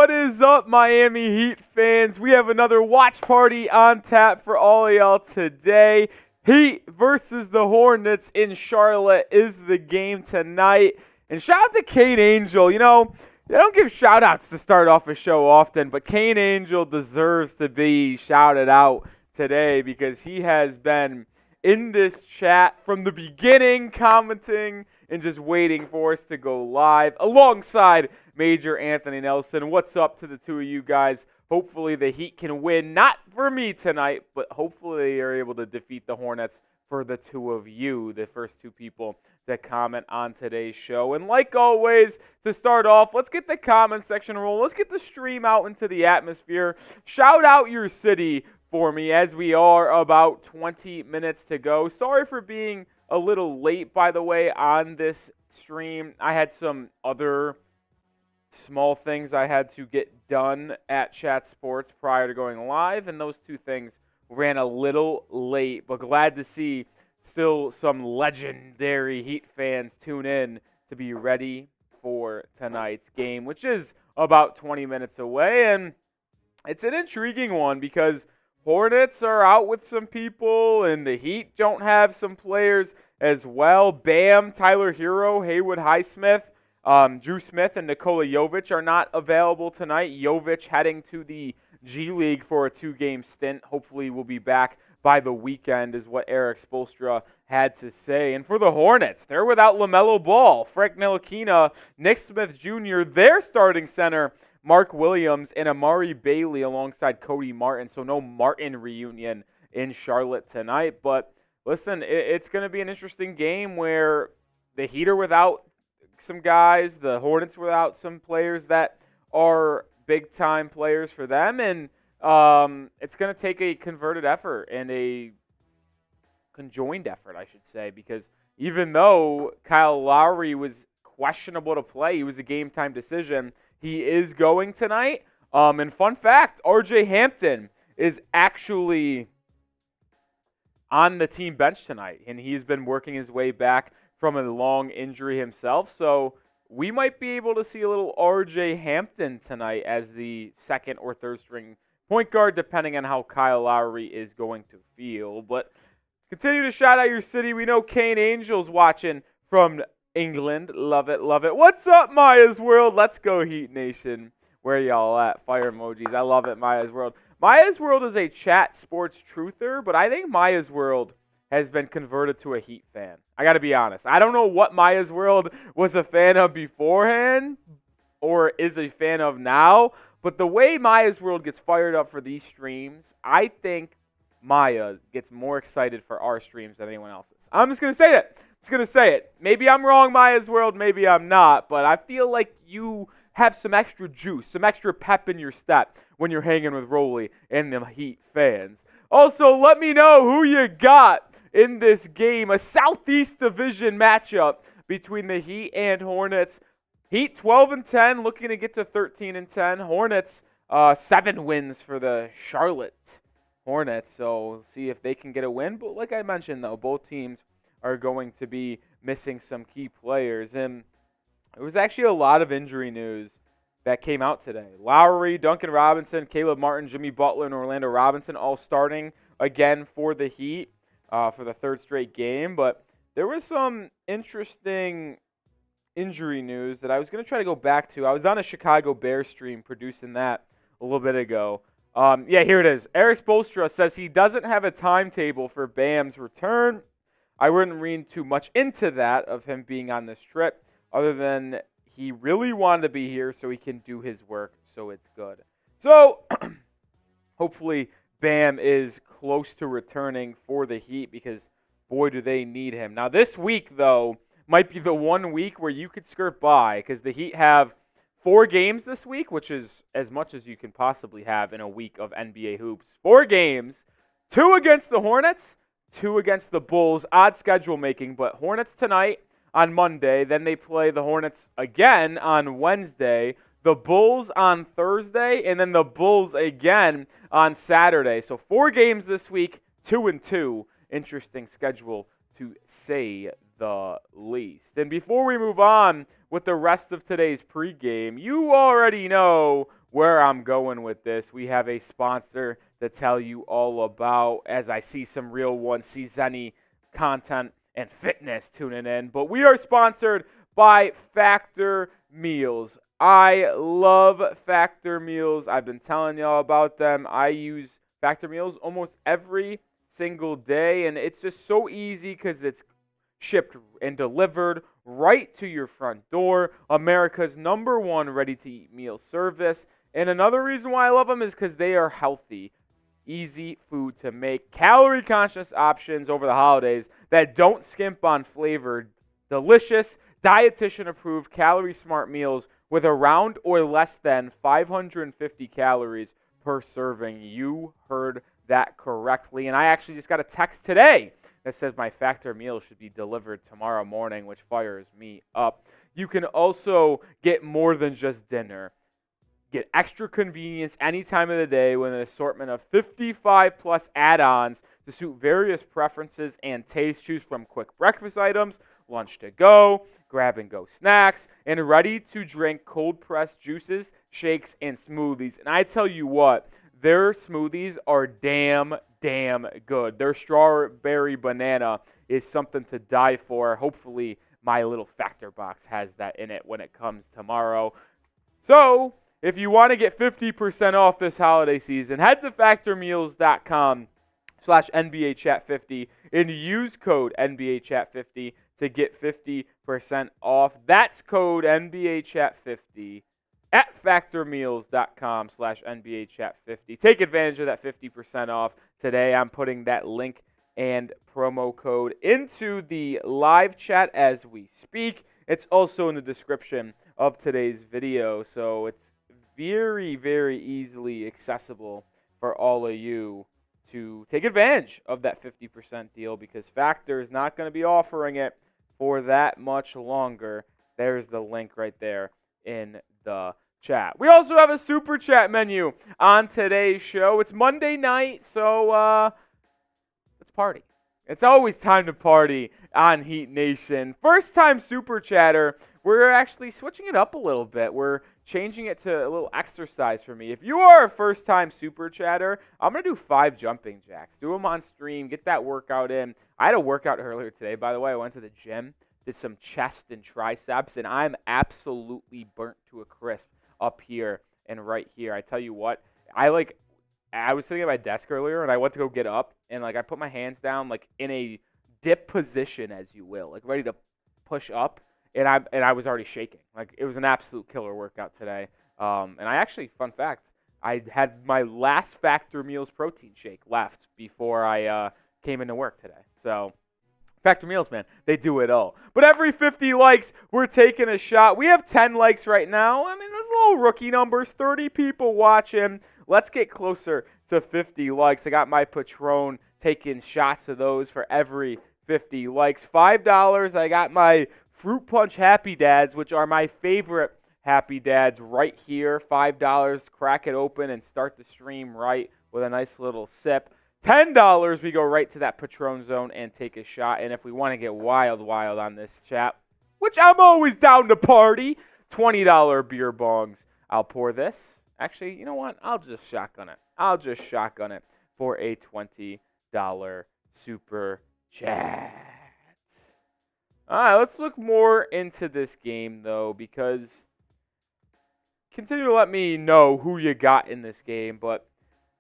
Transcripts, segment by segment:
What is up, Miami Heat fans? We have another watch party on tap for all of y'all today. Heat versus the Hornets in Charlotte is the game tonight. And shout out to Kane Angel. You know, I don't give shout outs to start off a show often, but Kane Angel deserves to be shouted out today because he has been in this chat from the beginning, commenting and just waiting for us to go live alongside Major Anthony Nelson. What's up to the two of you guys? Hopefully the Heat can win, not for me tonight, but hopefully they are able to defeat the Hornets for the two of you, the first two people that comment on today's show. And like always, to start off, let's get the comment section rolling. Let's get the stream out into the atmosphere. Shout out your city for me as we are about 20 minutes to go. Sorry for being a little late, by the way, on this stream. I had some other small things I had to get done at Chat Sports prior to going live, and those two things ran a little late, but glad to see still some legendary Heat fans tune in to be ready for tonight's game, which is about 20 minutes away, and it's an intriguing one because Hornets are out with some people, and the Heat don't have some players as well. Bam, Tyler Herro, Haywood Highsmith, Drew Smith, and Nikola Jovic are not available tonight. Jovic heading to the G League for a 2-game stint. Hopefully we'll be back by the weekend is what Erik Spoelstra had to say. And for the Hornets, they're without LaMelo Ball, Frank Ntilikina, Nic Smith Jr., their starting center, Mark Williams, and Amari Bailey alongside Cody Martin. So no Martin reunion in Charlotte tonight. But listen, it's going to be an interesting game where the Heat are without some guys, the Hornets without some players that are big-time players for them. And it's going to take a converted effort and a conjoined effort, I should say, because even though Kyle Lowry was questionable to play, he was a game-time decision, he is going tonight. And fun fact, RJ Hampton is actually on the team bench tonight, and he's been working his way back from a long injury himself. So we might be able to see a little RJ Hampton tonight as the second or third string point guard, depending on how Kyle Lowry is going to feel. But continue to shout out your city. We know Kane Angel's watching from England. Love it, love it. What's up, Maya's World? Let's go, Heat Nation. Where y'all at? Fire emojis. I love it, Maya's World. Maya's World is a chat sports truther, but I think Maya's World has been converted to a Heat fan. I got to be honest. I don't know what Maya's World was a fan of beforehand or is a fan of now, but the way Maya's World gets fired up for these streams, I think Maya gets more excited for our streams than anyone else's. I'm just going to say it. Maybe I'm wrong, Maya's World. Maybe I'm not. But I feel like you have some extra juice, some extra pep in your step when you're hanging with Rolly and the Heat fans. Also, let me know who you got in this game. A Southeast Division matchup between the Heat and Hornets. Heat 12-10, looking to get to 13-10. Hornets 7 wins for the Charlotte Hornets. So see if they can get a win. But like I mentioned, though, both teams are going to be missing some key players. And there was actually a lot of injury news that came out today. Lowry, Duncan Robinson, Caleb Martin, Jimmy Butler, and Orlando Robinson all starting again for the Heat for the third straight game. But there was some interesting injury news that I was going to try to go back to. I was on a Chicago Bears stream producing that a little bit ago. Yeah, here it is. Erik Spoelstra says he doesn't have a timetable for Bam's return. I wouldn't read too much into that of him being on this trip, other than he really wanted to be here so he can do his work, so it's good. So, hopefully Bam is close to returning for the Heat because, boy, do they need him. Now, this week, though, might be the one week where you could skirt by because the Heat have 4 games this week, which is as much as you can possibly have in a week of NBA hoops. 4 games, 2 against the Hornets, 2 against the Bulls. Odd schedule making, but Hornets tonight on Monday. Then they play the Hornets again on Wednesday, the Bulls on Thursday, and then the Bulls again on Saturday. So 4 games this week, 2-2. Interesting schedule to say the least. And before we move on with the rest of today's pregame, you already know where I'm going with this. We have a sponsor to tell you all about, as I see some real One C Zenny content and fitness tuning in. But we are sponsored by Factor Meals. I love Factor Meals. I've been telling y'all about them. I use Factor Meals almost every single day, and it's just so easy because it's shipped and delivered right to your front door. America's #1 ready-to-eat meal service. And another reason why I love them is because they are healthy, easy food to make, calorie-conscious options over the holidays that don't skimp on flavor. Delicious, dietitian-approved, calorie-smart meals with around or less than 550 calories per serving. You heard that correctly. And I actually just got a text today that says my Factor meal should be delivered tomorrow morning, which fires me up. You can also get more than just dinner. Get extra convenience any time of the day with an assortment of 55 plus add-ons to suit various preferences and tastes. Choose from quick breakfast items, lunch to go, grab and go snacks, and ready to drink cold pressed juices, shakes, and smoothies. And I tell you what, their smoothies are damn good. Their strawberry banana is something to die for. Hopefully my little Factor box has that in it when it comes tomorrow. So if you want to get 50% off this holiday season, head to factormeals.com/NBAchat50 and use code NBAchat50 to get 50% off. That's code NBAchat50 at factormeals.com/NBAchat50. Take advantage of that 50% off today. I'm putting that link and promo code into the live chat as we speak. It's also in the description of today's video, so it's very easily accessible for all of you to take advantage of that 50% deal, because Factor is not going to be offering it for that much longer. There's the link right there in the chat. We also have a super chat menu on today's show. It's Monday night, so let's party. It's always time to party on Heat Nation. First time super chatter. We're actually switching it up a little bit. We're changing it to a little exercise for me. If you are a first time super chatter, I'm going to do 5 jumping jacks. Do them on stream. Get that workout in. I had a workout earlier today, by the way. I went to the gym, did some chest and triceps, and I'm absolutely burnt to a crisp up here and right here. I tell you what, I was sitting at my desk earlier, and I went to go get up, and I put my hands down in a dip position, as you will, ready to push up, and I was already shaking. It was an absolute killer workout today. And I actually, fun fact, I had my last Factor Meals protein shake left before I came into work today. So Factor Meals, man, they do it all. But every 50 likes, we're taking a shot. We have 10 likes right now. I mean, those little rookie numbers, 30 people watching. Let's get closer to 50 likes. I got my Patron taking shots of those for every 50 likes. $5, I got my Fruit Punch Happy Dads, which are my favorite Happy Dads, right here. $5, crack it open and start the stream right with a nice little sip. $10, we go right to that Patron zone and take a shot. And if we want to get wild on this chat, which I'm always down to party, $20 beer bongs. I'll pour this. Actually, you know what? I'll just shotgun it. For a $20 super chat. All right, let's look more into this game, though, because continue to let me know who you got in this game. But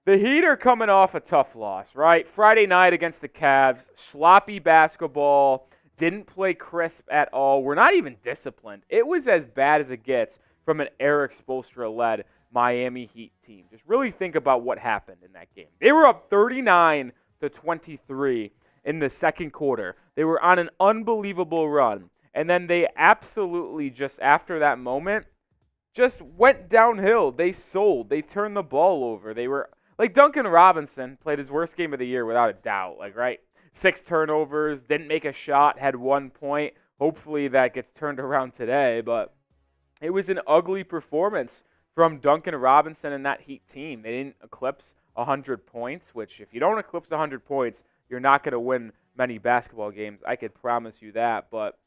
the Heat are coming off a tough loss, right? Friday night against the Cavs, sloppy basketball, didn't play crisp at all. We're not even disciplined. It was as bad as it gets from an Eric Spoelstra-led Miami Heat team. Just really think about what happened in that game. They were up 39-23 in the second quarter. They were on an unbelievable run. And then they absolutely, just after that moment, just went downhill. They sold. They turned the ball over. They were Duncan Robinson played his worst game of the year without a doubt. Right? 6 turnovers, didn't make a shot, had 1 point. Hopefully that gets turned around today. But it was an ugly performance from Duncan Robinson and that Heat team. They didn't eclipse 100 points, which if you don't eclipse 100 points, you're not going to win many basketball games. I could promise you that. But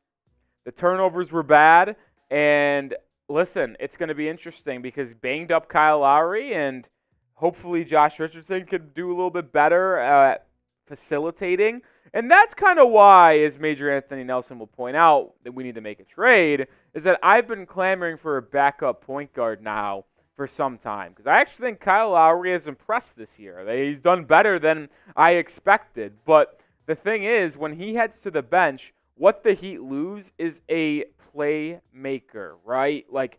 the turnovers were bad, and listen, it's going to be interesting because banged up Kyle Lowry and hopefully Josh Richardson could do a little bit better at facilitating. And that's kind of why, as Major Anthony Nelson will point out, that we need to make a trade, is that I've been clamoring for a backup point guard now for some time. Because I actually think Kyle Lowry has impressed this year. He's done better than I expected. But the thing is, when he heads to the bench, what the Heat lose is a playmaker, right? Like,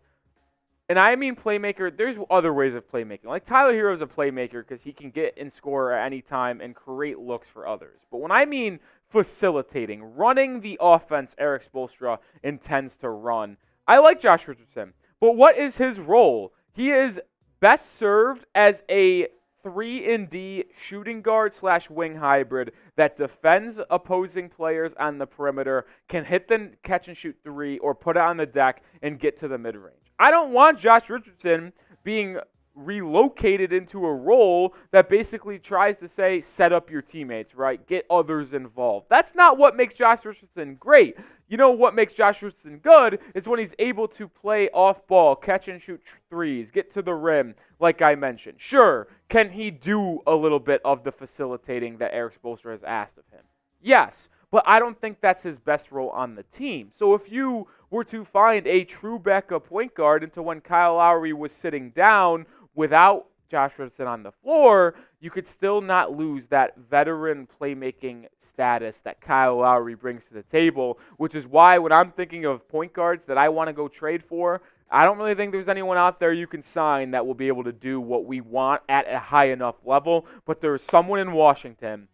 and I mean playmaker, there's other ways of playmaking. Like Tyler Herro's a playmaker because he can get and score at any time and create looks for others. But when I mean facilitating, running the offense Eric Spoelstra intends to run, I like Josh Richardson. But what is his role? He is best served as a 3-and-D shooting guard / wing hybrid that defends opposing players on the perimeter, can hit the catch and shoot three or put it on the deck and get to the mid-range. I don't want Josh Richardson being relocated into a role that basically tries to say, set up your teammates, right? Get others involved. That's not what makes Josh Richardson great. You know what makes Josh Richardson good is when he's able to play off ball, catch and shoot threes, get to the rim, like I mentioned. Sure, can he do a little bit of the facilitating that Eric Spoelstra has asked of him? Yes, but I don't think that's his best role on the team. So if you were to find a true backup point guard into when Kyle Lowry was sitting down without Josh Richardson on the floor, you could still not lose that veteran playmaking status that Kyle Lowry brings to the table, which is why when I'm thinking of point guards that I want to go trade for, I don't really think there's anyone out there you can sign that will be able to do what we want at a high enough level, but there's someone in Washington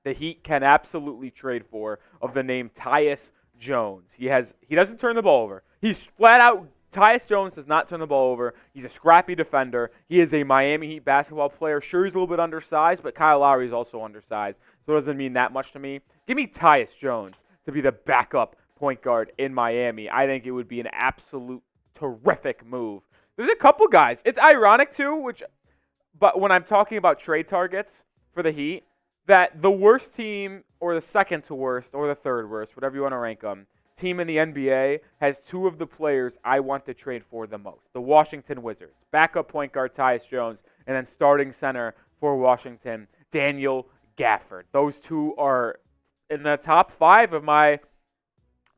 the Heat can absolutely trade for of the name Tyus Jones. He doesn't turn the ball over. He's flat out, Tyus Jones does not turn the ball over. He's a scrappy defender. He is a Miami Heat basketball player. Sure, he's a little bit undersized, but Kyle Lowry is also undersized, so it doesn't mean that much to me. Give me Tyus Jones to be the backup point guard in Miami. I think it would be an absolute terrific move. There's a couple guys. It's ironic, too, but when I'm talking about trade targets for the Heat, that the worst team, or the second to worst, or the third worst, whatever you want to rank them, team in the NBA has two of the players I want to trade for the most. The Washington Wizards, backup point guard Tyus Jones, and then starting center for Washington, Daniel Gafford. Those two are in the top 5 of my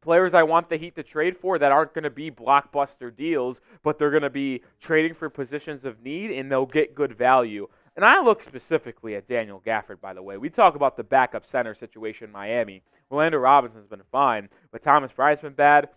players I want the Heat to trade for that aren't going to be blockbuster deals, but they're going to be trading for positions of need, and they'll get good value. And I look specifically at Daniel Gafford, by the way. We talk about the backup center situation in Miami. Orlando Robinson's been fine, but Thomas Bryant's been bad.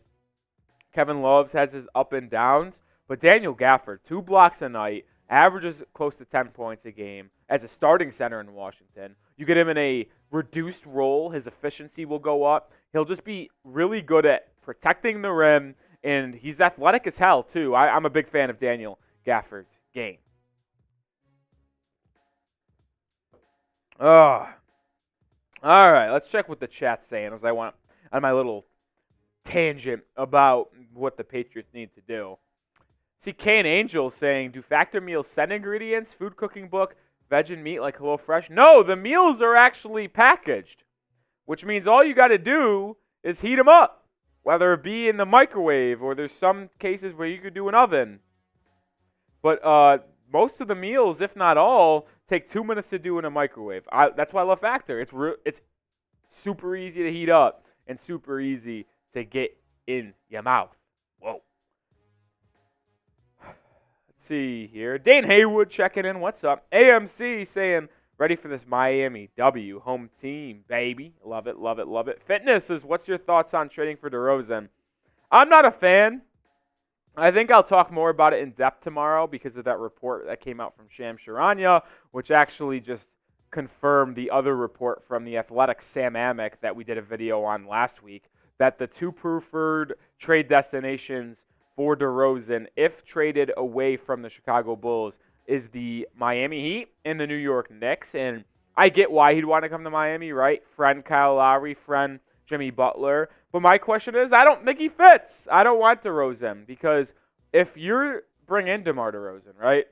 Kevin Love's has his up and downs. But Daniel Gafford, 2 blocks a night, averages close to 10 points a game as a starting center in Washington. You get him in a reduced role, his efficiency will go up. He'll just be really good at protecting the rim, and he's athletic as hell, too. I'm a big fan of Daniel Gafford's game. Oh, all right. Let's check what the chat's saying as I went on my little tangent about what the Patriots need to do. See, Kane Angel saying, do factor meals send ingredients, food cooking book, veg and meat like HelloFresh? No, the meals are actually packaged, which means all you got to do is heat them up, whether it be in the microwave or there's some cases where you could do an oven. But most of the meals, if not all, take 2 minutes to do in a microwave. That's why I love Factor. It's super easy to heat up and super easy to get in your mouth. Whoa. Let's see here. Dane Haywood checking in. What's up? AMC saying, ready for this Miami W. Home team, baby. Love it, love it, love it. Fitness is, what's your thoughts on trading for DeRozan? I'm not a fan. I think I'll talk more about it in depth tomorrow because of that report that came out from Shams Charania, which actually just confirmed the other report from the Athletic Sam Amick that we did a video on last week, that the 2 preferred trade destinations for DeRozan, if traded away from the Chicago Bulls, is the Miami Heat and the New York Knicks. And I get why he'd want to come to Miami, right? Friend Kyle Lowry, friend Jimmy Butler. But my question is, I don't think he fits. I don't want DeRozan because if you're bringing DeMar DeRozan, right,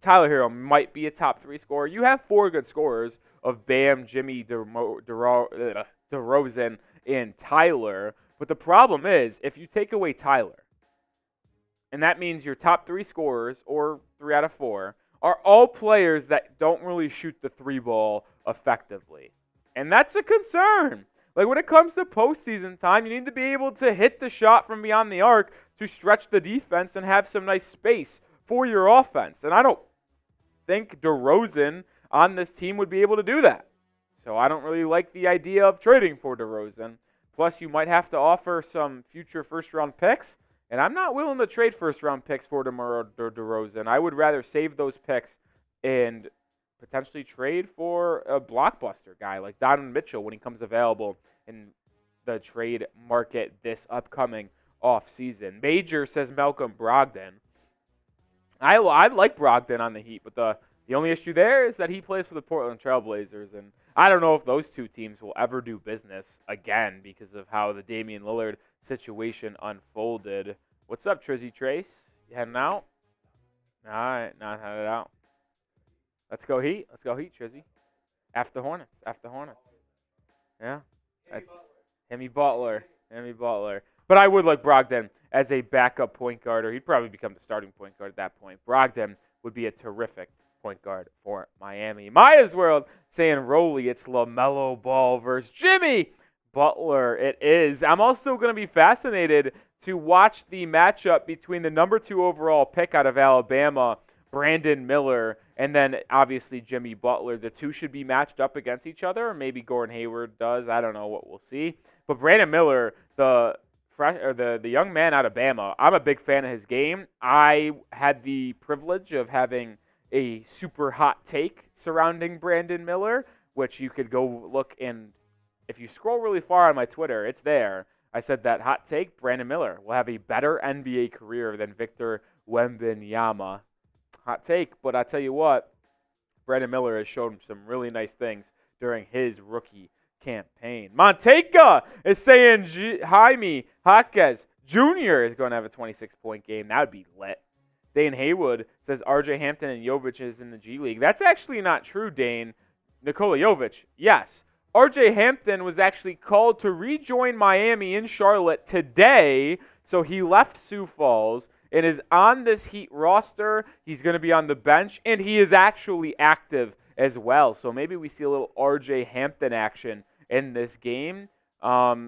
Tyler Herro might be a top 3 scorer. You have 4 good scorers of Bam, Jimmy, DeRozan, and Tyler. But the problem is, if you take away Tyler, and that means your top 3 scorers, or 3 out of 4, are all players that don't really shoot the 3 ball effectively. And that's a concern. Like, when it comes to postseason time, you need to be able to hit the shot from beyond the arc to stretch the defense and have some nice space for your offense. And I don't think DeRozan on this team would be able to do that. So I don't really like the idea of trading for DeRozan. Plus, you might have to offer some future first-round picks. And I'm not willing to trade first-round picks for DeMar DeRozan. I would rather save those picks and potentially trade for a blockbuster guy like Donovan Mitchell when he comes available in the trade market this upcoming offseason. Major says Malcolm Brogdon. I like Brogdon on the Heat, but the only issue there is that he plays for the Portland Trailblazers, and I don't know if those two teams will ever do business again because of how the Damian Lillard situation unfolded. What's up, Trizzy Trace? You heading out? All right, not headed out. Let's go Heat. Let's go Heat, Trizzy. After Hornets. Yeah. That's Hemi Butler. But I would like Brogdon as a backup point guard, or he'd probably become the starting point guard at that point. Brogdon would be a terrific point guard for Miami. Maya's World saying, Rolly, it's LaMelo Ball versus Jimmy Butler. It is. I'm also going to be fascinated to watch the matchup between the number 2 overall pick out of Alabama, Brandon Miller, and then obviously Jimmy Butler. The two should be matched up against each other, or maybe Gordon Hayward does. I don't know what we'll see. But Brandon Miller, the young man out of Bama, I'm a big fan of his game. I had the privilege of having a super hot take surrounding Brandon Miller, which you could go look in. If you scroll really far on my Twitter, it's there. I said that hot take, Brandon Miller will have a better NBA career than Victor Wembanyama. Hot take, but I tell you what, Brandon Miller has shown some really nice things during his rookie campaign. Montega is saying Jaime Jaquez Jr. is going to have a 26-point game. That would be lit. Dane Haywood says RJ Hampton and Jovic is in the G League. That's actually not true, Dane. Nikola Jovic, yes. RJ Hampton was actually called to rejoin Miami in Charlotte today, so he left Sioux Falls and is on this Heat roster. He's going to be on the bench, and he is actually active as well. So maybe we see a little RJ Hampton action in this game,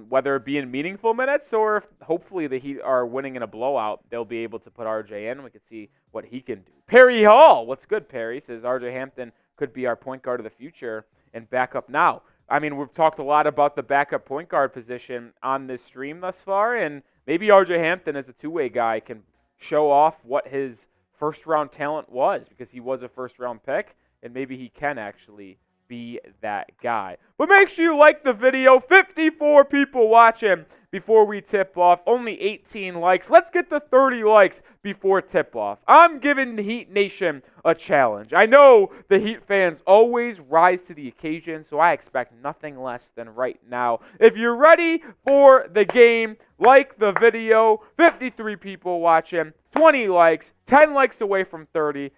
whether it be in meaningful minutes or if hopefully the Heat are winning in a blowout, they'll be able to put RJ in. We can see what he can do. Perry Hall, what's good, Perry? Says RJ Hampton could be our point guard of the future and backup now. I mean, we've talked a lot about the backup point guard position on this stream thus far, and maybe RJ Hampton as a two-way guy can show off what his first-round talent was, because he was a first-round pick, and maybe he can actually be that guy. But make sure you like the video. 54 people watching before we tip off. Only 18 likes. Let's get to 30 likes before tip off. I'm giving the Heat Nation a challenge. I know the Heat fans always rise to the occasion, so I expect nothing less than right now. If you're ready for the game, like the video. 53 people watching, 20 likes, 10 likes away from 30,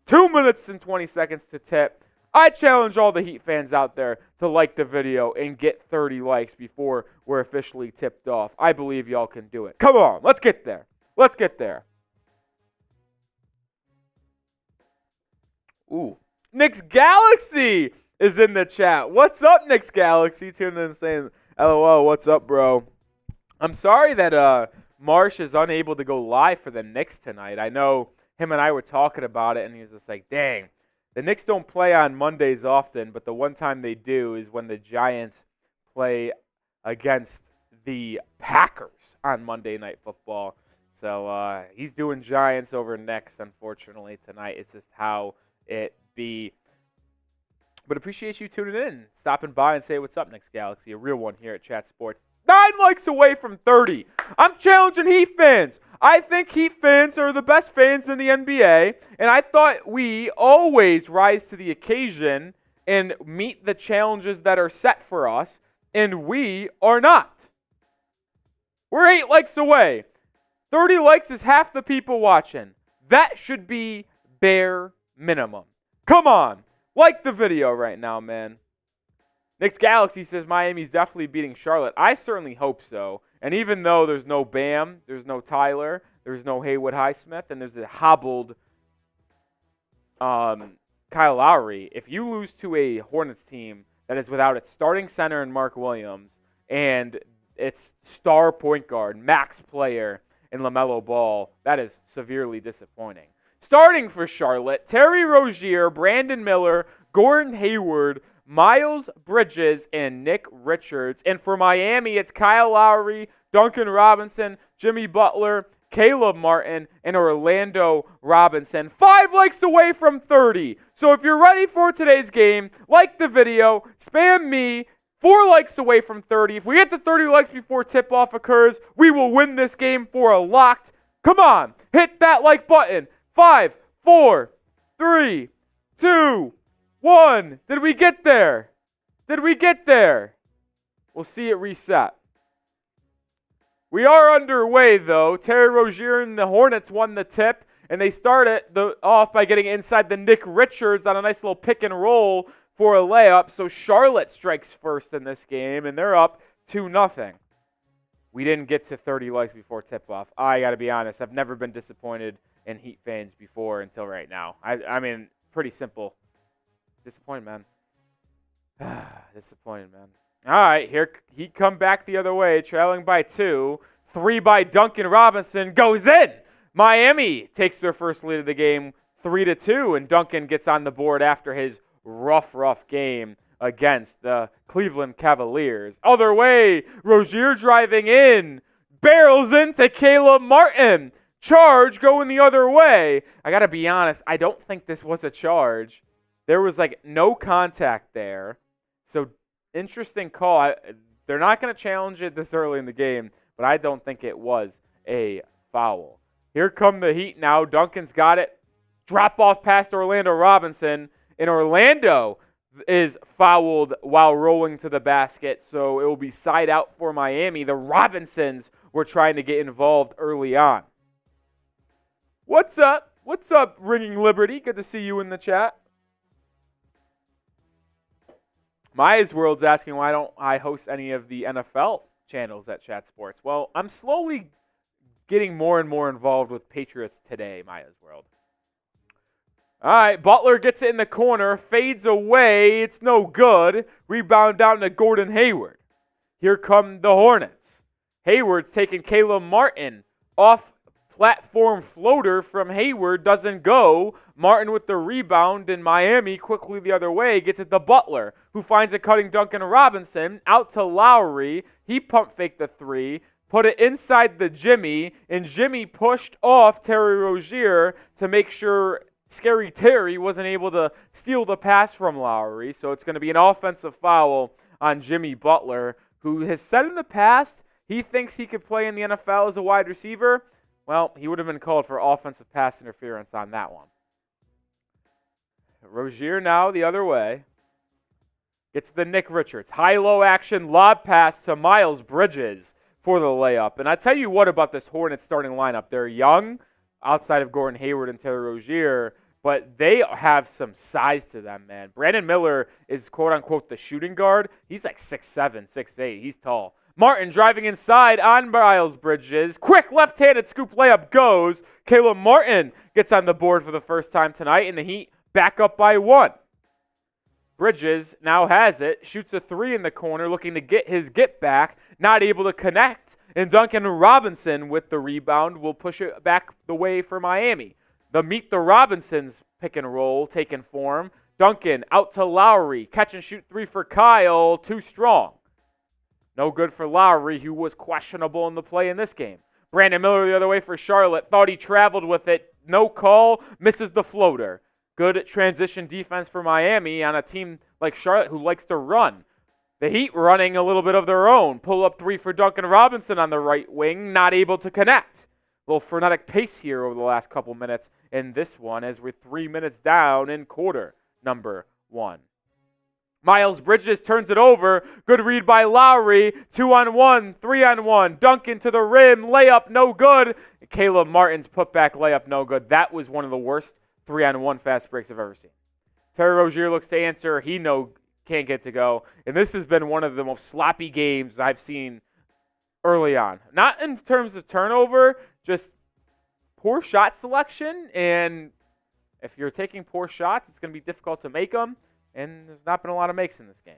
2 minutes and 20 seconds to tip. I challenge all the Heat fans out there to like the video and get 30 likes before we're officially tipped off. I believe y'all can do it. Come on, let's get there. Let's get there. Ooh. Nick's Galaxy is in the chat. What's up, Nick's Galaxy? Tuning in and saying, LOL, what's up, bro? I'm sorry that Marsh is unable to go live for the Knicks tonight. I know him and I were talking about it, and he was just like, dang. The Knicks don't play on Mondays often, but the one time they do is when the Giants play against the Packers on Monday Night Football. So he's doing Giants over Knicks, unfortunately, tonight. It's just how it be. But appreciate you tuning in, stopping by and say what's up, Knicks Galaxy, a real one here at Chat Sports. 9 likes away from 30. I'm challenging Heat fans. I think Heat fans are the best fans in the NBA, and I thought we always rise to the occasion and meet the challenges that are set for us, and we are not. We're 8 likes away. 30 likes is half the people watching. That should be bare minimum. Come on. Like the video right now, man. Nick's Galaxy says Miami's definitely beating Charlotte. I certainly hope so. And even though there's no Bam, there's no Tyler, There's no Haywood Highsmith, and there's a hobbled Kyle Lowry. If you lose to a Hornets team that is without its starting center in Mark Williams and its star point guard, max player in LaMelo Ball, that is severely disappointing. Starting for Charlotte, Terry Rozier, Brandon Miller, Gordon Hayward, Miles Bridges, and Nic Richards. And for Miami, it's Kyle Lowry, Duncan Robinson, Jimmy Butler, Caleb Martin, and Orlando Robinson. 5 likes away from 30. So if you're ready for today's game, like the video, spam me. 4 likes away from 30. If we get to 30 likes before tip-off occurs, we will win this game for a locked. Come on, hit that like button. 5, 4, 3, 2, 1. Did we get there? Did we get there? We'll see it reset. We are underway, though. Terry Rozier and the Hornets won the tip, and they started off by getting inside the Nic Richards on a nice little pick and roll for a layup. So Charlotte strikes first in this game, and they're up 2-0. We didn't get to 30 likes before tip-off. I got to be honest, I've never been disappointed in Heat fans before until right now. I mean, pretty simple. Disappointed, man. Disappointed, man. All right, here Heat come back the other way, trailing by 2. 3 by Duncan Robinson goes in. Miami takes their first lead of the game, 3-2, and Duncan gets on the board after his rough game against the Cleveland Cavaliers. Other way, Rozier driving in, barrels into Caleb Martin. Charge going the other way. I got to be honest, I don't think this was a charge. There was no contact there. So interesting call. They're not going to challenge it this early in the game, but I don't think it was a foul. Here come the Heat now. Duncan's got it. Drop off past Orlando Robinson. And Orlando is fouled while rolling to the basket, so it will be side out for Miami. The Robinsons were trying to get involved early on. What's up? What's up, Ringing Liberty? Good to see you in the chat. Maya's World's asking why don't I host any of the NFL channels at Chat Sports. Well, I'm slowly getting more and more involved with Patriots Today, Maya's World. All right, Butler gets it in the corner, fades away. It's no good. Rebound down to Gordon Hayward. Here come the Hornets. Hayward's taking Caleb Martin off platform floater from Hayward, doesn't go. Martin with the rebound, and Miami quickly the other way gets it to Butler, who finds a cutting Duncan Robinson out to Lowry. He pump faked the 3, put it inside the Jimmy, and Jimmy pushed off Terry Rozier to make sure Scary Terry wasn't able to steal the pass from Lowry. So it's going to be an offensive foul on Jimmy Butler, who has said in the past he thinks he could play in the NFL as a wide receiver. Well, he would have been called for offensive pass interference on that one. Rozier now the other way. Gets the Nic Richards. High-low action lob pass to Miles Bridges for the layup. And I tell you what about this Hornets starting lineup. They're young, outside of Gordon Hayward and Terry Rozier, but they have some size to them, man. Brandon Miller is quote-unquote the shooting guard. He's like 6'7", 6'8". He's tall. Martin driving inside on Miles Bridges. Quick left-handed scoop layup goes. Caleb Martin gets on the board for the first time tonight, and the Heat back up by 1. Bridges now has it. Shoots a 3 in the corner, looking to get his get back. Not able to connect. And Duncan Robinson with the rebound will push it back the way for Miami. The Meet the Robinsons pick and roll taking form. Duncan out to Lowry. Catch and shoot 3 for Kyle. Too strong. No good for Lowry, who was questionable in the play in this game. Brandon Miller the other way for Charlotte. Thought he traveled with it. No call. Misses the floater. Good transition defense for Miami on a team like Charlotte who likes to run. The Heat running a little bit of their own. Pull up 3 for Duncan Robinson on the right wing. Not able to connect. A little frenetic pace here over the last couple minutes in this one as we're 3 minutes down in quarter number 1. Miles Bridges turns it over. Good read by Lowry. 2-on-1, 3-on-1. Duncan to the rim. Layup no good. Caleb Martin's putback layup no good. That was one of the worst 3-on-1 fast breaks I've ever seen. Terry Rozier looks to answer. He can't get to go. And this has been one of the most sloppy games I've seen early on. Not in terms of turnover, just poor shot selection, and if you're taking poor shots, it's going to be difficult to make them, and there's not been a lot of makes in this game.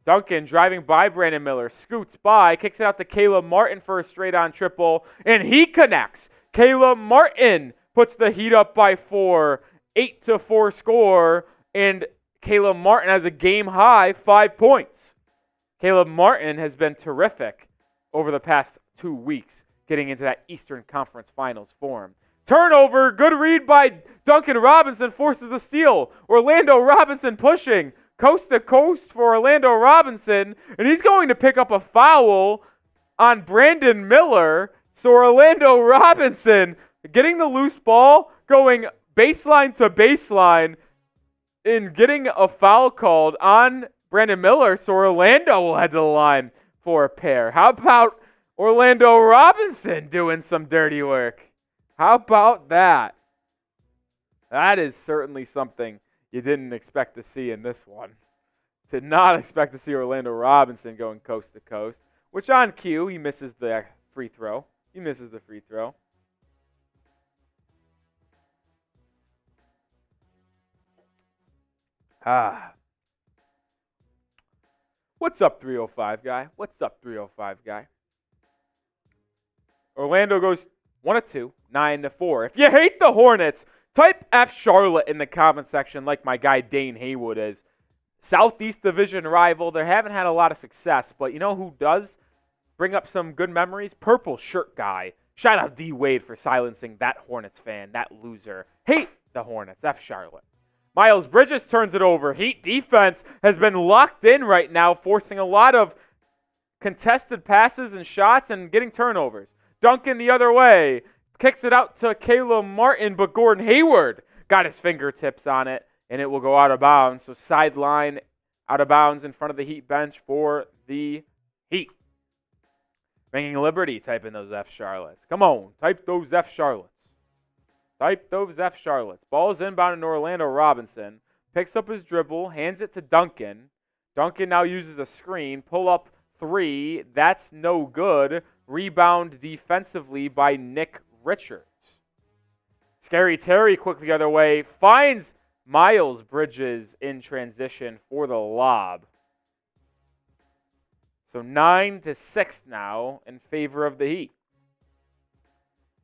Duncan driving by Brandon Miller, scoots by, kicks it out to Caleb Martin for a straight-on triple, and he connects. Caleb Martin puts the Heat up by 4, 8-4 score, and Caleb Martin has a game-high 5 points. Caleb Martin has been terrific over the past 2 weeks, getting into that Eastern Conference Finals form. Turnover, good read by Duncan Robinson, forces the steal. Orlando Robinson pushing coast to coast for Orlando Robinson, and he's going to pick up a foul on Brandon Miller. So Orlando Robinson getting the loose ball, going baseline to baseline, and getting a foul called on Brandon Miller. So Orlando will head to the line for a pair. How about Orlando Robinson doing some dirty work? How about that? That is certainly something you didn't expect to see in this one. Did not expect to see Orlando Robinson going coast to coast, which on cue, he misses the free throw. He misses the free throw. What's up, 305 guy? What's up, 305 guy? Orlando goes 1-2, 9-4. If you hate the Hornets, type F Charlotte in the comment section like my guy Dane Haywood is. Southeast Division rival. They haven't had a lot of success, but you know who does bring up some good memories? Purple shirt guy. Shout out D Wade for silencing that Hornets fan, that loser. Hate the Hornets, F Charlotte. Miles Bridges turns it over. Heat defense has been locked in right now, forcing a lot of contested passes and shots and getting turnovers. Duncan the other way. Kicks it out to Caleb Martin, but Gordon Hayward got his fingertips on it, and it will go out of bounds. So sideline out of bounds in front of the Heat bench for the Heat. Bringing Liberty, type in those F Charlottes. Come on, type those F Charlottes. Type those F Charlottes. Ball is inbound to Orlando Robinson. Picks up his dribble, hands it to Duncan. Duncan now uses a screen, pull up 3. That's no good. Rebound defensively by Nic Richards. Scary Terry quickly the other way. Finds Miles Bridges in transition for the lob. So 9-6 now in favor of the Heat.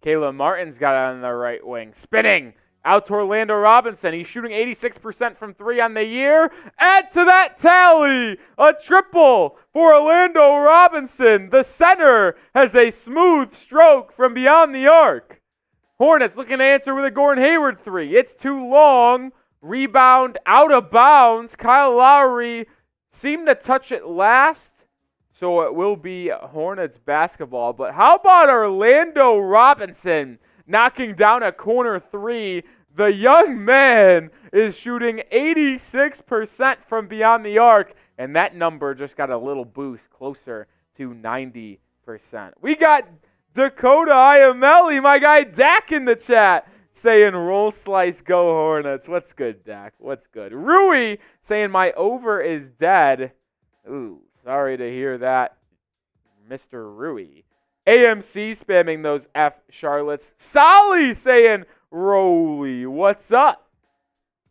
Caleb Martin's got it on the right wing. Spinning out to Orlando Robinson. He's shooting 86% from 3 on the year. Add to that tally. A triple for Orlando Robinson. The center has a smooth stroke from beyond the arc. Hornets looking to answer with a Gordon Hayward 3. It's too long. Rebound out of bounds. Kyle Lowry seemed to touch it last, so it will be Hornets basketball. But how about Orlando Robinson knocking down a corner 3? The young man is shooting 86% from beyond the arc, and that number just got a little boost closer to 90%. We got Dakota Iamelli, my guy Dak in the chat, saying roll slice go Hornets. What's good, Dak? What's good? Rui saying my over is dead. Ooh, sorry to hear that, Mr. Rui. AMC spamming those F Charlottes. Solly saying Rolly. What's up?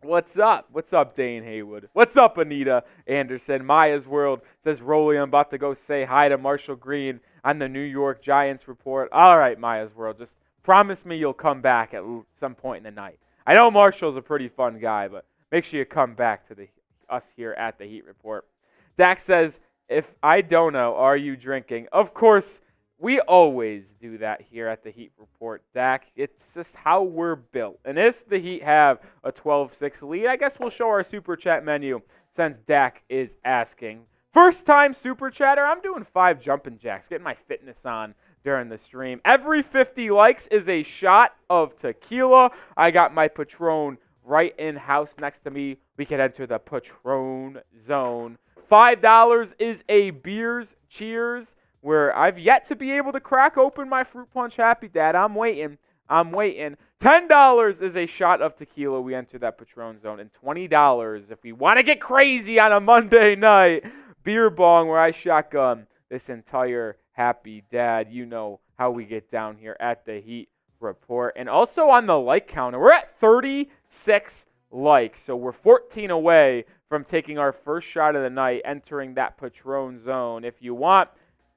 What's up? What's up, Dane Haywood? What's up, Anita Anderson? Maya's World says, Rolly, I'm about to go say hi to Marshall Green on the New York Giants report. All right, Maya's World, just promise me you'll come back at some point in the night. I know Marshall's a pretty fun guy, but make sure you come back to us here at the Heat Report. Dak says, if I don't know, are you drinking? Of course, we always do that here at the Heat Report, Dak. It's just how we're built. And if the Heat have a 12-6 lead, I guess we'll show our Super Chat menu since Dak is asking. First time Super Chatter, I'm doing 5 jumping jacks, getting my fitness on during the stream. Every 50 likes is a shot of tequila. I got my Patron right in-house next to me. We can enter the Patron zone. $5 is a Beers Cheers, where I've yet to be able to crack open my Fruit Punch Happy Dad. I'm waiting. $10 is a shot of tequila. We enter that Patron zone. And $20 if we want to get crazy on a Monday night. Beer bong, where I shotgun this entire Happy Dad. You know how we get down here at the Heat report. And also on the like counter, we're at 36 likes. So we're 14 away from taking our first shot of the night, entering that Patron zone. If you want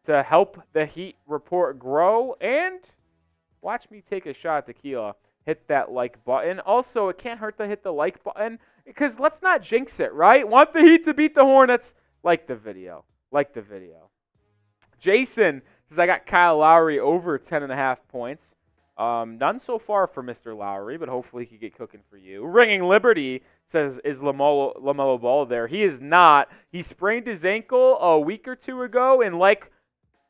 to help the Heat report grow and watch me take a shot at tequila, hit that like button. Also, it can't hurt to hit the like button because let's not jinx it, right? Want the Heat to beat the Hornets? Like the video. Like the video. Jason says, I got Kyle Lowry over 10.5 points. None so far for Mr. Lowry, but hopefully he can get cooking for you. Ringing Liberty says, is LaMelo Ball there? He is not. He sprained his ankle a week or two ago, and like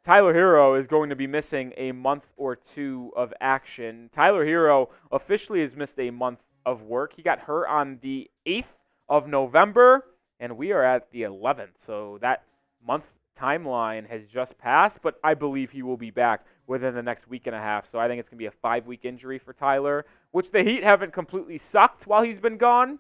Tyler Herro is going to be missing a month or two of action. Tyler Herro officially has missed a month of work. He got hurt on the 8th of November, and we are at the 11th. So that month timeline has just passed, but I believe he will be back within the next week and a half. So I think it's going to be a 5-week injury for Tyler, which the Heat haven't completely sucked while he's been gone.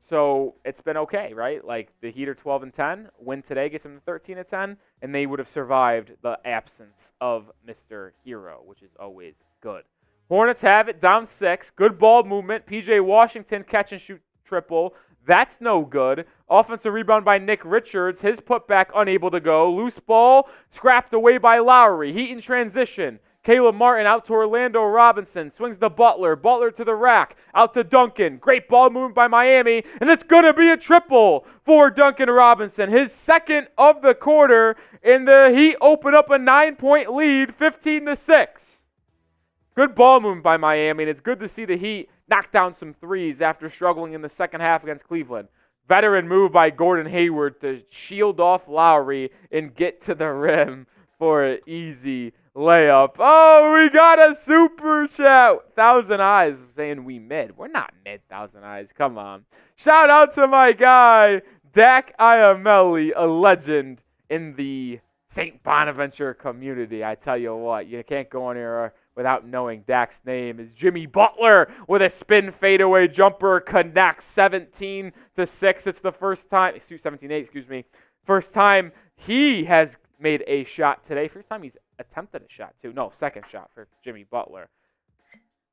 So it's been okay, right? Like the Heat are 12-10. Win today gets them to 13-10, and they would have survived the absence of Mr. Herro, which is always good. Hornets have it down 6. Good ball movement. PJ Washington catch and shoot triple. That's no good. Offensive rebound by Nick Richards. His putback unable to go. Loose ball scrapped away by Lowry. Heat in transition. Caleb Martin out to Orlando Robinson. Swings to Butler. Butler to the rack. Out to Duncan. Great ball movement by Miami. And it's going to be a triple for Duncan Robinson. His second of the quarter. And the Heat open up a 9-point lead, 15-6. Good ball movement by Miami, and it's good to see the Heat knock down some threes after struggling in the second half against Cleveland. Veteran move by Gordon Hayward to shield off Lowry and get to the rim for an easy layup. Oh, we got a super chat. 1,000 Eyes saying we mid. We're not mid, 1,000 Eyes. Come on. Shout out to my guy, Dak Iamelli, a legend in the St. Bonaventure community. I tell you what, you can't go in here without knowing Dak's name. Is Jimmy Butler with a spin fadeaway jumper connects 17-6. It's the first time, 17-8, excuse me. First time he has made a shot today. First time he's attempted a shot too. No, second shot for Jimmy Butler.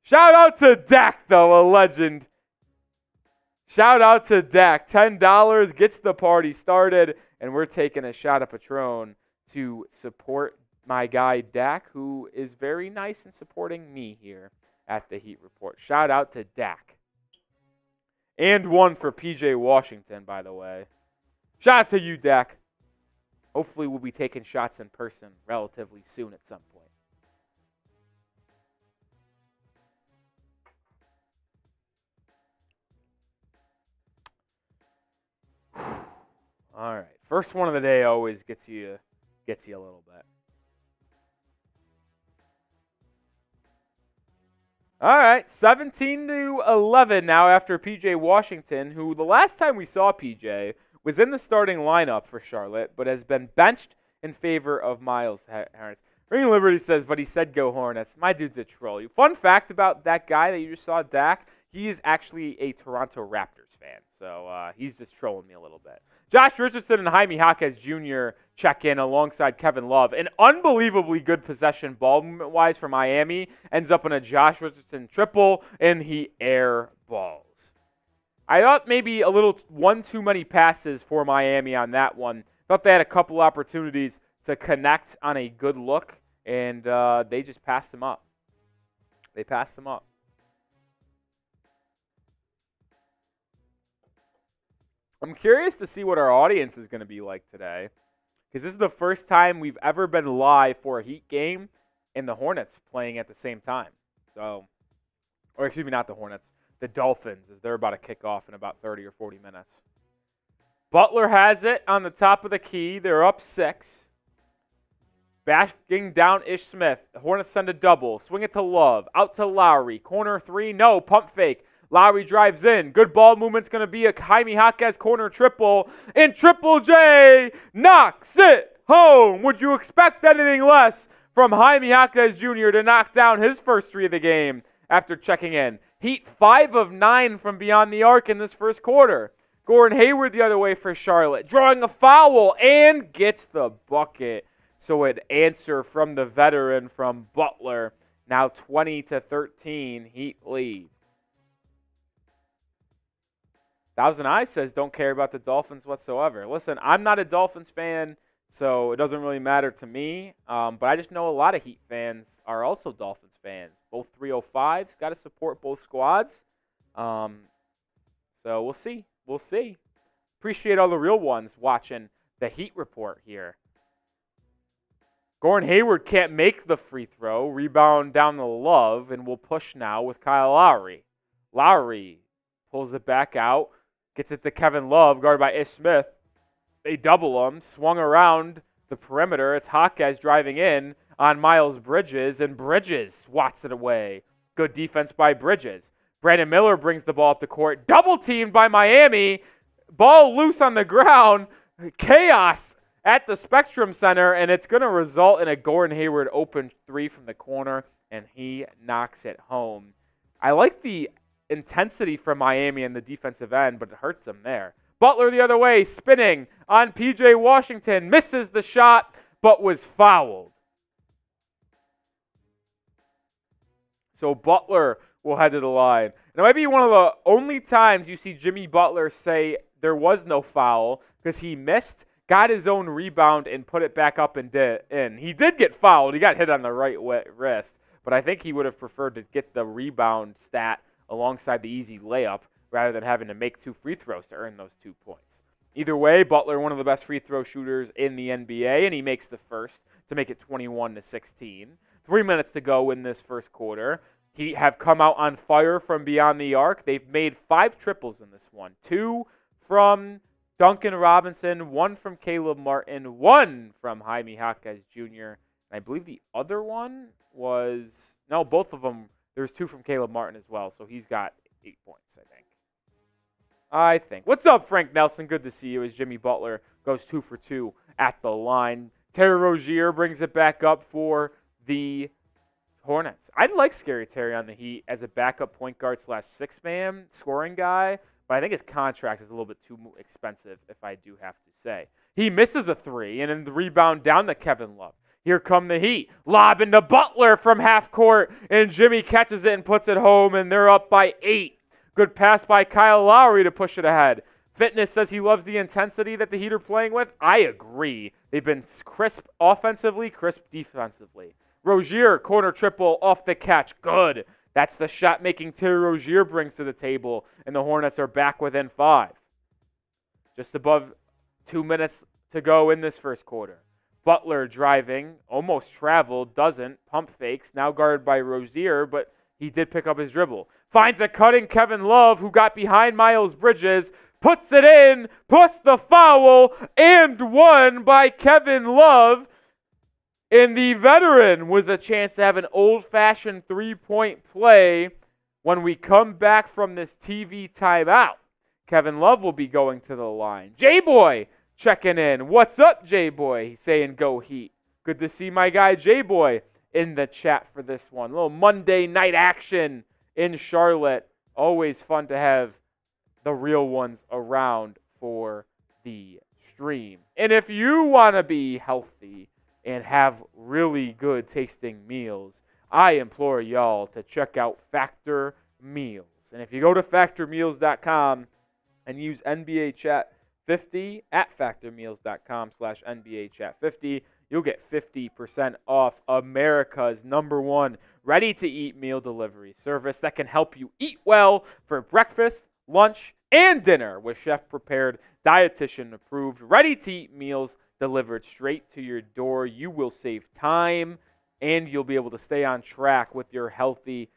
Shout out to Dak though, a legend. Shout out to Dak. $10 gets the party started, and we're taking a shot of Patron to support my guy Dak, who is very nice in supporting me here at the Heat Report. Shout out to Dak. And one for PJ Washington, by the way. Shout out to you, Dak. Hopefully we'll be taking shots in person relatively soon at some point. All right. First one of the day always gets you a little bit. All right, 17-11 now after PJ Washington, who the last time we saw PJ was in the starting lineup for Charlotte, but has been benched in favor of Miles Harris. Ring Liberty says, but he said go Hornets. My dude's a troll. Fun fact about that guy that you just saw, Dak, he is actually a Toronto Raptors fan, so he's just trolling me a little bit. Josh Richardson and Jaime Jaquez Jr. check in alongside Kevin Love. An unbelievably good possession ball movement-wise for Miami. Ends up in a Josh Richardson triple, and he air balls. I thought maybe a little one too many passes for Miami on that one. Thought they had a couple opportunities to connect on a good look, and they just passed him up. They passed him up. I'm curious to see what our audience is going to be like today, because this is the first time we've ever been live for a Heat game and the Hornets playing at the same time. So, or excuse me, not the Hornets, the Dolphins, as they're about to kick off in about 30 or 40 minutes. Butler has it on the top of the key. They're up 6. Backing down Ish Smith. The Hornets send a double. Swing it to Love. Out to Lowry. Corner 3. No. Pump fake. Lowry drives in. Good ball movement's going to be a Jaime Jaquez corner triple. And Triple J knocks it home. Would you expect anything less from Jaime Jaquez Jr. to knock down his first 3 of the game after checking in? Heat 5 of 9 from beyond the arc in this first quarter. Gordon Hayward the other way for Charlotte. Drawing a foul and gets the bucket. So an answer from the veteran from Butler. Now 20-13, Heat lead. Thousand Eyes says don't care about the Dolphins whatsoever. Listen, I'm not a Dolphins fan, so it doesn't really matter to me. But I just know a lot of Heat fans are also Dolphins fans. Both 305s. Got to support both squads. So we'll see. We'll see. Appreciate all the real ones watching the Heat report here. Gordon Hayward can't make the free throw. Rebound down the Love, and we'll push now with Kyle Lowry. Lowry pulls it back out. Gets it to Kevin Love, guarded by Ish Smith. They double him, swung around the perimeter. It's Jaquez driving in on Miles Bridges, and Bridges swats it away. Good defense by Bridges. Brandon Miller brings the ball up the court. Double teamed by Miami. Ball loose on the ground. Chaos at the Spectrum Center, and it's going to result in a Gordon Hayward open three from the corner, and he knocks it home. I like the intensity from Miami in the defensive end, but it hurts them there. Butler the other way, spinning on P.J. Washington, misses the shot, but was fouled. So Butler will head to the line. And it might be one of the only times you see Jimmy Butler say there was no foul, because he missed, got his own rebound, and put it back up and in. He did get fouled. He got hit on the right wrist, but I think he would have preferred to get the rebound stat alongside the easy layup rather than having to make 2 free throws to earn those 2 points. Either way, Butler, one of the best free throw shooters in the NBA, and he makes the first to make it 21-16. 3 minutes to go in this first quarter. Heat have come out on fire from beyond the arc. They've made 5 triples in this one. 2 from Duncan Robinson, 1 from Caleb Martin, 1 from Jaime Jaquez Jr. And I believe the other one was, no, both of them. There's 2 from Caleb Martin as well, so he's got 8 points, I think. What's up, Frank Nelson? Good to see you as Jimmy Butler goes 2 for 2 at the line. Terry Rozier brings it back up for the Hornets. I'd like Scary Terry on the Heat as a backup point guard / six-man scoring guy, but I think his contract is a little bit too expensive, if I do have to say. He misses a 3, and then the rebound down to Kevin Love. Here come the Heat. Lobbing to Butler from half court, and Jimmy catches it and puts it home, and they're up by 8. Good pass by Kyle Lowry to push it ahead. Fitness says he loves the intensity that the Heat are playing with. I agree. They've been crisp offensively, crisp defensively. Rozier, corner triple off the catch. Good. That's the shot-making Terry Rozier brings to the table, and the Hornets are back within 5. Just above 2 minutes to go in this first quarter. Butler driving, almost traveled, doesn't, pump fakes, now guarded by Rozier, but he did pick up his dribble. Finds a cutting Kevin Love, who got behind Miles Bridges, puts it in, plus the foul, and one by Kevin Love. And the veteran was a chance to have an old-fashioned three-point play when we come back from this TV timeout. Kevin Love will be going to the line. J-Boy checking in. What's up, J-Boy? He's saying go Heat. Good to see my guy J-Boy in the chat for this one. A little Monday night action in Charlotte. Always fun to have the real ones around for the stream. And if you want to be healthy and have really good tasting meals, I implore y'all to check out Factor Meals. And if you go to factormeals.com and use NBA Chat 50 at factormeals.com/NBA Chat 50, you'll get 50% off America's #1 ready-to-eat meal delivery service that can help you eat well for breakfast, lunch, and dinner with chef-prepared, dietitian-approved, ready-to-eat meals delivered straight to your door. You will save time, and you'll be able to stay on track with your healthy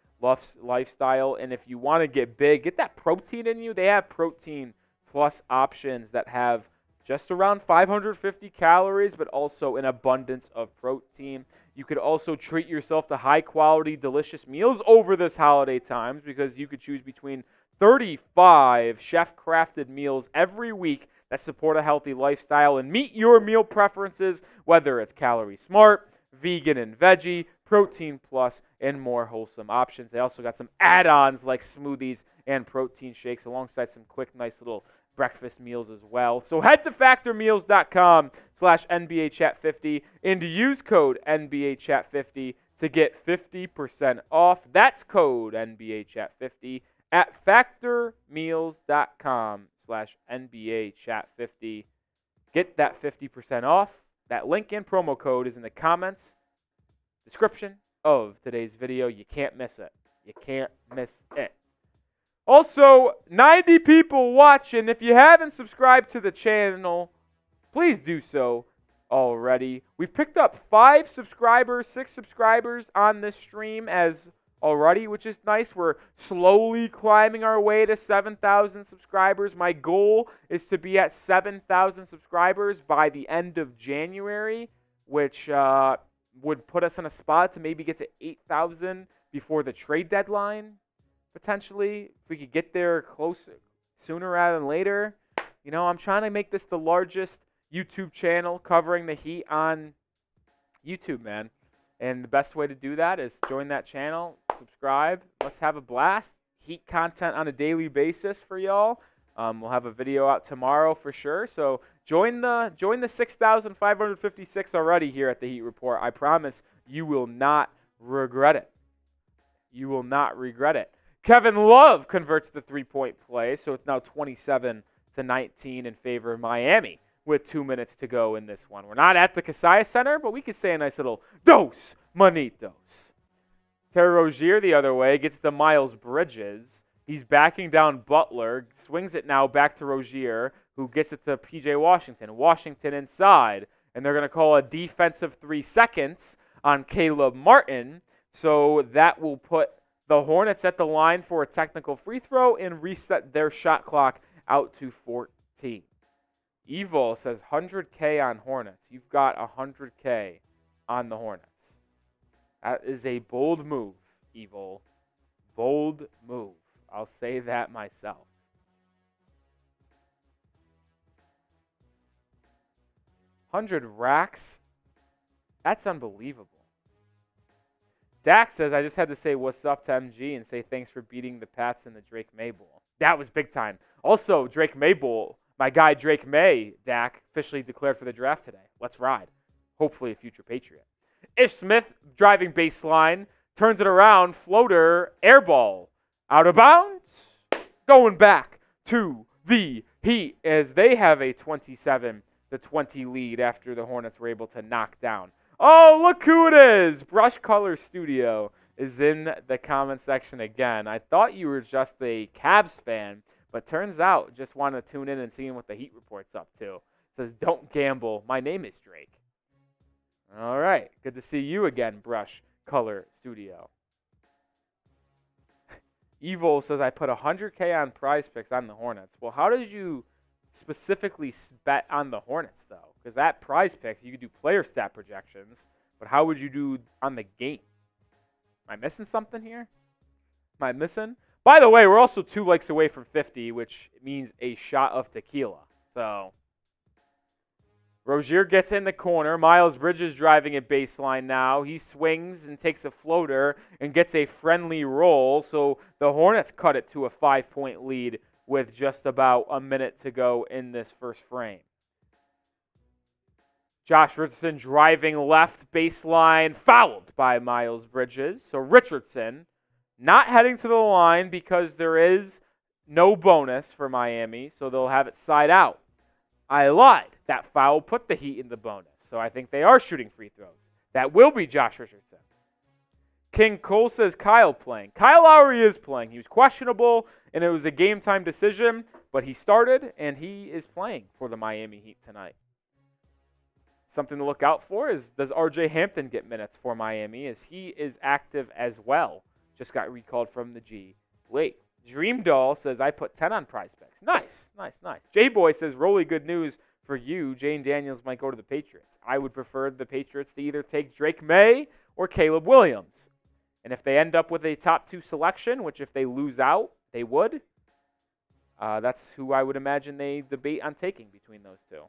lifestyle. And if you want to get big, get that protein in you. They have protein plus options that have just around 550 calories, but also an abundance of protein. You could also treat yourself to high-quality, delicious meals over this holiday times, because you could choose between 35 chef-crafted meals every week that support a healthy lifestyle and meet your meal preferences, whether it's calorie smart, vegan and veggie, protein plus, and more wholesome options. They also got some add-ons like smoothies and protein shakes alongside some quick, nice little breakfast meals as well. So head to factormeals.com/NBA Chat 50 and use code NBA Chat 50 to get 50% off. That's code NBAChat50 at factormeals.com/NBAChat50. Get that 50% off. That link and promo code is in the comments, description of today's video. You can't miss it. You can't miss it. Also, 90 people watching. If you haven't subscribed to the channel, please do so already. We've picked up 5 subscribers, 6 subscribers on this stream as already, which is nice. We're slowly climbing our way to 7,000 subscribers. My goal is to be at 7,000 subscribers by the end of January, which would put us in a spot to maybe get to 8,000 before the trade deadline, potentially. If we could get there closer, sooner rather than later. You know, I'm trying to make this the largest YouTube channel covering the Heat on YouTube, man. And the best way to do that is join that channel, subscribe. Let's have a blast. Heat content on a daily basis for y'all. We'll have a video out tomorrow for sure. So join the 6,556 already here at the Heat Report. I promise you will not regret it. You will not regret it. Kevin Love converts the three-point play, so it's now 27-19 in favor of Miami with 2 minutes to go in this one. We're not at the Kaseya Center, but we could say a nice little dos manitos. Terry Rozier the other way gets the Miles Bridges. He's backing down Butler, swings it now back to Rozier, who gets it to P.J. Washington. Washington inside, and they're going to call a defensive 3 seconds on Caleb Martin. So that will put the Hornets at the line for a technical free throw and reset their shot clock out to 14. Evil says 100K on Hornets. You've got 100K on the Hornets. That is a bold move, Evil. Bold move. I'll say that myself. $100 That's unbelievable. Dak says, I just had to say what's up to MG and say thanks for beating the Pats in the Drake May Bowl. That was big time. Also, Drake May Bowl, my guy Drake May, Dak, officially declared for the draft today. Let's ride. Hopefully a future Patriot. Ish Smith driving baseline, turns it around, floater, air ball, out of bounds, going back to the Heat as they have a 27-20 lead after the Hornets were able to knock down. Oh, look who it is. Brush Color Studio is in the comment section again. I thought you were just a Cavs fan, but turns out just wanted to tune in and see what the Heat Report's up to. It says, don't gamble. My name is Drake. All right. Good to see you again, Brush Color Studio. Evil says, I put 100K on prize picks on the Hornets. Well, how did you specifically bet on the Hornets, though? Because that prize picks, you could do player stat projections, but how would you do on the game? Am I missing something here? Am I missing? By the way, we're also 2 likes away from 50, which means a shot of tequila. So, Rozier gets in the corner. Miles Bridges driving at baseline now. He swings and takes a floater and gets a friendly roll. So, the Hornets cut it to a 5-point lead with just about a minute to go in this first frame. Josh Richardson driving left baseline, fouled by Miles Bridges. So Richardson not heading to the line because there is no bonus for Miami, so they'll have it side out. I lied. That foul put the Heat in the bonus, so I think they are shooting free throws. That will be Josh Richardson. King Cole says Kyle playing. Kyle Lowry is playing. He was questionable, and it was a game-time decision, but he started, and he is playing for the Miami Heat tonight. Something to look out for is, does R.J. Hampton get minutes for Miami, as he is active as well. Just got recalled from the G League. Dream Doll says, I put 10 on prize picks. Nice, nice, nice. J-Boy says, Rolly, good news for you. Jane Daniels might go to the Patriots. I would prefer the Patriots to either take Drake May or Caleb Williams. And if they end up with a top 2 selection, which if they lose out, they would, that's who I would imagine they debate on taking between those two.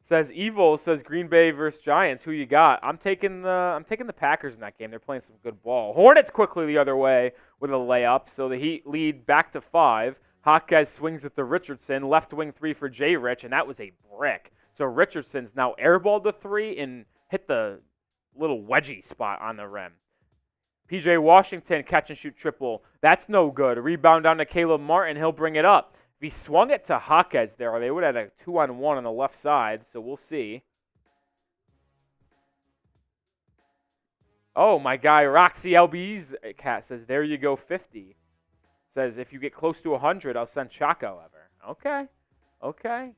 Says Evil says Green Bay versus Giants. Who you got? I'm taking the Packers in that game. They're playing some good ball. Hornets quickly the other way with a layup, so the Heat lead back to 5. Hawkeye swings at the Richardson left wing 3 for J. Rich, and that was a brick. So Richardson's now airballed the 3 and hit the little wedgie spot on the rim. P.J. Washington catch and shoot triple. That's no good. Rebound down to Caleb Martin. He'll bring it up. If he swung it to Jaquez there, they would have had a 2-on-1 on the left side, so we'll see. Oh, my guy, Roxy LB's cat says, there you go, 50. Says, if you get close to 100, I'll send Chaco ever. Okay.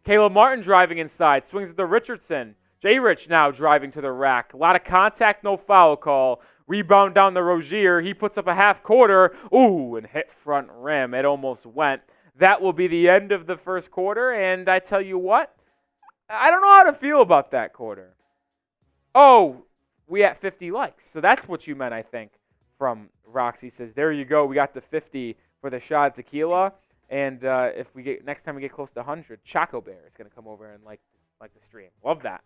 Caleb Martin driving inside. Swings it to Richardson. J-Rich now driving to the rack. A lot of contact, no foul call. Rebound down to Rozier. He puts up a half quarter. Ooh, and hit front rim. It almost went. That will be the end of the first quarter. And I tell you what, I don't know how to feel about that quarter. Oh, we at 50 likes. So that's what you meant, I think, from Roxy. Says, there you go. We got the 50 for the shot of tequila. And if we get next time we get close to 100, Choco Bear is going to come over and like the stream. Love that.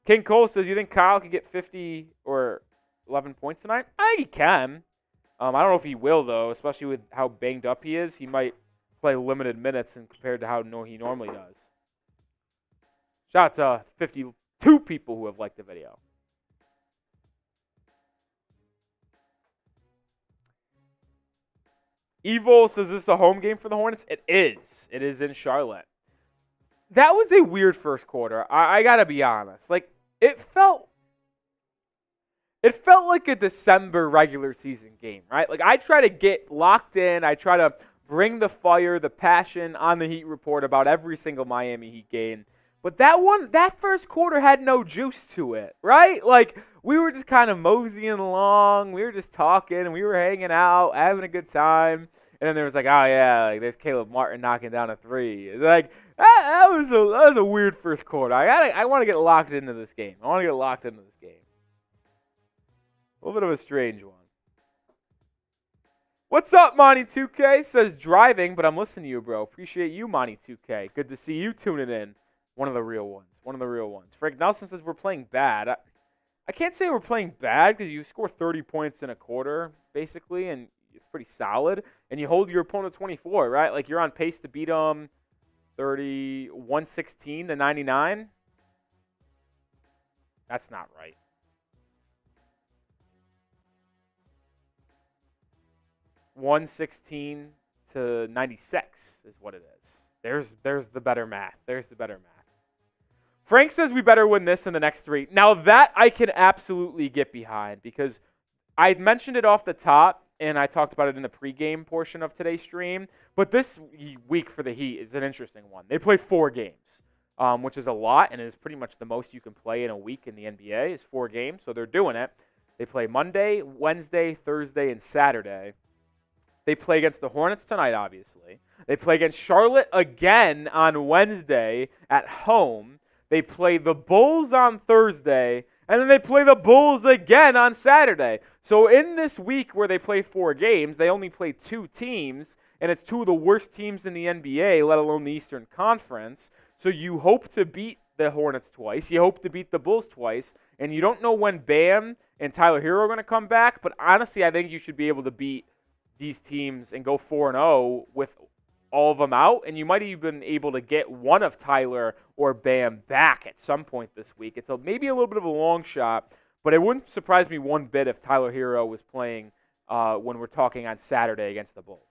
King Cole says, you think Kyle could get 50 or 11 points tonight? I think he can. I don't know if he will, though, especially with how banged up he is. He might play limited minutes compared to how he normally does. Shout out to 52 people who have liked the video. Evil says, is this the home game for the Hornets? It is. It is in Charlotte. That was a weird first quarter. I got to be honest. Like, it felt like a December regular season game, right? Like, I try to get locked in. I try to bring the fire, the passion on the Heat Report about every single Miami Heat game. But that first quarter had no juice to it, right? Like, we were just kind of moseying along. We were just talking. We were hanging out, having a good time. And then there was like, oh, yeah, like there's Caleb Martin knocking down a 3. It's like, that was a weird first quarter. I want to get locked into this game. A little bit of a strange one. What's up, Monty2K? Says driving, but I'm listening to you, bro. Appreciate you, Monty2K. Good to see you tuning in. One of the real ones. Frank Nelson says we're playing bad. I can't say we're playing bad because you score 30 points in a quarter, basically, and it's pretty solid. And you hold your opponent 24, right? Like, you're on pace to beat them 116 to 99. That's not right. $116 to 96 is what it is. There's the better math. Frank says we better win this in the next 3. Now that I can absolutely get behind because I mentioned it off the top and I talked about it in the pregame portion of today's stream. But this week for the Heat is an interesting one. They play 4 games, which is a lot and is pretty much the most you can play in a week in the NBA is 4 games. So they're doing it. They play Monday, Wednesday, Thursday, and Saturday. They play against the Hornets tonight, obviously. They play against Charlotte again on Wednesday at home. They play the Bulls on Thursday, and then they play the Bulls again on Saturday. So in this week where they play 4 games, they only play 2 teams, and it's 2 of the worst teams in the NBA, let alone the Eastern Conference. So you hope to beat the Hornets twice. You hope to beat the Bulls twice, and you don't know when Bam and Tyler Herro are going to come back, but honestly, I think you should be able to beat these teams and go 4-0 with all of them out, and you might even be able to get one of Tyler or Bam back at some point this week. It's maybe a little bit of a long shot, but it wouldn't surprise me one bit if Tyler Herro was playing when we're talking on Saturday against the Bulls.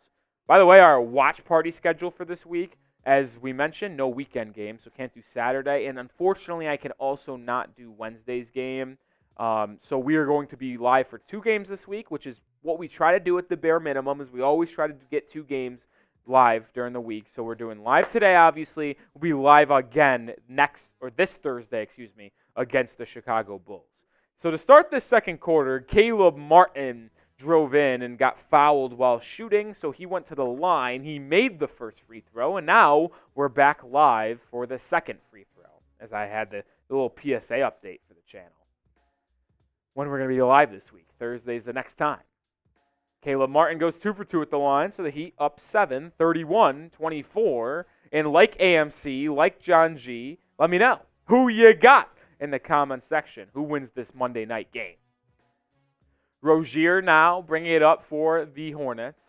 By the way, our watch party schedule for this week, as we mentioned, no weekend game, so can't do Saturday, and unfortunately I can also not do Wednesday's game. So we are going to be live for 2 games this week, which is what we try to do at the bare minimum, is we always try to get 2 games live during the week. So we're doing live today, obviously. We'll be live again this Thursday, against the Chicago Bulls. So to start this second quarter, Caleb Martin drove in and got fouled while shooting, so he went to the line. He made the first free throw, and now we're back live for the second free throw, as I had the little PSA update for the channel. When we're going to be live this week. Thursday's the next time. Caleb Martin goes 2 for 2 at the line, so the Heat up 7, 31-24. And like AMC, like John G, let me know who you got in the comment section. Who wins this Monday night game? Rozier now bringing it up for the Hornets.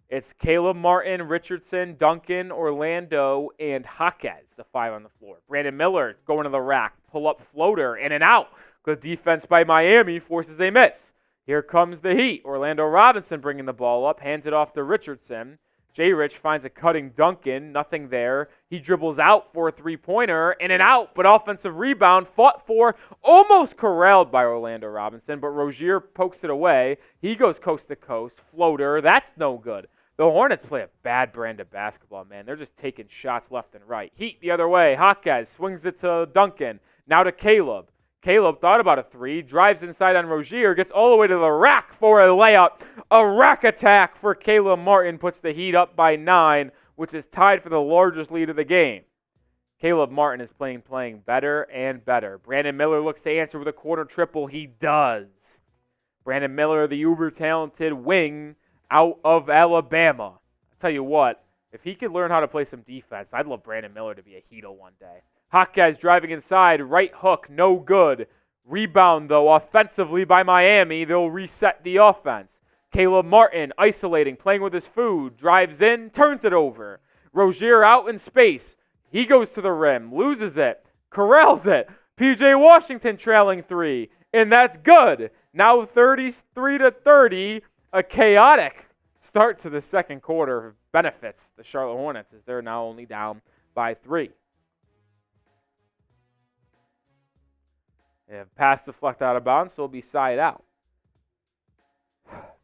It's Caleb Martin, Richardson, Duncan, Orlando, and Jaquez, the 5 on the floor. Brandon Miller going to the rack, pull-up floater, in and out. Good defense by Miami forces a miss. Here comes the Heat. Orlando Robinson bringing the ball up, hands it off to Richardson. J-Rich finds a cutting Duncan, nothing there. He dribbles out for a three-pointer, in and out, but offensive rebound, fought for, almost corralled by Orlando Robinson, but Rozier pokes it away. He goes coast to coast, floater, that's no good. The Hornets play a bad brand of basketball, man. They're just taking shots left and right. Heat the other way. Jaquez swings it to Duncan. Now to Caleb. Caleb thought about a three, drives inside on Rozier, gets all the way to the rack for a layup. A rack attack for Caleb Martin puts the Heat up by 9, which is tied for the largest lead of the game. Caleb Martin is playing better and better. Brandon Miller looks to answer with a corner triple. He does. Brandon Miller, the uber-talented wing out of Alabama. I'll tell you what, if he could learn how to play some defense, I'd love Brandon Miller to be a Heater one day. Jaquez driving inside, right hook, no good. Rebound, though, offensively by Miami. They'll reset the offense. Caleb Martin isolating, playing with his food, drives in, turns it over. Rozier out in space. He goes to the rim, loses it, corrals it. P.J. Washington trailing 3, and that's good. Now 33-30, a chaotic start to the second quarter benefits the Charlotte Hornets as they're now only down by 3. They have pass deflect out of bounds, so it'll be side out.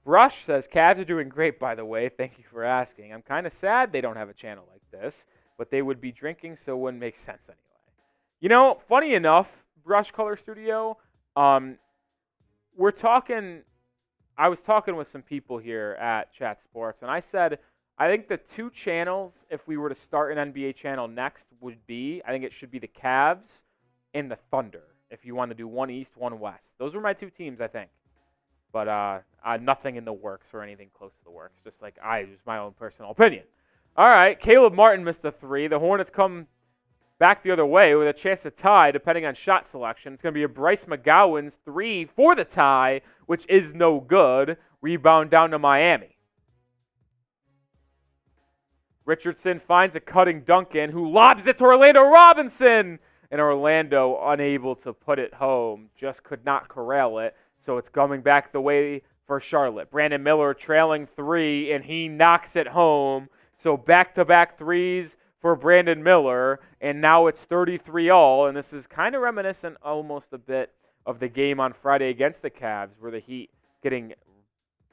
Brush says, Cavs are doing great, by the way. Thank you for asking. I'm kind of sad they don't have a channel like this, but they would be drinking, so it wouldn't make sense anyway. You know, funny enough, Brush Color Studio, I was talking with some people here at Chat Sports, and I said, I think the 2 channels, if we were to start an NBA channel next, I think it should be the Cavs and the Thunder. If you want to do one East, one West. Those were my 2 teams, I think. But nothing in the works or anything close to the works. Just my own personal opinion. All right, Caleb Martin missed a 3. The Hornets come back the other way with a chance to tie, depending on shot selection. It's going to be a Bryce McGowan's 3 for the tie, which is no good. Rebound down to Miami. Richardson finds a cutting Duncan, who lobs it to Orlando Robinson. And Orlando unable to put it home, just could not corral it. So it's coming back the way for Charlotte. Brandon Miller trailing 3, and he knocks it home. So back-to-back threes for Brandon Miller, and now it's 33-all. And this is kind of reminiscent almost a bit of the game on Friday against the Cavs, where the Heat getting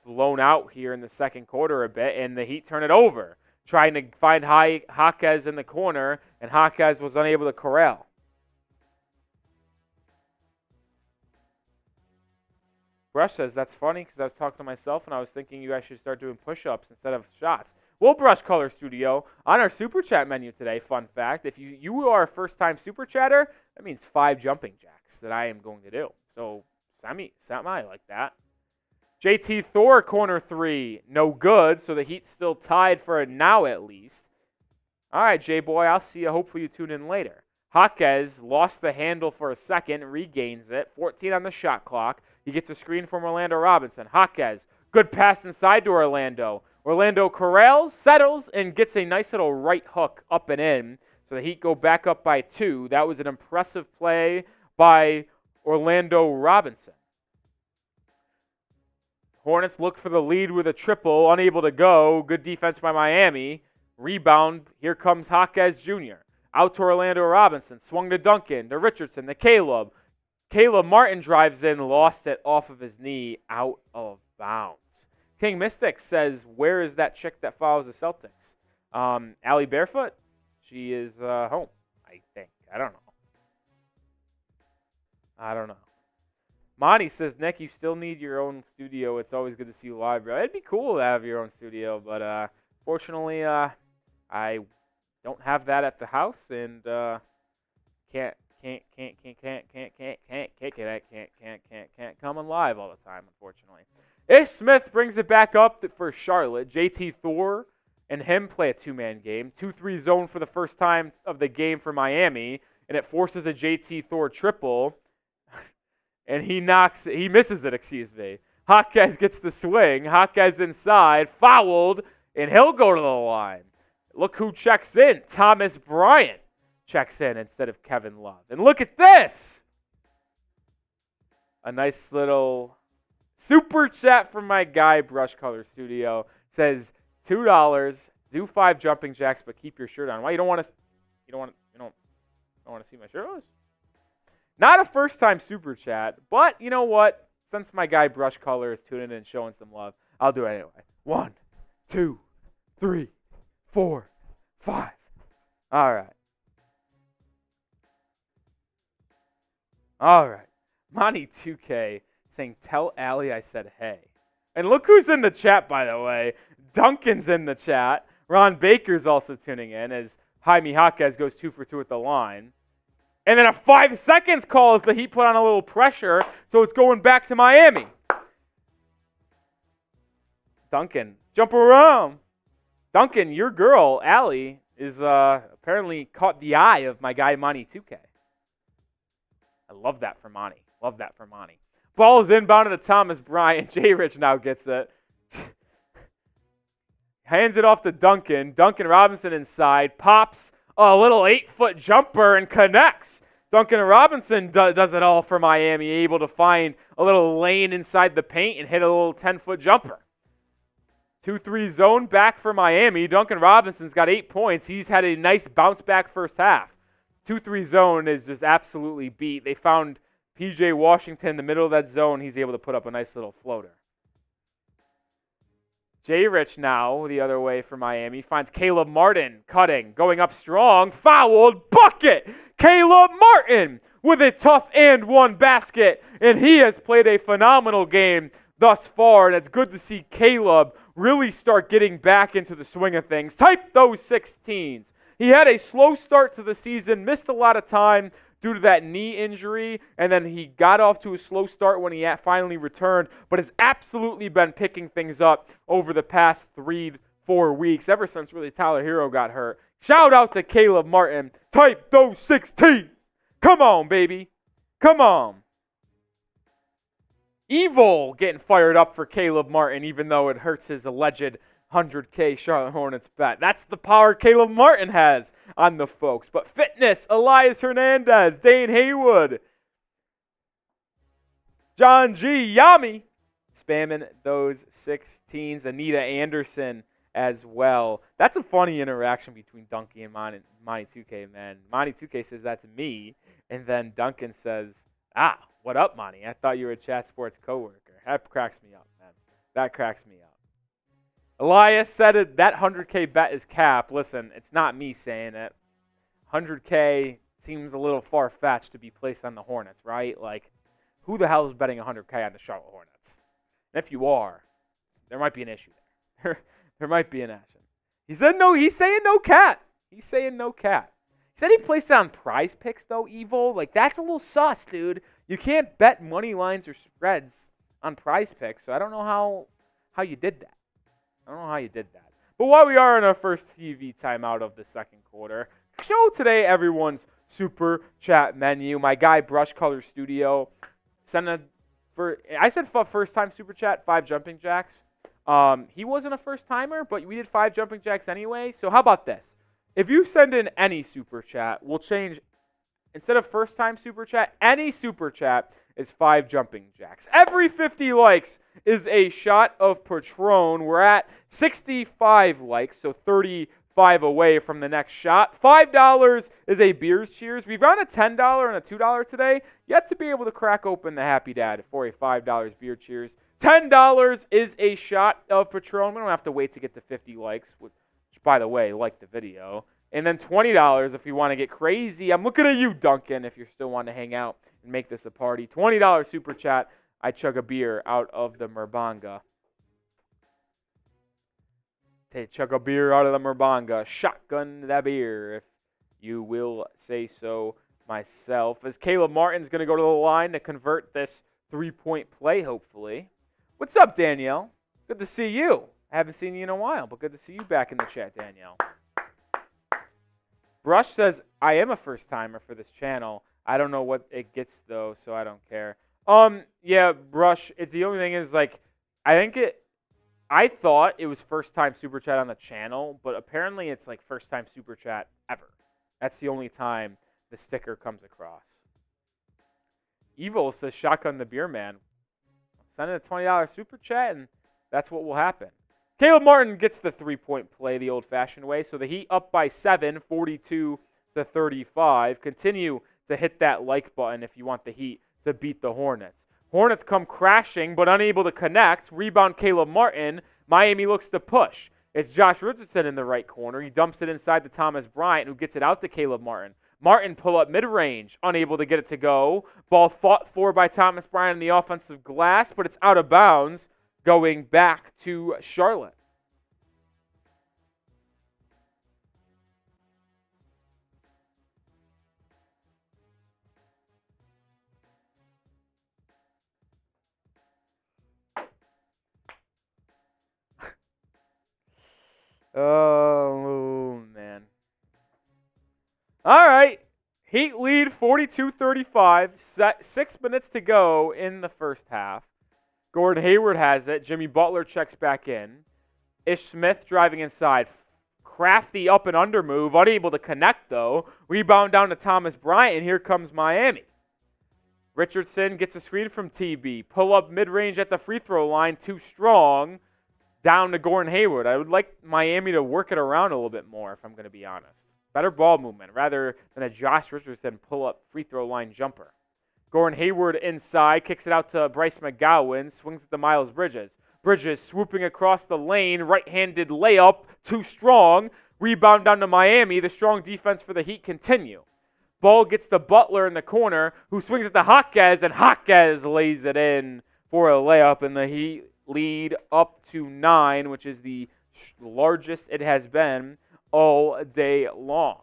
blown out here in the second quarter a bit, and the Heat turn it over, trying to find Jaquez in the corner, and Jaquez was unable to corral. Brush says, that's funny because I was talking to myself and I was thinking you guys should start doing push-ups instead of shots. Well, Brush Color Studio, on our Super Chat menu today, fun fact, if you are a first-time Super Chatter, that means 5 jumping jacks that I am going to do. So, semi like that. JT Thor, corner 3, no good, so the Heat's still tied for it now at least. All right, J-Boy, I'll see you. Hopefully you tune in later. Jaquez lost the handle for a second, regains it, 14 on the shot clock. He gets a screen from Orlando Robinson. Jaquez, good pass inside to Orlando. Orlando corrals, settles, and gets a nice little right hook up and in. So the Heat go back up by 2. That was an impressive play by Orlando Robinson. Hornets look for the lead with a triple, unable to go. Good defense by Miami. Rebound, here comes Jaquez Jr. Out to Orlando Robinson, swung to Duncan, to Richardson, to Caleb. Caleb Martin drives in, lost it off of his knee, out of bounds. King Mystic says, where is that chick that follows the Celtics? Allie Barefoot? She is home, I think. I don't know. Monty says, Nick, you still need your own studio. It's always good to see you live, bro. It'd be cool to have your own studio, but fortunately, I don't have that at the house, and can't come on live all the time, unfortunately. Ish Smith brings it back up for Charlotte. JT Thor and him play a 2-man game. 2-3 zone for the first time of the game for Miami, and it forces a JT Thor triple, and he misses it, Jaquez gets the swing. Jaquez inside, fouled, and he'll go to the line. Look who checks in. Thomas Bryant checks in instead of Kevin Love. And look at this. A nice little super chat from my guy, Brush Color Studio. Says $2. Do 5 jumping jacks, but keep your shirt on. Why you don't want to? You don't want to see my shirt? Not a first-time super chat, but you know what? Since my guy Brush Color is tuning in and showing some love, I'll do it anyway. 1, 2, 3, 4, 5. All right. All right. Monty 2K saying, tell Allie I said hey. And look who's in the chat, by the way. Duncan's in the chat. Ron Baker's also tuning in as Jaime Jaquez goes 2 for 2 at the line. And then a 5 seconds call as the Heat put on a little pressure, so it's going back to Miami. Duncan, jump around. Duncan, your girl, Allie, is apparently caught the eye of my guy, Monty 2K. I love that for Monty. Love that for Monty. Ball is inbound to Thomas Bryant. J-Rich now gets it. Hands it off to Duncan. Duncan Robinson inside. Pops a little 8-foot jumper and connects. Duncan Robinson does it all for Miami. Able to find a little lane inside the paint and hit a little 10-foot jumper. 2-3 zone back for Miami. Duncan Robinson's got 8 points. He's had a nice bounce back first half. 2-3 zone is just absolutely beat. They found P.J. Washington in the middle of that zone. He's able to put up a nice little floater. J-Rich now the other way for Miami. Finds Caleb Martin cutting, going up strong, fouled, bucket! Caleb Martin with a tough and one basket. And he has played a phenomenal game thus far. And it's good to see Caleb really start getting back into the swing of things. Type those 16s. He had a slow start to the season, missed a lot of time due to that knee injury, and then he got off to a slow start when he finally returned, but has absolutely been picking things up over the past 3-4 weeks, ever since really Tyler Herro got hurt. Shout out to Caleb Martin. Type those 16s. Come on, baby. Come on. Evil getting fired up for Caleb Martin, even though it hurts his alleged 100K Charlotte Hornets bet. That's the power Caleb Martin has on the folks. But fitness, Elias Hernandez, Dane Haywood, John G. Yami, spamming those 16s. Anita Anderson as well. That's a funny interaction between Duncan and Monty 2K, man. Monty 2K says that's me, and then Duncan says, what up, Monty? I thought you were a Chat Sports coworker. That cracks me up, man. That cracks me up. Elias said that 100K bet is cap. Listen, it's not me saying it. 100K seems a little far-fetched to be placed on the Hornets, right? Like, who the hell is betting 100K on the Charlotte Hornets? And if you are, there might be an issue there. There might be an action. He said no. He's saying no cap. He's saying no cap. He said he placed it on Prize Picks, though, Evil. Like, that's a little sus, dude. You can't bet money lines or spreads on Prize Picks, so I don't know how you did that. I don't know how you did that. But while we are in our first TV timeout of the second quarter, show today everyone's super chat menu. My guy, Brush Color Studio, I said first time super chat, 5 jumping jacks. He wasn't a first timer, but we did 5 jumping jacks anyway. So how about this? If you send in any super chat, we'll change, instead of first time super chat, any super chat is 5 jumping jacks. Every 50 likes is a shot of Patron. We're at 65 likes, so 35 away from the next shot. $5 is a Beers Cheers. We've gone a $10 and a $2 today. Yet to be able to crack open the Happy Dad for a $5 Beer Cheers. $10 is a shot of Patron. We don't have to wait to get to 50 likes, which, by the way, like the video. And then $20 if you want to get crazy. I'm looking at you, Duncan, if you still want to hang out and make this a party. $20 super chat. I chug a beer out of the Merbanga. Chug a beer out of the Merbanga. Shotgun that beer, if you will say so myself. As Caleb Martin's going to go to the line to convert this 3-point play, hopefully. What's up, Danielle? Good to see you. I haven't seen you in a while, but good to see you back in the chat, Danielle. Brush says, I am a first-timer for this channel. I don't know what it gets, though, so I don't care. Yeah, Brush, the only thing is, like, I think I thought it was first time Super Chat on the channel, but apparently it's like first time Super Chat ever. That's the only time the sticker comes across. Evil says, shotgun the beer man. Send in a $20 Super Chat, and that's what will happen. Caleb Martin gets the three-point play the old-fashioned way, so the Heat up by 7, 42-35. Continue to hit that like button if you want the Heat to beat the Hornets. Hornets come crashing, but unable to connect. Rebound Caleb Martin. Miami looks to push. It's Josh Richardson in the right corner. He dumps it inside to Thomas Bryant, who gets it out to Caleb Martin. Martin pull up mid-range, unable to get it to go. Ball fought for by Thomas Bryant in the offensive glass, but it's out of bounds, going back to Charlotte. Oh, man. All right. Heat lead 42-35. 6 minutes to go in the first half. Gordon Hayward has it. Jimmy Butler checks back in. Ish Smith driving inside. Crafty up and under move. Unable to connect, though. Rebound down to Thomas Bryant, and here comes Miami. Richardson gets a screen from TB. Pull up mid-range at the free throw line. Too strong. Down to Gordon Hayward. I would like Miami to work it around a little bit more, if I'm going to be honest. Better ball movement rather than a Josh Richardson pull-up free throw line jumper. Gordon Hayward inside, kicks it out to Bryce McGowan, swings it to Miles Bridges. Bridges swooping across the lane, right-handed layup, too strong. Rebound down to Miami. The strong defense for the Heat continue. Ball gets to Butler in the corner, who swings it to Jaquez, and Jaquez lays it in for a layup, and the Heat lead up to 9, which is the largest it has been all day long.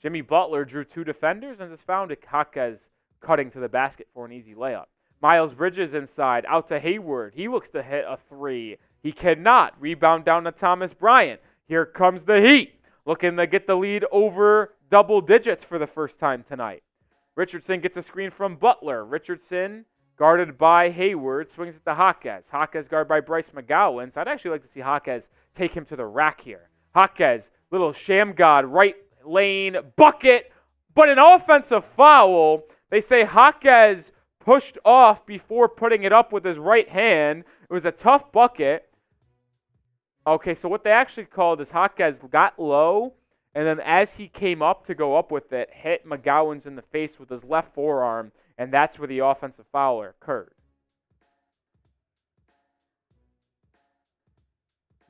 Jimmy Butler drew 2 defenders and just found Jaquez cutting to the basket for an easy layup. Miles Bridges inside, out to Hayward. He looks to hit a 3. He cannot. Rebound down to Thomas Bryant. Here comes the Heat, looking to get the lead over double digits for the first time tonight. Richardson gets a screen from Butler. Richardson guarded by Hayward, swings it to Jaquez. Jaquez guarded by Bryce McGowan. So I'd actually like to see Jaquez take him to the rack here. Jaquez, little sham god, right lane, bucket, but an offensive foul. They say Jaquez pushed off before putting it up with his right hand. It was a tough bucket. Okay, so what they actually called is Jaquez got low, and then as he came up to go up with it, hit McGowan's in the face with his left forearm, and that's where the offensive foul occurred.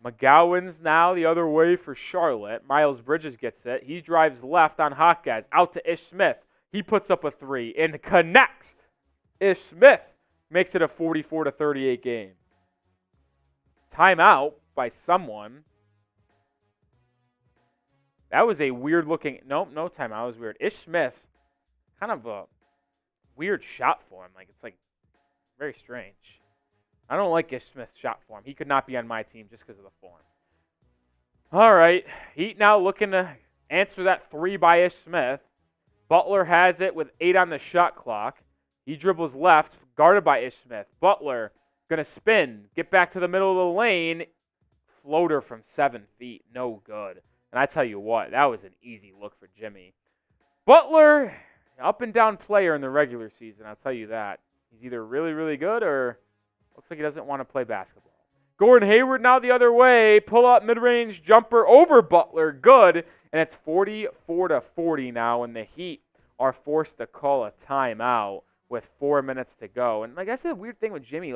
McGowan's now the other way for Charlotte. Miles Bridges gets it. He drives left on Jaquez. Out to Ish Smith. He puts up a 3 and connects. Ish Smith makes it a 44-38 game. Timeout by someone. That was a weird looking. Nope, no timeout. It was weird. Ish Smith, kind of a weird shot for him. It's very strange. I don't like Ish Smith's shot form. He could not be on my team just because of the form. All right. Heat now looking to answer that 3 by Ish Smith. Butler has it with 8 on the shot clock. He dribbles left, guarded by Ish Smith. Butler going to spin, get back to the middle of the lane. Floater from 7 feet. No good. And I tell you what, that was an easy look for Jimmy. Butler, up and down player in the regular season, I'll tell you that. He's either really, really good or looks like he doesn't want to play basketball. Gordon Hayward now the other way. Pull up mid-range jumper over Butler. Good. And it's 44-40 now, and the Heat are forced to call a timeout with 4 minutes to go. And that's the weird thing with Jimmy.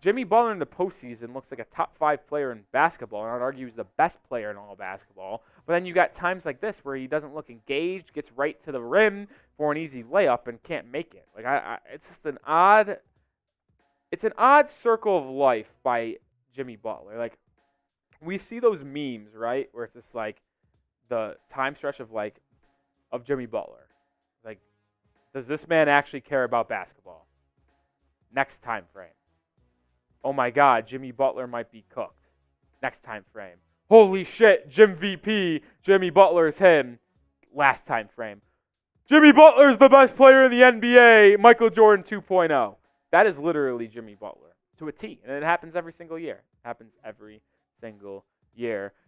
Jimmy Butler in the postseason looks like a top 5 player in basketball, and I'd argue he's the best player in all of basketball. But then you got times like this where he doesn't look engaged, gets right to the rim for an easy layup, and can't make it. It's just an odd. It's an odd circle of life by Jimmy Butler. We see those memes, right, where it's just the time stretch of Jimmy Butler. Does this man actually care about basketball? Next time frame. Oh my God, Jimmy Butler might be cooked. Next time frame. Holy shit, Jim VP, Jimmy Butler's him. Last time frame. Jimmy Butler's the best player in the NBA, Michael Jordan 2.0. That is literally Jimmy Butler to a T, and it happens every single year.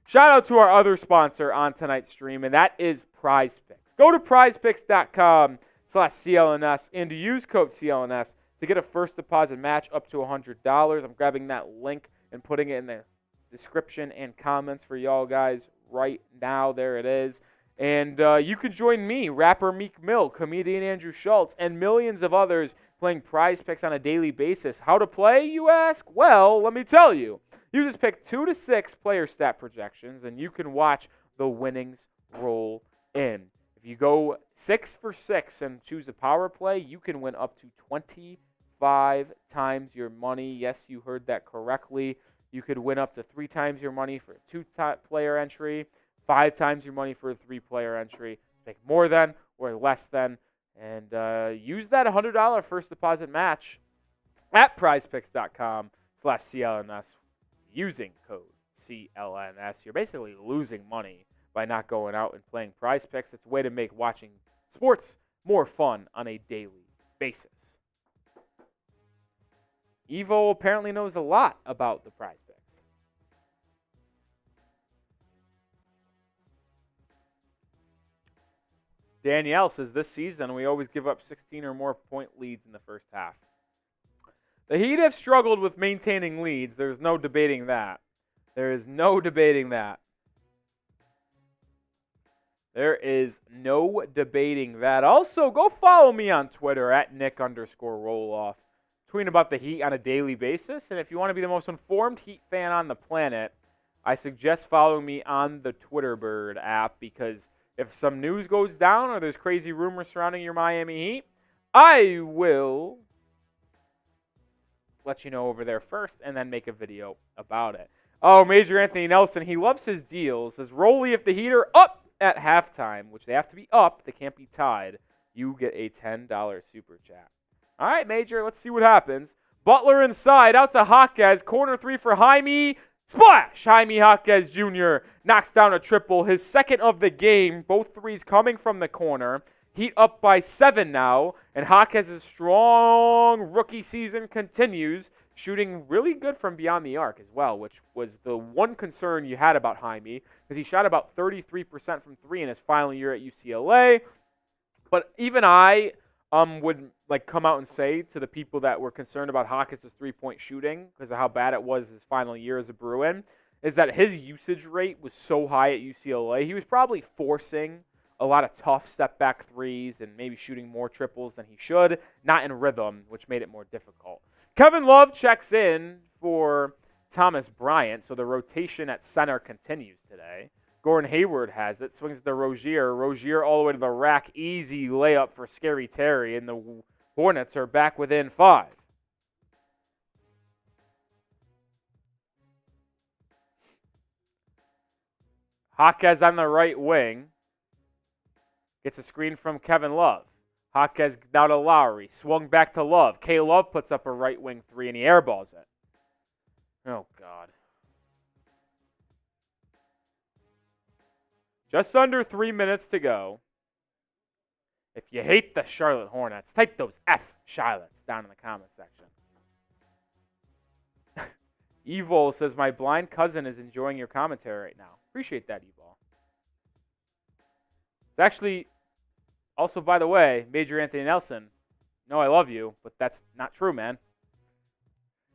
Shout out to our other sponsor on tonight's stream, and that is Prize Picks. Go to prizepicks.com/CLNS and use code CLNS to get a first deposit match up to $100. I'm grabbing that link and putting it in the description and comments for y'all guys right now. There it is. And you could join me, rapper Meek Mill, comedian Andrew Schultz, and millions of others playing Prize Picks on a daily basis. How to play, you ask? Well, let me tell you. You just pick 2 to 6 player stat projections, and you can watch the winnings roll in. If you go 6 for 6 and choose a power play, you can win up to 25 times your money. Yes, you heard that correctly. You could win up to 3 times your money for a 2-player entry, 5 times your money for a 3-player entry. Pick more than or less than, and use that $100 first deposit match at prizepicks.com/CLNS using code CLNS. You're basically losing money by not going out and playing Prize Picks. It's a way to make watching sports more fun on a daily basis. Evo apparently knows a lot about the Prize Picks. Danielle says this season we always give up 16 or more point leads in the first half. The Heat have struggled with maintaining leads. There's no debating that. There is no debating that. Also, go follow me on Twitter at Nic_Rohloff. Tweeting about the Heat on a daily basis. And if you want to be the most informed Heat fan on the planet, I suggest following me on the Twitter Bird app, because if some news goes down or there's crazy rumors surrounding your Miami Heat, I will let you know over there first and then make a video about it. Oh, Major Anthony Nelson, he loves his deals. Says, Rolly, if the Heat are up at halftime, which they have to be up, they can't be tied, you get a $10 super chat. All right, Major, let's see what happens. Butler inside, out to Jaquez. Corner 3 for Jaime. Splash! Jaime Jaquez Jr. knocks down a triple, his second of the game. Both threes coming from the corner. Heat up by 7 now, and Jaquez's strong rookie season continues, shooting really good from beyond the arc as well, which was the one concern you had about Jaime, because he shot about 33% from 3 in his final year at UCLA. But even I would come out and say to the people that were concerned about Jaquez's three-point shooting because of how bad it was his final year as a Bruin, is that his usage rate was so high at UCLA. He was probably forcing a lot of tough step-back threes and maybe shooting more triples than he should, not in rhythm, which made it more difficult. Kevin Love checks in for Thomas Bryant, so the rotation at center continues today. Gordon Hayward has it, swings to Rozier. Rozier all the way to the rack, easy layup for Scary Terry, and the Hornets are back within 5. Jaquez on the right wing. Gets a screen from Kevin Love. Jaquez down to Lowry. Swung back to Love. K. Love puts up a right wing 3 and he airballs it. Oh, God. Just under 3 minutes to go. If you hate the Charlotte Hornets, type those F Charlottes down in the comment section. Evil says, my blind cousin is enjoying your commentary right now. Appreciate that, Evil. It's actually, also, by the way, Major Anthony Nelson, no, I love you, but that's not true, man.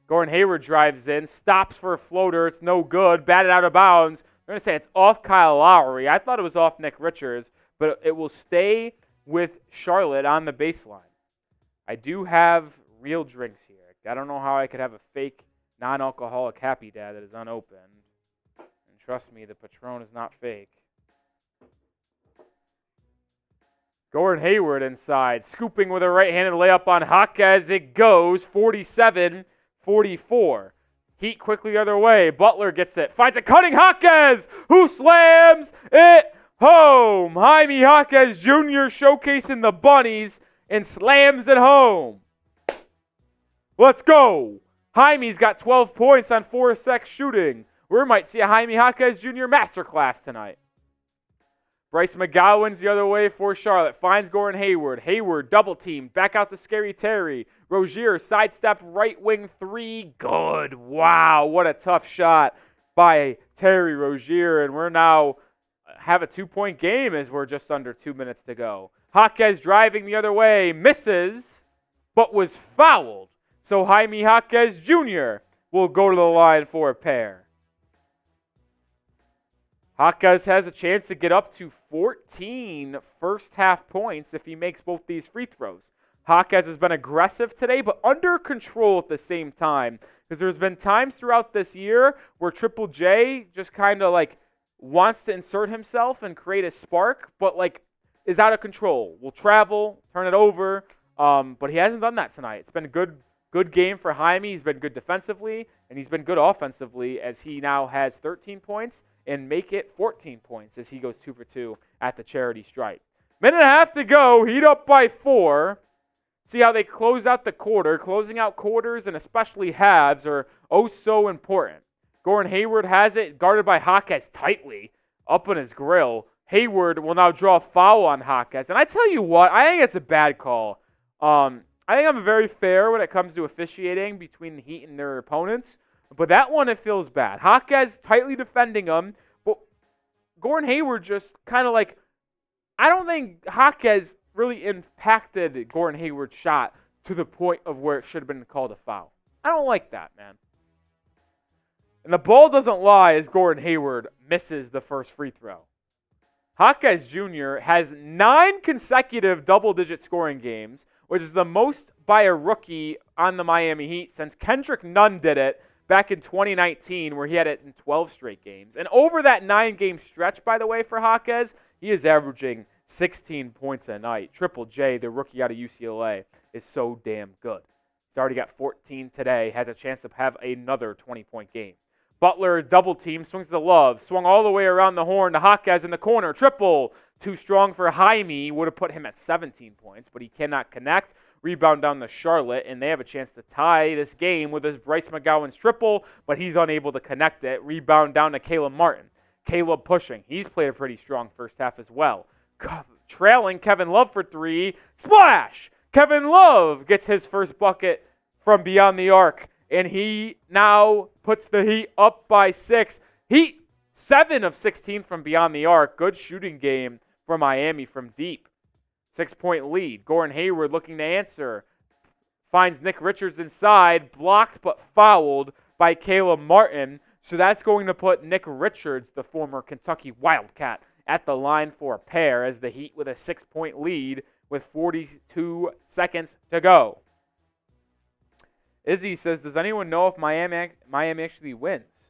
Gordon Hayward drives in, stops for a floater. It's no good. Batted out of bounds. They're going to say it's off Kyle Lowry. I thought it was off Nick Richards, but it will stay with Charlotte on the baseline. I do have real drinks here. I don't know how I could have a fake non-alcoholic Happy Dad that is unopened. And trust me, the Patron is not fake. Gordon Hayward inside, scooping with a right-handed layup on Jaquez. It goes 47-44. Heat quickly the other way. Butler gets it. Finds a cutting Jaquez, who slams it home. Jaime Jaquez Jr. showcasing the bunnies and slams it home. Let's go. Jaime's got 12 points on 4-6 shooting. We might see a Jaime Jaquez Jr. masterclass tonight. Bryce McGowan's the other way for Charlotte. Finds Gordon Hayward. Hayward double teamed. Back out to Scary Terry. Rozier sidestep right wing three. Good. Wow, what a tough shot by Terry Rozier. And we're now have a 2-point game as we're just under 2 minutes to go. Jaquez driving the other way. Misses, but was fouled. So Jaime Jaquez Jr. will go to the line for a pair. Jaquez has a chance to get up to 14 first-half points if he makes both these free throws. Jaquez has been aggressive today, but under control at the same time. Because there's been times throughout this year where Triple J just kind of like wants to insert himself and create a spark, but like is out of control. Will travel, turn it over, but he hasn't done that tonight. It's been a good game for Jaime. He's been good defensively, and he's been good offensively as he now has 13 points and make it 14 points as he goes 2 for 2 at the charity stripe. Minute and a half to go. Heat up by 4. See how they close out the quarter. Closing out quarters and especially halves are oh so important. Gordon Hayward has it, guarded by Jaquez tightly up on his grill. Hayward will now draw a foul on Jaquez. And I tell you what, I think it's a bad call. I think I'm very fair when it comes to officiating between the Heat and their opponents. But that one, it feels bad. Jaquez tightly defending him. But Gordon Hayward just kind of like, I don't think Jaquez really impacted Gordon Hayward's shot to the point of where it should have been called a foul. I don't like that, man. And the ball doesn't lie as Gordon Hayward misses the first free throw. Jaquez Jr. has 9 consecutive double-digit scoring games, which is the most by a rookie on the Miami Heat since Kendrick Nunn did it back in 2019, where he had it in 12 straight games. And over that 9-game stretch, by the way, for Jaquez, he is averaging 16 points a night. Triple J, the rookie out of UCLA, is so damn good. He's already got 14 today, has a chance to have another 20-point game. Butler double team, swings to Love, swung all the way around the horn to Jaquez in the corner. Triple, too strong for Jaime, would have put him at 17 points, but he cannot connect. Rebound down to Charlotte, and they have a chance to tie this game with his Bryce McGowan's triple, but he's unable to connect it. Rebound down to Caleb Martin. Caleb pushing. He's played a pretty strong first half as well. Trailing Kevin Love for 3. Splash! Kevin Love gets his first bucket from beyond the arc, and he now puts the Heat up by 6. Heat 7 of 16 from beyond the arc. Good shooting game for Miami from deep. 6-point lead. Gordon Hayward looking to answer. Finds Nic Richards inside. Blocked but fouled by Caleb Martin. So that's going to put Nic Richards, the former Kentucky Wildcat, at the line for a pair as the Heat with a 6-point lead with 42 seconds to go. Izzy says, does anyone know if Miami actually wins?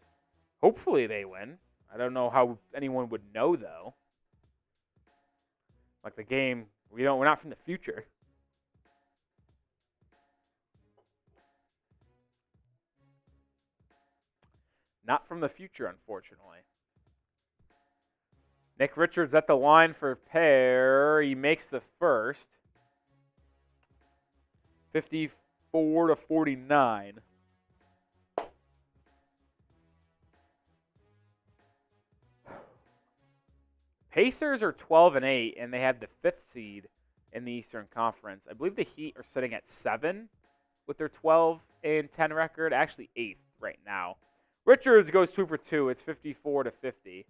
Hopefully they win. I don't know how anyone would know, though. Like the game, we're not from the future. Not from the future, unfortunately. Nic Richards at the line for a pair. He makes the first. 54-49. Pacers are 12-8, and they have the 5th seed in the Eastern Conference. I believe the Heat are sitting at 7 with their 12-10 record. Actually, 8th right now. Richards goes 2 for 2. It's 54-50.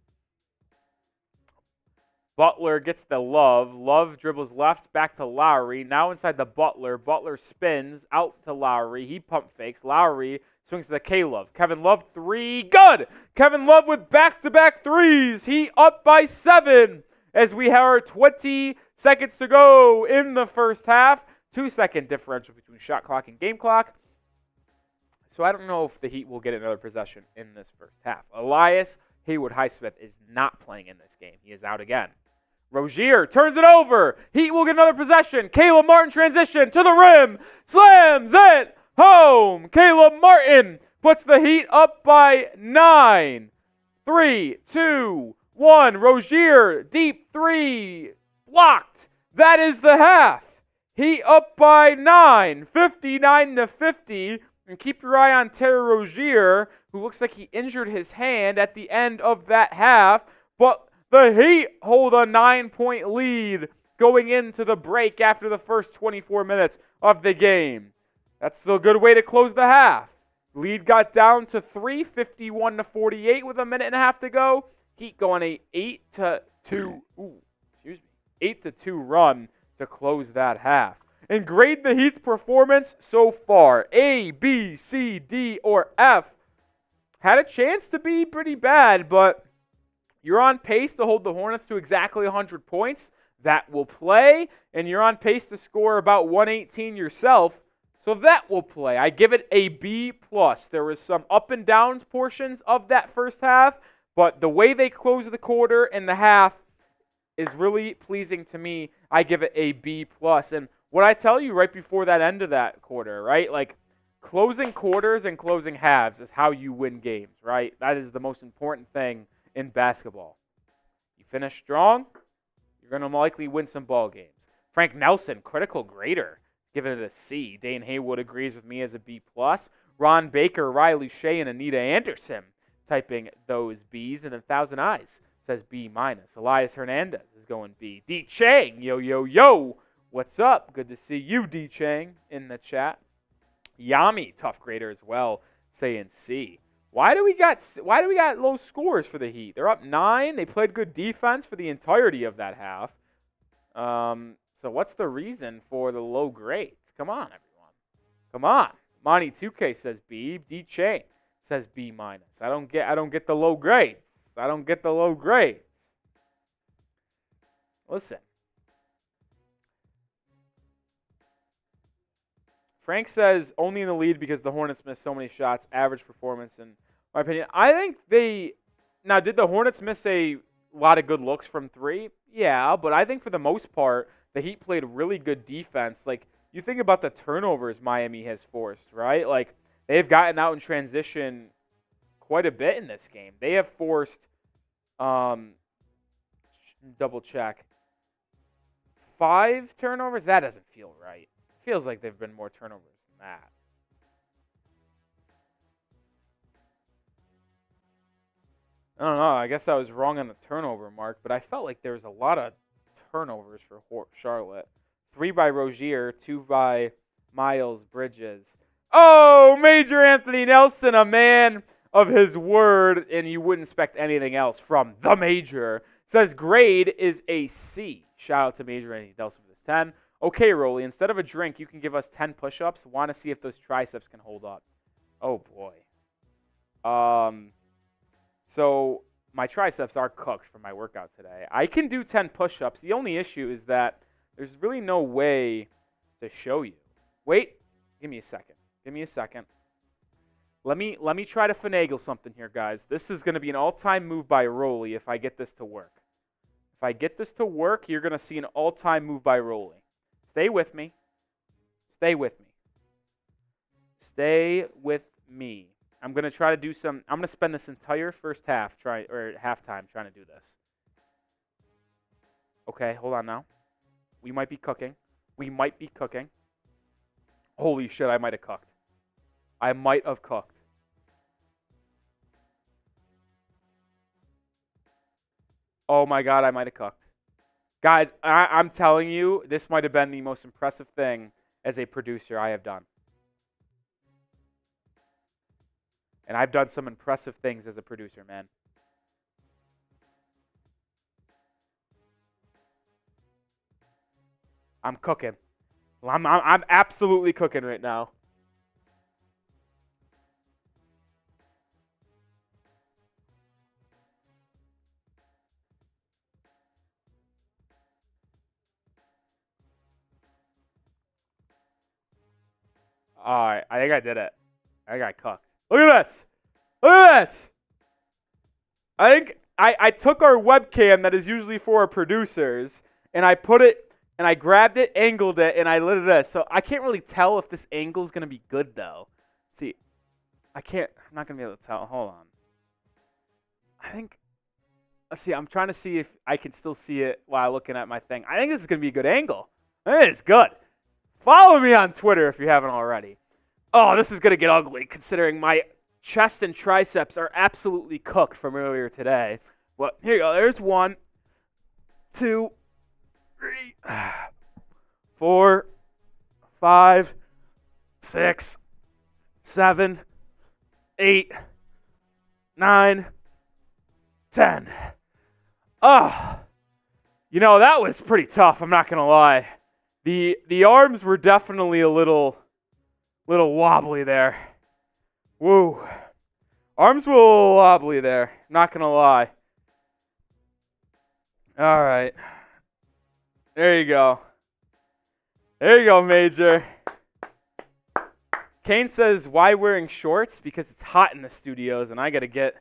Butler gets the Love. Love dribbles left, back to Lowry. Now inside the Butler. Butler spins out to Lowry. He pump fakes. Lowry swings to the K-Love. Kevin Love, 3. Good! Kevin Love with back-to-back threes. He up by 7 as we have 20 seconds to go in the first half. 2-second differential between shot clock and game clock. So I don't know if the Heat will get another possession in this first half. Elias Haywood Highsmith is not playing in this game. He is out again. Rozier turns it over. Heat will get another possession. Caleb Martin transition to the rim. Slams it home. Caleb Martin puts the Heat up by 9. 3, 2, 1. Rozier, deep 3. Blocked. That is the half. Heat up by 9. 59-50. And keep your eye on Terry Rozier, who looks like he injured his hand at the end of that half. But The Heat hold a 9-point lead going into the break after the first 24 minutes of the game. That's still a good way to close the half. Lead got down to 3, 51-48 with a minute and a half to go. Heat going a 8-2 run to close that half. And grade the Heat's performance so far. A, B, C, D, or F. Had a chance to be pretty bad, but you're on pace to hold the Hornets to exactly 100 points. That will play. And you're on pace to score about 118 yourself. So that will play. I give it a B+. There was some up and downs portions of that first half, but the way they closed the quarter and the half is really pleasing to me. I give it a B+. And what I tell you right before that end of that quarter, right? Like, closing quarters and closing halves is how you win games, right? That is the most important thing in basketball. You finish strong, you're going to likely win some ball games. Frank Nelson, critical grader, giving it a C. Dane Haywood agrees with me as a B+. Ron Baker, Riley Shea, and Anita Anderson typing those Bs. And then Thousand Eyes says B-. Elias Hernandez is going B. D. Chang, yo. What's up? Good to see you, D. Chang, in the chat. Yami, tough grader as well, saying C. Why do we got low scores for the Heat? They're up 9. They played good defense for the entirety of that half. So what's the reason for the low grades? Come on, everyone. Come on. Monty 2K says B. D. Chain says B-. I don't get the low grades. I don't get the low grades. Listen. Frank says only in the lead because the Hornets missed so many shots. Average performance, in my opinion. I think now, did the Hornets miss a lot of good looks from 3? Yeah, but I think for the most part, the Heat played really good defense. Like, you think about the turnovers Miami has forced, right? Like, they've gotten out in transition quite a bit in this game. They have forced, double check, 5 turnovers? That doesn't feel right. It feels like they've been more turnovers than that. I don't know. I guess I was wrong on the turnover mark, but I felt like there was a lot of turnovers for Charlotte. 3 by Rozier, 2 by Miles Bridges. Oh, Major Anthony Nelson, a man of his word, and you wouldn't expect anything else from the Major. Says grade is a C. Shout out to Major Anthony Nelson for this 10. Okay, Rolly, instead of a drink, you can give us 10 push-ups. Want to see if those triceps can hold up. Oh, boy. So my triceps are cooked from my workout today. I can do 10 push-ups. The only issue is that there's really no way to show you. Wait, give me a second. Let me try to finagle something here, guys. This is going to be an all-time move by Rolly if I get this to work. If I get this to work, you're going to see an all-time move by Rolly. Stay with me. I'm going to try to do I'm going to spend this entire first half halftime trying to do this. Okay, hold on now. We might be cooking. Holy shit, I might have cooked. Oh my God, I might have cooked. Guys, I'm telling you, this might have been the most impressive thing as a producer I have done. And I've done some impressive things as a producer, man. I'm cooking. I'm absolutely cooking right now. All right, I think I did it. I got cooked. Look at this. I think I took our webcam that is usually for our producers, and I put it, and I grabbed it, angled it, and I lit it this. So I can't really tell if this angle is going to be good, though. See, I'm not going to be able to tell. Hold on. Let's see, I'm trying to see if I can still see it while looking at my thing. I think this is going to be a good angle. It's good. Follow me on Twitter if you haven't already. Oh, this is going to get ugly considering my chest and triceps are absolutely cooked from earlier today. Well, here you go. There's 1, 2, 3, 4, 5, 6, 7, 8, 9, 10. Oh, that was pretty tough. I'm not gonna lie. The arms were definitely a little wobbly there. Woo. Arms were a little wobbly there. Not gonna lie. All right. There you go. There you go, Major. Kane says, "Why wearing shorts? Because it's hot in the studios, and I gotta get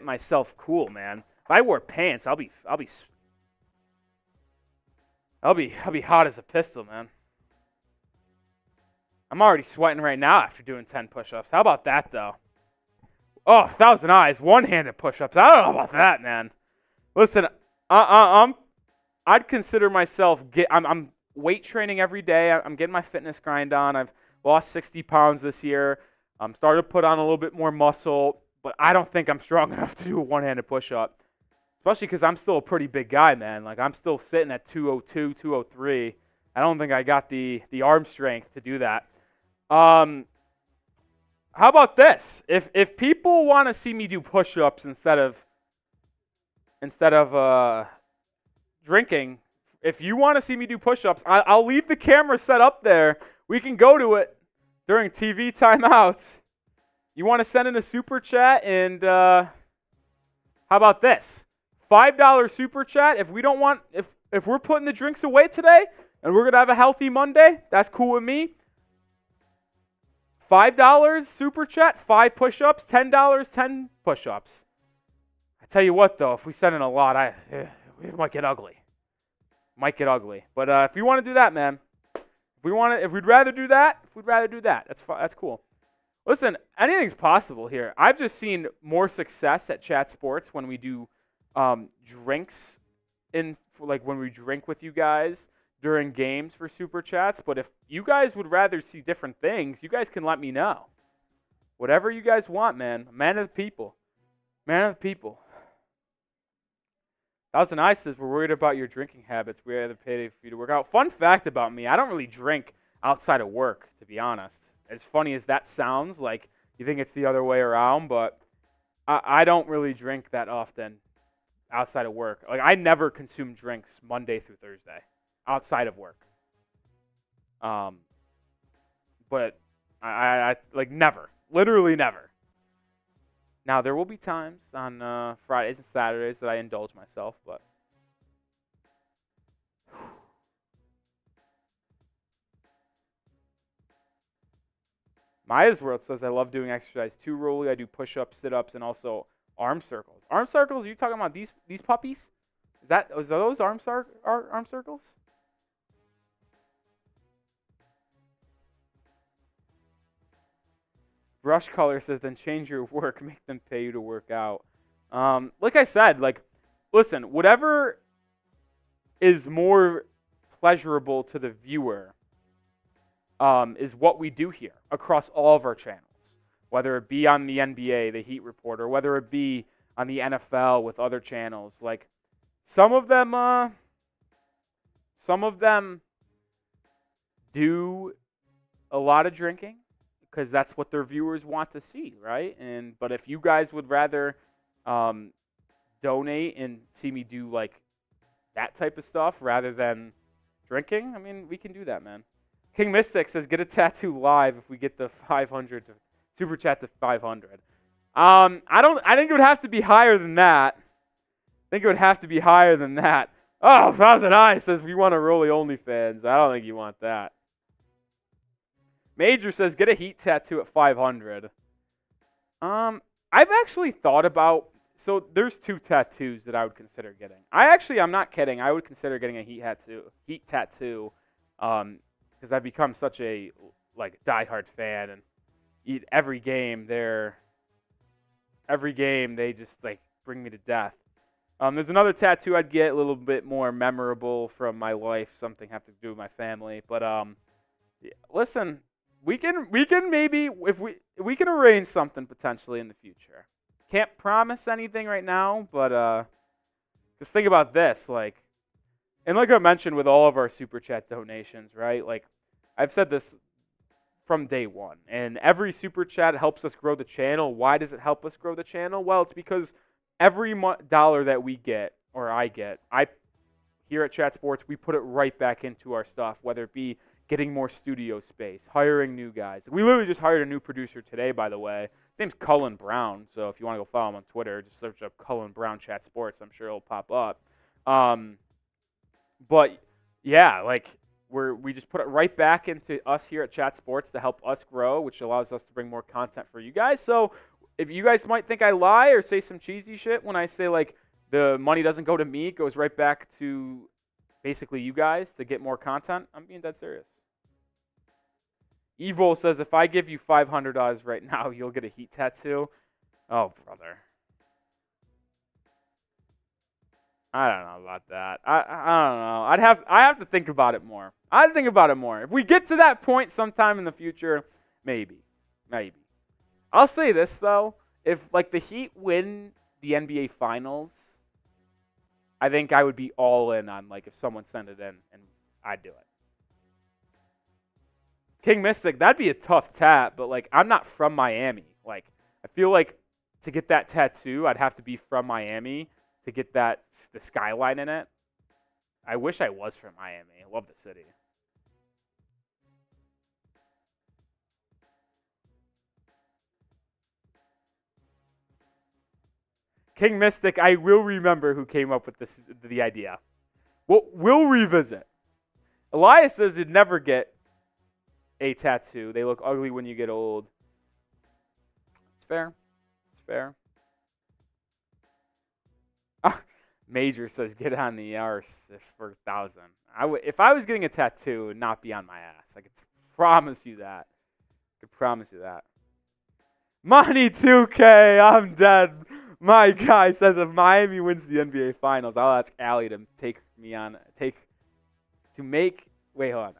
myself cool, man. If I wore pants, I'll be hot as a pistol, man. I'm already sweating right now after doing 10 push-ups. How about that, though? Oh, 1,000 eyes, one-handed push-ups. I don't know about that, man. Listen, I'd consider myself I'm weight training every day. I'm getting my fitness grind on. I've lost 60 pounds this year. I'm starting to put on a little bit more muscle, but I don't think I'm strong enough to do a one-handed push-up, especially because I'm still a pretty big guy, man. Like, I'm still sitting at 202, 203. I don't think I got the arm strength to do that. How about this? If people want to see me do push-ups instead of drinking, if you want to see me do push-ups, I'll leave the camera set up there. We can go to it during TV timeouts. You want to send in a super chat, and how about this? $5 super chat. If we're putting the drinks away today and we're gonna have a healthy Monday, that's cool with me. $5 super chat, 5 push-ups. $10, 10 push-ups. I tell you what, though, if we send in a lot, it might get ugly. But if you want to do that, man, if we'd rather do that, That's cool. Listen, anything's possible here. I've just seen more success at Chat Sports when we do drinks when we drink with you guys during games for super chats. But if you guys would rather see different things, you guys can let me know. Whatever you guys want, man. Man of the people. 1,000 Eyes says, "We're worried about your drinking habits. We rather pay for you to work out." Fun fact about me, I don't really drink outside of work, to be honest. As funny as that sounds, like you think it's the other way around, but I don't really drink that often outside of work. Like, I never consume drinks Monday through Thursday outside of work. But I like never, literally never. Now, there will be times on Fridays and Saturdays that I indulge myself, but Maya's World says, "I love doing exercise too, Rolly. I do push-ups, sit-ups, and also arm circles." Arm circles? Are you talking about these puppies? Are those arm circles? Brush Color says, "Then change your work, make them pay you to work out." Like I said, listen, whatever is more pleasurable to the viewer is what we do here across all of our channels, whether it be on the NBA, the Heat Report, or whether it be on the NFL with other channels. Like, some of them do a lot of drinking because that's what their viewers want to see, right? But if you guys would rather donate and see me do like that type of stuff rather than drinking, I mean, we can do that, man. King Mystic says, "Get a tattoo live if we get the 500 to super chat to 500." I think it would have to be higher than that. Oh, 1,000 Eyes says, "We want a Rolly OnlyFans." I don't think you want that. Major says, "Get a Heat tattoo at 500." I've actually thought about, so there's 2 tattoos that I would consider getting. I'm not kidding. I would consider getting a Heat tattoo. Because I've become such a diehard fan, and every game they just bring me to death. There's another tattoo I'd get, a little bit more memorable from my life, something have to do with my family. But listen, we can maybe if we can arrange something potentially in the future. can't promise anything right now, but just think about this, and like I mentioned with all of our Super Chat donations, right? Like, I've said this from day one, and every Super Chat helps us grow the channel. Why does it help us grow the channel? Well, it's because every dollar that we get, or I get, here at Chat Sports, we put it right back into our stuff, whether it be getting more studio space, hiring new guys. We literally just hired a new producer today, by the way. His name's Cullen Brown, so if you want to go follow him on Twitter, just search up Cullen Brown Chat Sports. I'm sure it'll pop up. But yeah, like we just put it right back into us here at Chat Sports to help us grow, which allows us to bring more content for you guys. So if you guys might think I lie or say some cheesy shit when I say like the money doesn't go to me, it goes right back to basically you guys to get more content, I'm being dead serious. Evil says, if I give you $500 right now, you'll get a Heat tattoo. Oh, brother. I don't know about that. I don't know. I have to think about it more. I'd think about it more. If we get to that point sometime in the future, maybe. I'll say this though. If like the Heat win the NBA Finals, I think I would be all in on like if someone sent it in and I'd do it. King Mystic, that'd be a tough tat, but like I'm not from Miami. Like I feel like to get that tattoo, I'd have to be from Miami to get the skyline in it. I wish I was from Miami. I love the city. King Mystic, I will remember who came up with the idea. We'll revisit. Elias says you'd never get a tattoo. They look ugly when you get old. It's fair. Major says get on the arse for 1,000. If I was getting a tattoo, it would not be on my ass. I could promise you that. Money 2K, I'm dead. My guy says if Miami wins the NBA Finals, I'll ask Allie to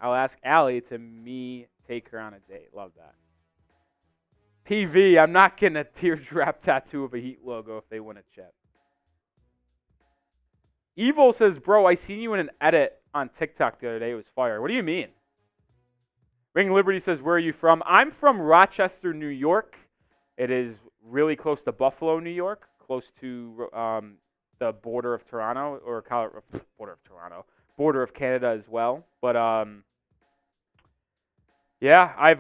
I'll ask Allie to take her on a date. Love that. PV, I'm not getting a teardrop tattoo of a Heat logo if they win a chip. Evil says, bro, I seen you in an edit on TikTok the other day. It was fire. What do you mean? Ring Liberty says, where are you from? I'm from Rochester, New York. It is really close to Buffalo, New York, close to the border of Toronto, border of Canada as well. But yeah,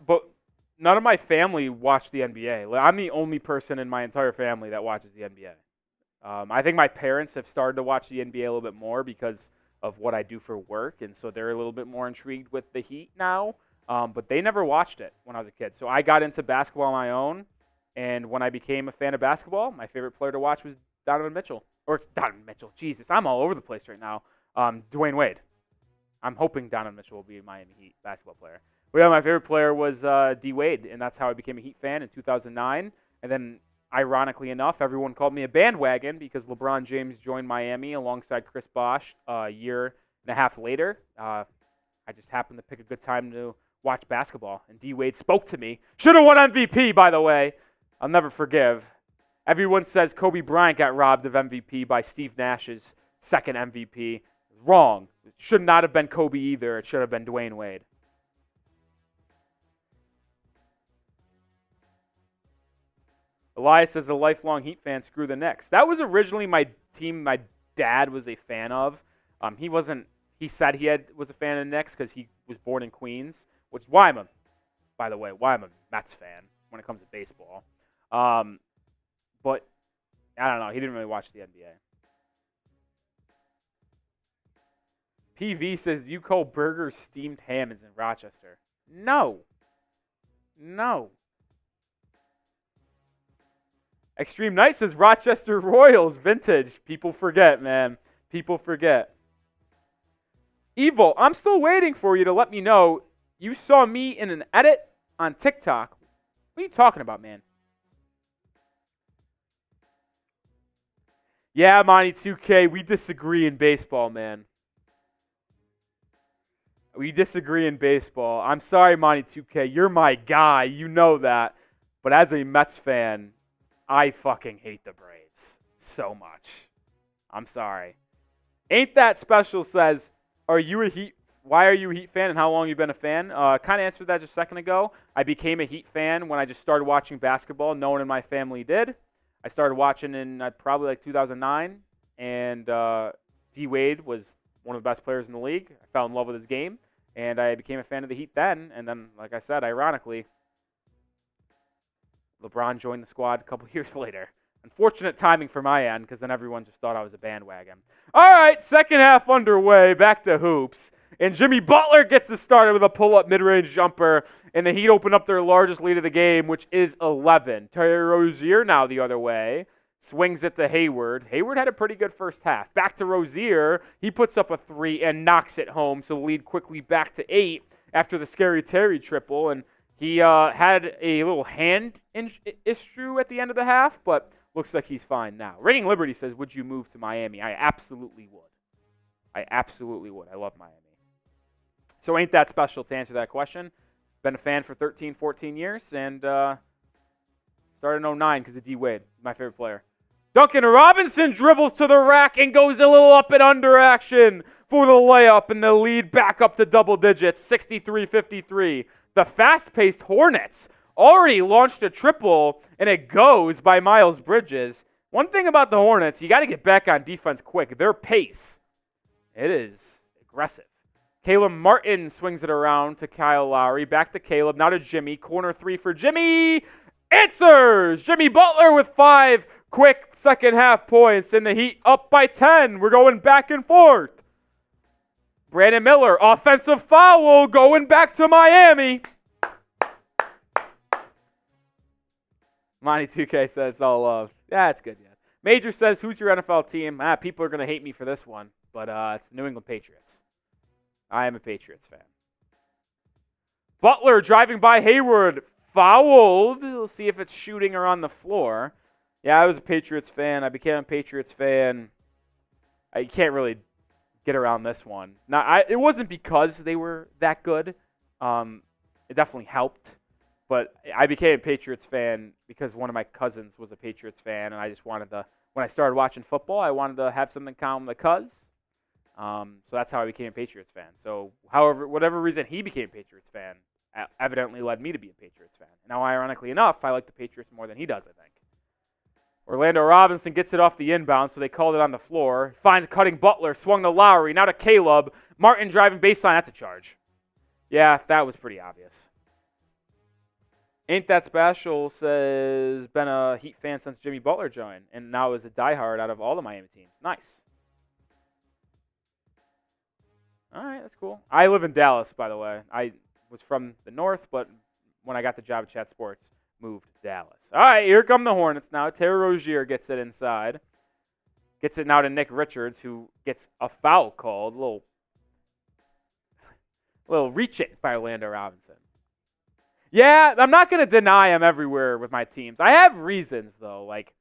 but none of my family watched the NBA. I'm the only person in my entire family that watches the NBA. I think my parents have started to watch the NBA a little bit more because of what I do for work, and so they're a little bit more intrigued with the Heat now. But they never watched it when I was a kid. So I got into basketball on my own, and when I became a fan of basketball, my favorite player to watch was Donovan Mitchell. Jesus, I'm all over the place right now. Dwayne Wade. I'm hoping Donovan Mitchell will be a Miami Heat basketball player. But yeah, my favorite player was D. Wade, and that's how I became a Heat fan in 2009. And then, ironically enough, everyone called me a bandwagon because LeBron James joined Miami alongside Chris Bosh a year and a half later. I just happened to pick a good time to watch basketball, and D. Wade spoke to me. Should have won MVP, by the way. I'll never forgive. Everyone says Kobe Bryant got robbed of MVP by Steve Nash's second MVP. Wrong. It should not have been Kobe either. It should have been Dwayne Wade. Elias says a lifelong Heat fan, screw the Knicks. That was originally my team my dad was a fan of. He said was a fan of the Knicks because he was born in Queens, which is why I'm a Mets fan when it comes to baseball. But I don't know. He didn't really watch the NBA. PV says, you call burgers steamed ham is in Rochester. No. Extreme Night says, Rochester Royals, vintage. People forget, man. People forget. Evil, I'm still waiting for you to let me know you saw me in an edit on TikTok. What are you talking about, man? Yeah, Monty 2K, we disagree in baseball, man. We disagree in baseball. I'm sorry, Monty 2K. You're my guy. You know that. But as a Mets fan, I fucking hate the Braves so much. I'm sorry. Ain't That Special says, why are you a Heat fan and how long you been a fan? Kind of answered that just a second ago. I became a Heat fan when I just started watching basketball. No one in my family did. I started watching in probably like 2009, and D. Wade was one of the best players in the league. I fell in love with his game, and I became a fan of the Heat then. And then, like I said, ironically, LeBron joined the squad a couple years later. Unfortunate timing for my end, because then everyone just thought I was a bandwagon. All right, second half underway. Back to hoops. And Jimmy Butler gets us started with a pull-up mid-range jumper, and the Heat open up their largest lead of the game, which is 11. Terry Rozier now the other way. Swings it to Hayward. Hayward had a pretty good first half. Back to Rozier. He puts up a 3 and knocks it home, so the lead quickly back to 8 after the Scary Terry triple. And he had a little hand issue at the end of the half, but looks like he's fine now. Reigning Liberty says, would you move to Miami? I absolutely would. I absolutely would. I love Miami. So ain't that special to answer that question. Been a fan for 13, 14 years, and started in 09 because of D. Wade, my favorite player. Duncan Robinson dribbles to the rack and goes a little up and under action for the layup, and the lead back up to double digits, 63-53. The fast-paced Hornets already launched a triple, and it goes by Miles Bridges. One thing about the Hornets, you got to get back on defense quick. Their pace, it is aggressive. Caleb Martin swings it around to Kyle Lowry. Back to Caleb, now to Jimmy. Corner 3 for Jimmy. Answers! Jimmy Butler with 5 quick second half points, and the Heat up by 10. We're going back and forth. Brandon Miller, offensive foul, going back to Miami. Monty 2K said it's all love. Yeah, it's good. Yeah. Major says, who's your NFL team? People are going to hate me for this one, but it's the New England Patriots. I am a Patriots fan. Butler driving by Hayward, fouled. We'll see if it's shooting or on the floor. Yeah, I was a Patriots fan. I became a Patriots fan. You can't really get around this one. It wasn't because they were that good. It definitely helped. But I became a Patriots fan because one of my cousins was a Patriots fan, and I just wanted to, when I started watching football, I wanted to have something common with the cuz. So that's how I became a Patriots fan. So whatever reason he became a Patriots fan evidently led me to be a Patriots fan. Now, ironically enough, I like the Patriots more than he does, I think. Orlando Robinson gets it off the inbound, so they called it on the floor. Finds cutting Butler, swung to Lowry, now to Caleb. Martin driving baseline, that's a charge. Yeah, that was pretty obvious. Ain't That Special says, been a Heat fan since Jimmy Butler joined, and now is a diehard out of all the Miami teams. Nice. All right, that's cool. I live in Dallas, by the way. I was from the north, but when I got the job at Chat Sports, moved to Dallas. All right, here come the Hornets now. Terry Rozier gets it inside. Gets it now to Nick Richards, who gets a foul called. A little reach-it by Orlando Robinson. Yeah, I'm not going to deny I'm everywhere with my teams. I have reasons, though. Like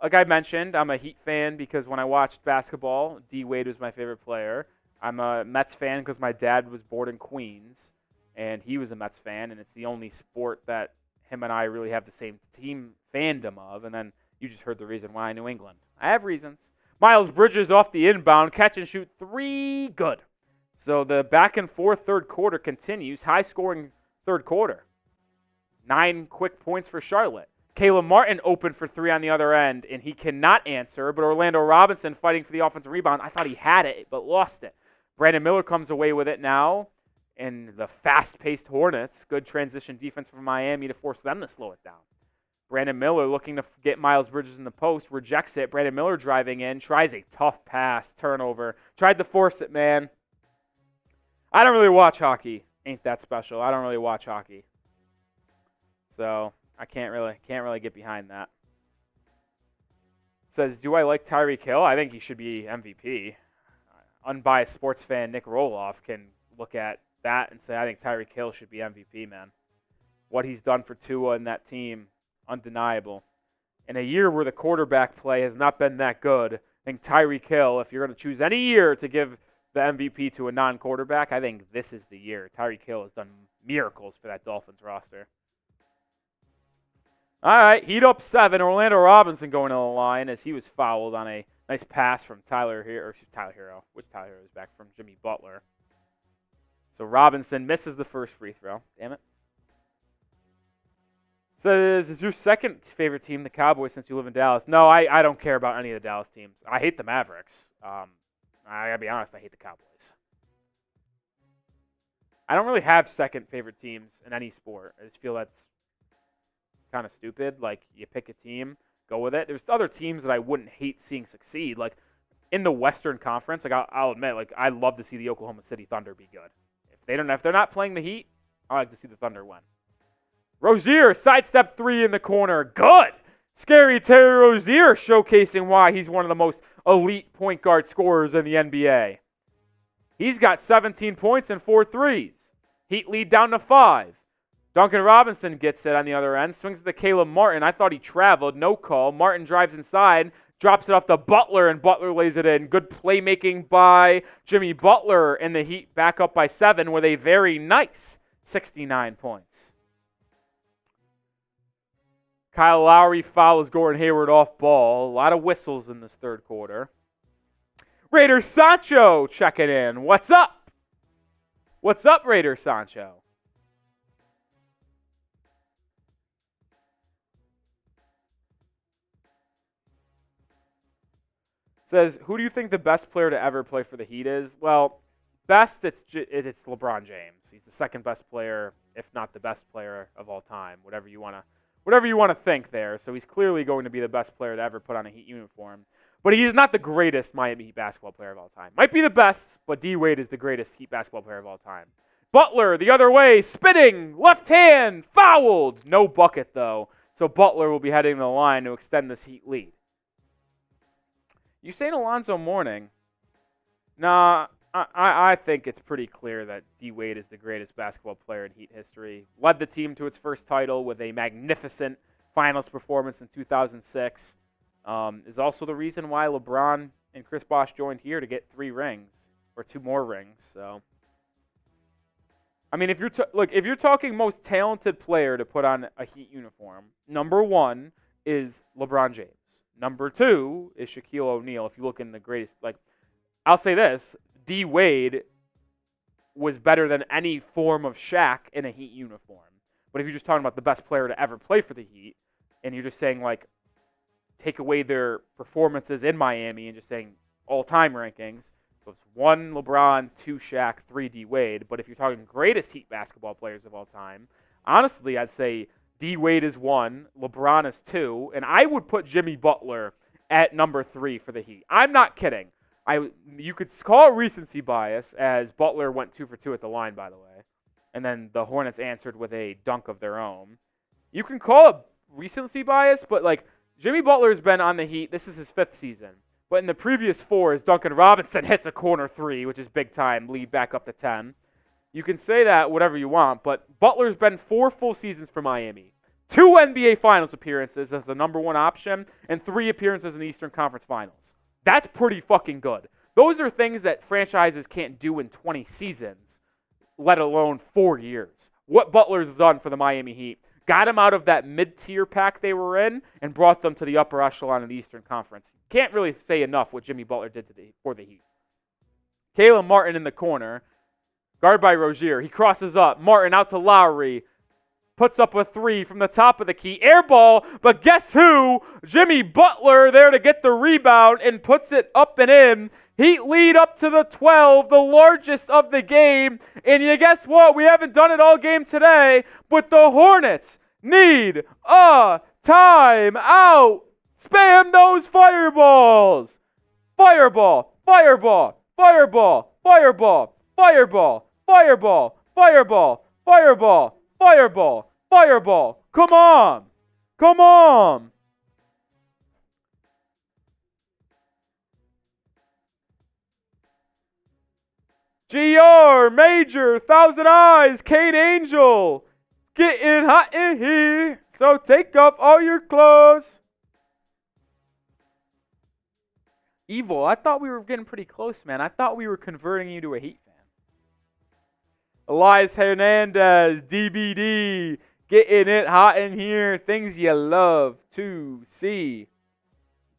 I mentioned, I'm a Heat fan because when I watched basketball, D. Wade was my favorite player. I'm a Mets fan because my dad was born in Queens, and he was a Mets fan, and it's the only sport that him and I really have the same team fandom of. And then you just heard the reason why New England. I have reasons. Miles Bridges off the inbound, catch and shoot 3, good. So the back and forth third quarter continues, high-scoring third quarter. 9 quick points for Charlotte. Caleb Martin open for 3 on the other end, and he cannot answer, but Orlando Robinson fighting for the offensive rebound. I thought he had it, but lost it. Brandon Miller comes away with it now, and the fast-paced Hornets, good transition defense from Miami to force them to slow it down. Brandon Miller looking to get Miles Bridges in the post, rejects it. Brandon Miller driving in, tries a tough pass, turnover. Tried to force it, man. I don't really watch hockey. Ain't that special. I don't really watch hockey. So I can't really get behind that. Says, do I like Tyreek Hill? I think he should be MVP. Unbiased sports fan Nic Rohloff can look at that and say, I think Tyreek Hill should be MVP, man. What he's done for Tua and that team, undeniable. In a year where the quarterback play has not been that good, I think Tyreek Hill, if you're going to choose any year to give the MVP to a non-quarterback, I think this is the year. Tyreek Hill has done miracles for that Dolphins roster. All right, Heat up 7. Orlando Robinson going to the line as he was fouled on a nice pass from Tyler Herro, which Tyler Herro is back from Jimmy Butler. So Robinson misses the first free throw. Damn it. Says, is your second favorite team the Cowboys since you live in Dallas? No, I don't care about any of the Dallas teams. I hate the Mavericks. I gotta be honest, I hate the Cowboys. I don't really have second favorite teams in any sport. I just feel that's kind of stupid. Like, you pick a team, go with it. There's other teams that I wouldn't hate seeing succeed. Like, in the Western Conference, like I'll admit, like, I'd love to see the Oklahoma City Thunder be good. If they're not playing the Heat, I like to see the Thunder win. Rozier, sidestep 3 in the corner. Good! Scary Terry Rozier showcasing why he's one of the most elite point guard scorers in the NBA. He's got 17 points and 4 threes. Heat lead down to 5. Duncan Robinson gets it on the other end. Swings it to Caleb Martin. I thought he traveled. No call. Martin drives inside. Drops it off to Butler, and Butler lays it in. Good playmaking by Jimmy Butler, and the Heat back up by 7 with a very nice 69 points. Kyle Lowry fouls Gordon Hayward off ball. A lot of whistles in this third quarter. Raider Sancho checking in. What's up? What's up, Raider Sancho? Says, who do you think the best player to ever play for the Heat is? Well, best, it's LeBron James. He's the second best player, if not the best player of all time. Whatever you want to think there. So he's clearly going to be the best player to ever put on a Heat uniform. But he's not the greatest Miami Heat basketball player of all time. Might be the best, but D. Wade is the greatest Heat basketball player of all time. Butler, the other way, spinning, left hand, fouled. No bucket, though. So Butler will be heading to the line to extend this Heat lead. You saying Alonzo Mourning? Nah, I think it's pretty clear that D. Wade is the greatest basketball player in Heat history. Led the team to its first title with a magnificent finals performance in 2006. Is also the reason why LeBron and Chris Bosh joined here to get 3 rings, or 2 more rings. So, I mean, if you're talking most talented player to put on a Heat uniform, number 1 is LeBron James. Number 2 is Shaquille O'Neal. If you look in the greatest, I'll say this: D. Wade was better than any form of Shaq in a Heat uniform. But if you're just talking about the best player to ever play for the Heat, and you're just saying take away their performances in Miami and just saying all-time rankings, so it's 1 LeBron, 2 Shaq, 3 D. Wade. But if you're talking greatest Heat basketball players of all time, honestly, I'd say D. Wade is 1, LeBron is 2, and I would put Jimmy Butler at number 3 for the Heat. I'm not kidding. You could call it recency bias, as Butler went 2 for 2 at the line, by the way, and then the Hornets answered with a dunk of their own. You can call it recency bias, but Jimmy Butler's been on the Heat. This is his 5th season. But in the previous 4, as Duncan Robinson hits a corner 3, which is big time, lead back up to 10. You can say that whatever you want, but Butler's been 4 full seasons for Miami. 2 NBA Finals appearances as the number 1 option, and 3 appearances in the Eastern Conference Finals. That's pretty fucking good. Those are things that franchises can't do in 20 seasons, let alone 4 years. What Butler's done for the Miami Heat, got them out of that mid-tier pack they were in, and brought them to the upper echelon of the Eastern Conference. Can't really say enough what Jimmy Butler did for the Heat. Caleb Martin in the corner, guarded by Rozier. He crosses up. Martin out to Lowry. Puts up a 3 from the top of the key. Air ball, but guess who? Jimmy Butler there to get the rebound and puts it up and in. Heat lead up to the 12, the largest of the game. And you guess what? We haven't done it all game today, but the Hornets need a timeout. Spam those fireballs. Fireball, fireball, fireball, fireball, fireball, fireball, fireball, fireball, fireball, fireball. Come on. Come on. GR, Major, Thousand Eyes, Kate Angel. Getting hot in here, so take off all your clothes. Evil, I thought we were getting pretty close, man. I thought we were converting you to a Heat fan. Elias Hernandez, DBD, Getting it hot in here. Things you love to see.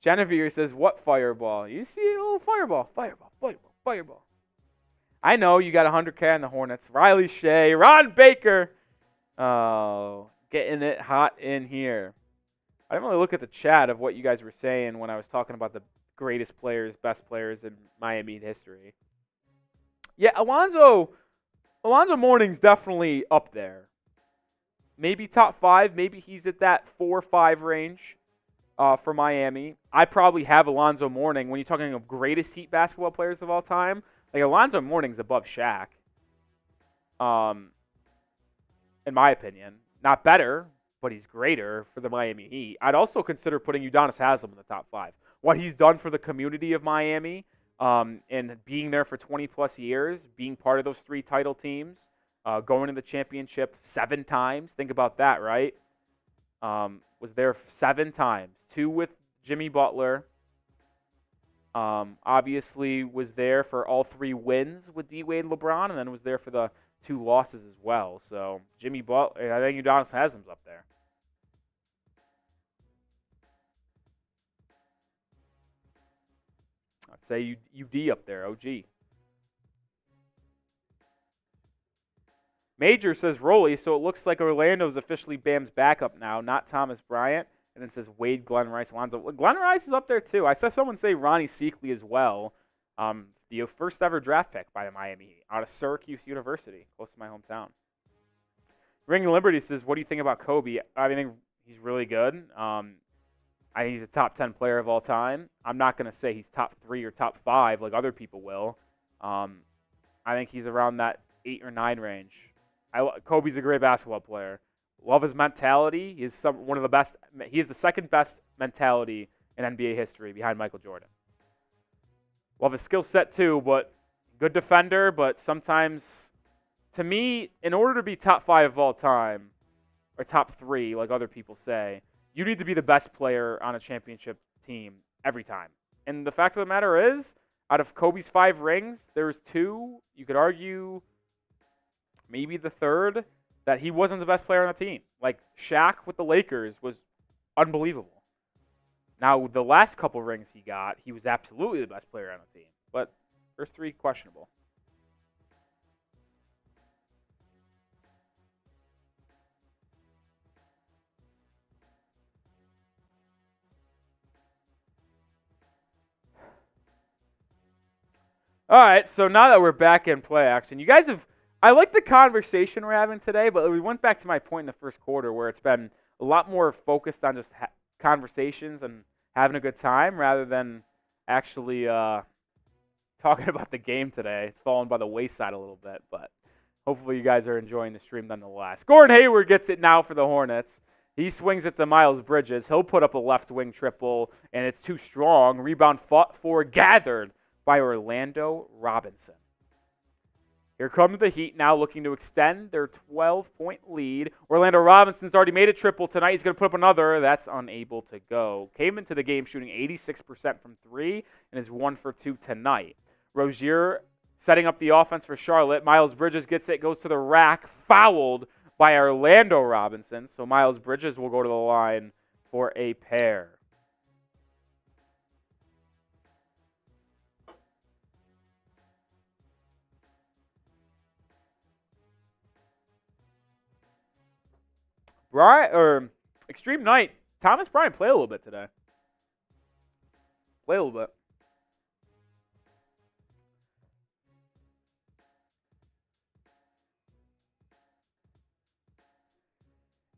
Genevieve says, what fireball? You see a little fireball. Fireball. I know you got 100K on the Hornets. Riley Shea, Ron Baker. Oh, getting it hot in here. I didn't really look at the chat of what you guys were saying when I was talking about the greatest players, best players in Miami history. Yeah, Alonzo Mourning's definitely up there. Maybe top 5. Maybe he's at that 4 or 5 range for Miami. I probably have Alonzo Mourning. When you're talking of greatest Heat basketball players of all time, like Alonzo Mourning's above Shaq. In my opinion. Not better, but he's greater for the Miami Heat. I'd also consider putting Udonis Haslem in the top 5. What he's done for the community of Miami, and being there for 20-plus years, being part of those 3 title teams, going to the championship 7 times. Think about that, right? Was there 7 times. 2 with Jimmy Butler. Obviously was there for all 3 wins with D-Wade and LeBron, and then was there for the 2 losses as well. So Jimmy Butler, I think Udonis Haslem's up there. I'd say UD up there, OG. Major says Rolly, so it looks like Orlando's officially Bam's backup now, not Thomas Bryant. And then says Wade, Glenn Rice, Alonzo. Glenn Rice is up there too. I saw someone say Ronnie Seekley as well. The first ever draft pick by the Miami Heat out of Syracuse University, close to my hometown. Ring Liberty says, what do you think about Kobe? I think he's really good. I think he's a top 10 player of all time. I'm not going to say he's top 3 or top 5 like other people will. I think he's around that 8 or 9 range. Kobe's a great basketball player. Love his mentality. He's one of the best. He is the second best mentality in NBA history behind Michael Jordan. Love his skill set too, but good defender. But sometimes, to me, in order to be top 5 of all time, or top 3, like other people say, you need to be the best player on a championship team every time. And the fact of the matter is, out of Kobe's 5 rings, there's 2. You could argue maybe the 3rd, that he wasn't the best player on the team. Like Shaq with the Lakers was unbelievable. Now, the last couple rings he got, he was absolutely the best player on the team. But first 3, questionable. All right, so now that we're back in play action, you guys have... I like the conversation we're having today, but we went back to my point in the first quarter where it's been a lot more focused on just conversations and having a good time rather than actually talking about the game today. It's fallen by the wayside a little bit, but hopefully you guys are enjoying the stream nonetheless. Gordon Hayward gets it now for the Hornets. He swings it to Miles Bridges. He'll put up a left wing triple, and it's too strong. Rebound fought for, gathered by Orlando Robinson. Here comes the Heat now looking to extend their 12-point lead. Orlando Robinson's already made a triple tonight. He's going to put up another. That's unable to go. Came into the game shooting 86% from 3 and is 1 for 2 tonight. Rozier setting up the offense for Charlotte. Miles Bridges gets it, goes to the rack, fouled by Orlando Robinson. So Miles Bridges will go to the line for a pair. Extreme Night. Thomas Bryant played a little bit today. Play a little bit.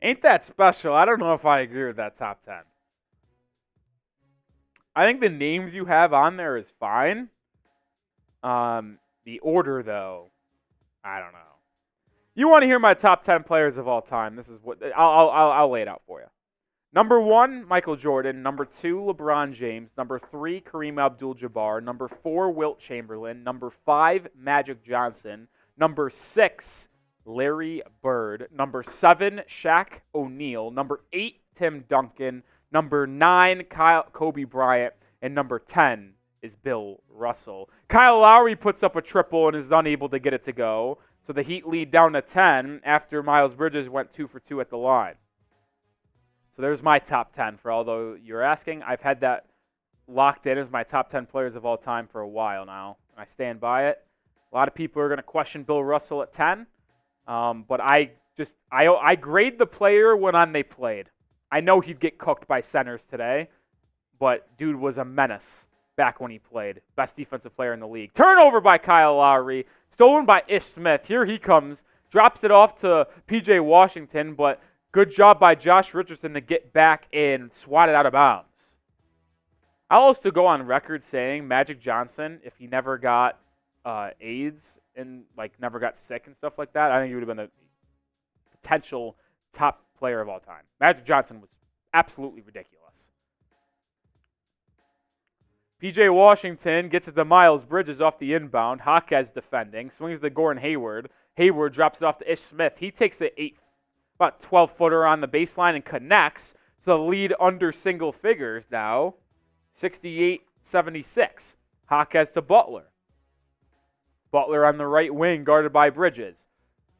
Ain't that special? I don't know if I agree with that top 10. I think the names you have on there is fine. The order, though, I don't know. You want to hear my top 10 players of all time? This is what I'll lay it out for you. Number 1, Michael Jordan. Number 2, LeBron James. Number 3, Kareem Abdul-Jabbar. Number 4, Wilt Chamberlain. Number 5, Magic Johnson. Number 6, Larry Bird. Number 7, Shaq O'Neal. Number 8, Tim Duncan. Number 9, Kobe Bryant. And number 10 is Bill Russell. Kyle Lowry puts up a triple and is unable to get it to go. So the Heat lead down to 10 after Miles Bridges went 2 for 2 at the line. So there's my top 10 for although you're asking. I've had that locked in as my top 10 players of all time for a while now, and I stand by it. A lot of people are going to question Bill Russell at 10, but I grade the player when they played. I know he'd get cooked by centers today, but dude was a menace back when he played. Best defensive player in the league. Turnover by Kyle Lowry. Stolen by Ish Smith. Here he comes. Drops it off to P.J. Washington, but good job by Josh Richardson to get back and swat it out of bounds. I'll also go on record saying Magic Johnson, if he never got AIDS and never got sick and stuff like that, I think he would have been a potential top player of all time. Magic Johnson was absolutely ridiculous. P.J. Washington gets it to Miles Bridges off the inbound. Jaquez defending. Swings to Gordon Hayward. Hayward drops it off to Ish Smith. He takes about 12-footer on the baseline and connects. So the lead under single figures now. 68-76. Jaquez to Butler. Butler on the right wing guarded by Bridges.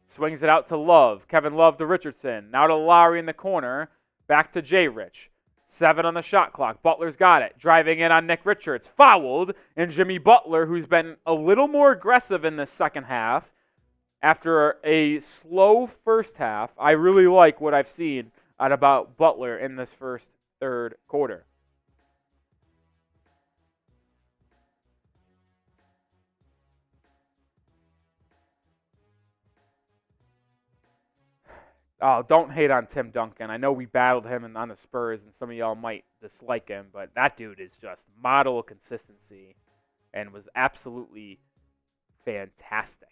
Swings it out to Love. Kevin Love to Richardson. Now to Lowry in the corner. Back to J. Rich. 7 on the shot clock. Butler's got it. Driving in on Nick Richards. Fouled. And Jimmy Butler, who's been a little more aggressive in the second half after a slow first half. I really like what I've seen out about Butler in this third quarter. Oh, don't hate on Tim Duncan. I know we battled him on the Spurs, and some of y'all might dislike him, but that dude is just model consistency and was absolutely fantastic.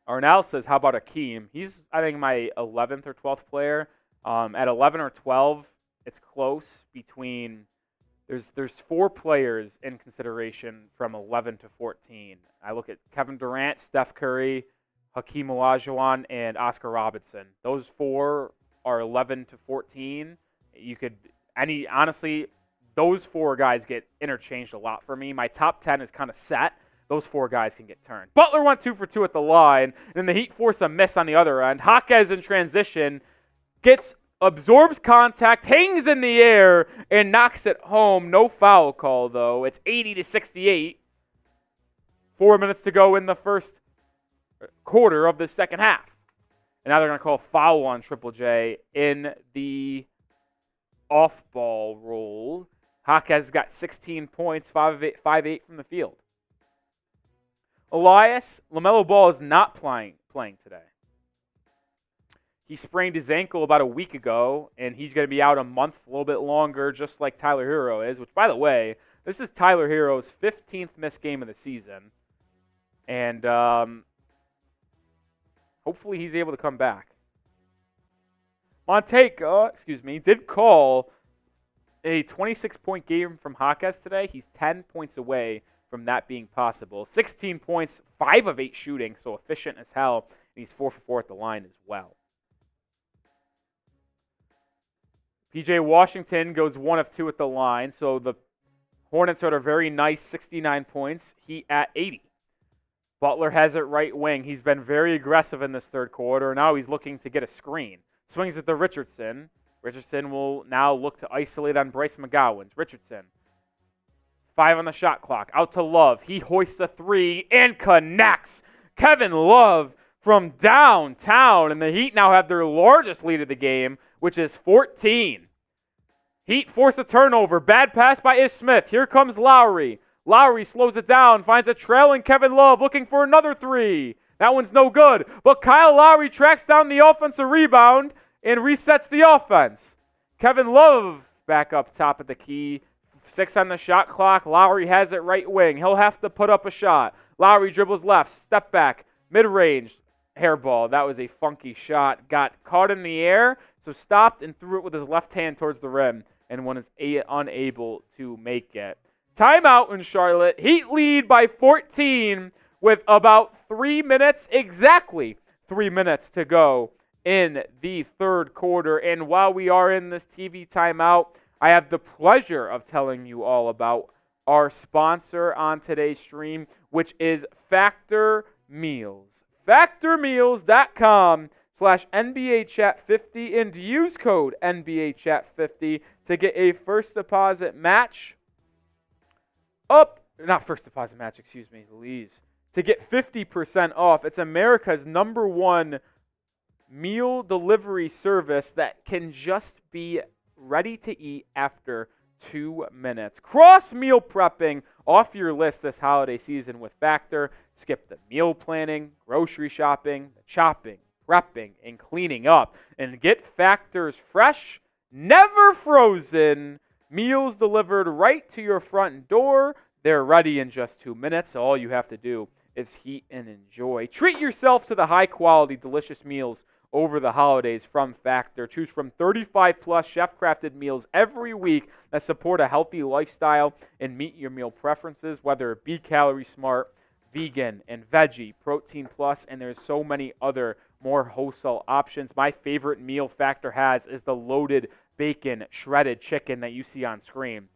Arnell says, how about Akeem? He's, I think, my 11th or 12th player. At 11 or 12, it's close between there's 4 players in consideration from 11 to 14. I look at Kevin Durant, Steph Curry, Hakeem Olajuwon, and Oscar Robertson. Those 4 are 11 to 14. Honestly, those 4 guys get interchanged a lot for me. My top 10 is kind of set. Those 4 guys can get turned. Butler went 2 for 2 at the line, and the Heat force a miss on the other end. Jaquez in transition absorbs contact, hangs in the air, and knocks it home. No foul call, though. It's 80-68. 4 minutes to go in the first quarter of the second half. And now they're going to call foul on Triple J in the off-ball rule. Jaquez got 16 points, 5-8 from the field. LaMelo Ball is not playing today. He sprained his ankle about a week ago, and he's going to be out a month, a little bit longer, just like Tyler Herro is, which, by the way, this is Tyler Herro's 15th missed game of the season. And hopefully he's able to come back. Montega, did call a 26-point game from Jaquez today. He's 10 points away from that being possible. 16 points, 5 of 8 shooting, so efficient as hell. And he's 4 for 4 at the line as well. P.J. Washington goes 1 of 2 at the line, so the Hornets are at a very nice 69 points. Heat at 80. Butler has it right wing. He's been very aggressive in this third quarter. Now he's looking to get a screen. Swings it to Richardson. Richardson will now look to isolate on Bryce McGowan. Richardson. 5 on the shot clock. Out to Love. He hoists a 3 and connects. Kevin Love from downtown. And the Heat now have their largest lead of the game, which is 14. Heat force a turnover. Bad pass by Ish Smith. Here comes Lowry. Lowry slows it down, finds a trailing Kevin Love looking for another 3. That one's no good. But Kyle Lowry tracks down the offensive rebound and resets the offense. Kevin Love back up top of the key. 6 on the shot clock. Lowry has it right wing. He'll have to put up a shot. Lowry dribbles left. Step back. Mid-range. Hairball. That was a funky shot. Got caught in the air, so stopped and threw it with his left hand towards the rim, and one is unable to make it. Timeout in Charlotte. Heat lead by 14 with about 3 minutes, exactly 3 minutes to go in the third quarter. And while we are in this TV timeout, I have the pleasure of telling you all about our sponsor on today's stream, which is Factor Meals. FactorMeals.com/NBAChat50 and use code NBAChat50 to get a first deposit match to get 50% off. It's America's #1 meal delivery service that can just be ready to eat after 2 minutes. Cross meal prepping off your list this holiday season with Factor. Skip the meal planning, grocery shopping, the chopping, prepping, and cleaning up. And get Factor's fresh, never frozen meals delivered right to your front door. They're ready in just 2 minutes, so all you have to do is heat and enjoy. Treat yourself to the high-quality, delicious meals over the holidays from Factor. Choose from 35-plus chef-crafted meals every week that support a healthy lifestyle and meet your meal preferences, whether it be calorie smart, vegan, and veggie, protein plus, and there's so many other more wholesome options. My favorite meal Factor has is the loaded bacon shredded chicken that you see on screen.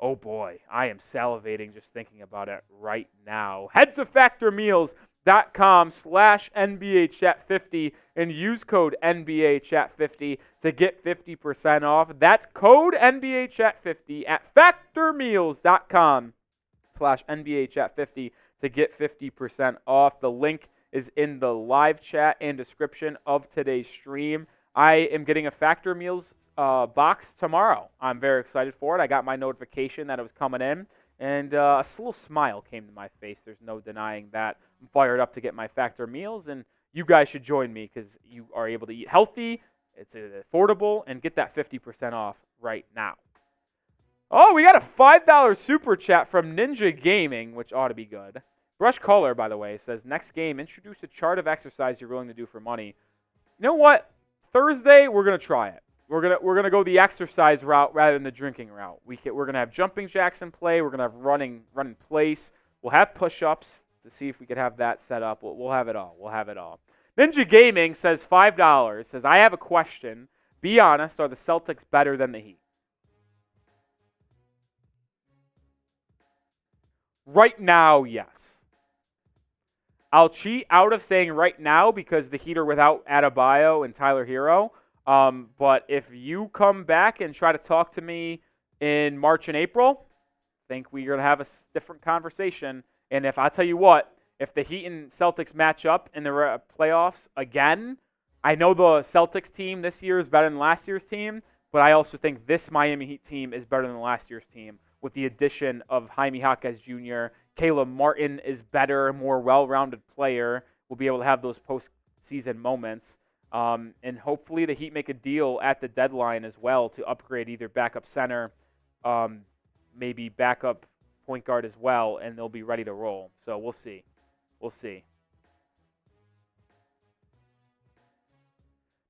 Oh boy, I am salivating just thinking about it right now. Head to factormeals.com/NBAChat50 and use code NBAChat50 to get 50% off. That's code NBAChat50 at factormeals.com/NBAChat50 to get 50% off. The link is in the live chat and description of today's stream. I am getting a Factor Meals box tomorrow. I'm very excited for it. I got my notification that it was coming in, and a little smile came to my face. There's no denying that. I'm fired up to get my Factor Meals, and you guys should join me because you are able to eat healthy, it's affordable, and get that 50% off right now. Oh, we got a $5 super chat from Ninja Gaming, which ought to be good. Brush Color, by the way, says, next game, introduce a chart of exercise you're willing to do for money. You know what? Thursday, we're going to try it. We're gonna go the exercise route rather than the drinking route. We're gonna have jumping jacks in play. We're gonna have running place. We'll have push-ups to see if we could have that set up. We'll have it all. Ninja Gaming says $5. Says, I have a question. Be honest. Are the Celtics better than the Heat? Right now, yes. I'll cheat out of saying right now because the Heat are without Adebayo and Tyler Herro. But if you come back and try to talk to me in March and April, I think we're going to have a different conversation. And if I tell you what, if the Heat and Celtics match up in the playoffs again, I know the Celtics team this year is better than last year's team, but I also think this Miami Heat team is better than last year's team with the addition of Jaime Jaquez Jr. Caleb Martin is better, more well-rounded player. We'll be able to have those postseason moments. And hopefully the Heat make a deal at the deadline as well to upgrade either backup center, maybe backup point guard as well, and they'll be ready to roll. So we'll see.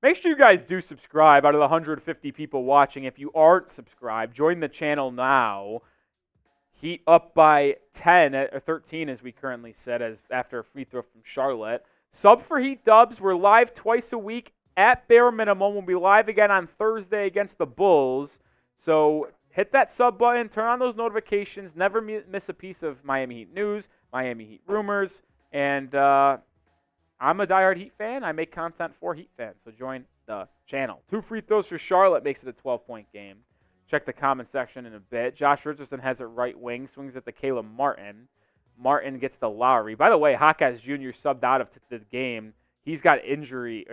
Make sure you guys do subscribe. Out of the 150 people watching, if you aren't subscribed, join the channel now. Heat up by 10 or 13 as we currently said, as after a free throw from Charlotte. Sub for Heat Dubs. We're live twice a week at bare minimum. We'll be live again on Thursday against the Bulls. So hit that sub button. Turn on those notifications. Never miss a piece of Miami Heat news, Miami Heat rumors. And I'm a diehard Heat fan. I make content for Heat fans. So join the channel. 2 free throws for Charlotte makes it a 12-point game. Check the comment section in a bit. Josh Richardson has it right wing. Swings it to Caleb Martin. Martin gets to Lowry. By the way, Jaquez Jr. subbed out of the game. He's got injury.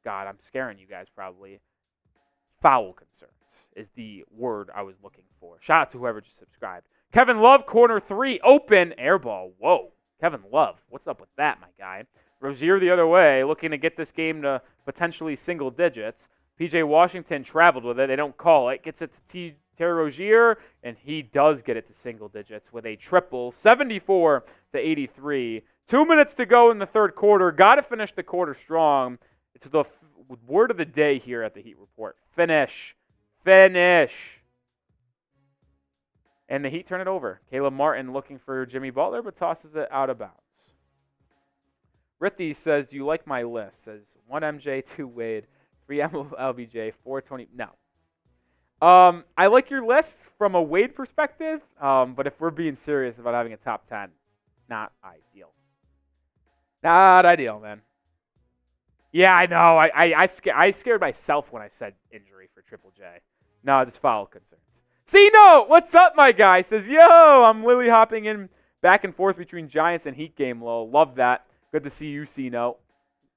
God, I'm scaring you guys probably. Foul concerns is the word I was looking for. Shout out to whoever just subscribed. Kevin Love, corner 3, open, air ball. Whoa, Kevin Love. What's up with that, my guy? Rozier the other way, looking to get this game to potentially single digits. P.J. Washington traveled with it. They don't call it. Gets it to Terry Rozier, and he does get it to single digits with a triple, 74-83. 2 minutes to go in the third quarter. Got to finish the quarter strong. It's the word of the day here at the Heat Report. Finish. And the Heat turn it over. Caleb Martin looking for Jimmy Butler, but tosses it out of bounds. Rithy says, do you like my list? Says 1 MJ, 2 Wade, 3 LBJ, 4 Tony. No. I like your list from a Wade perspective, but if we're being serious about having a top 10, not ideal. Not ideal, man. Yeah, I know. I scared myself when I said injury for Triple J. No, just foul concerns. C-Note, what's up, my guy? Says, yo, I'm lily hopping in back and forth between Giants and Heat game low. Love that. Good to see you, C-Note.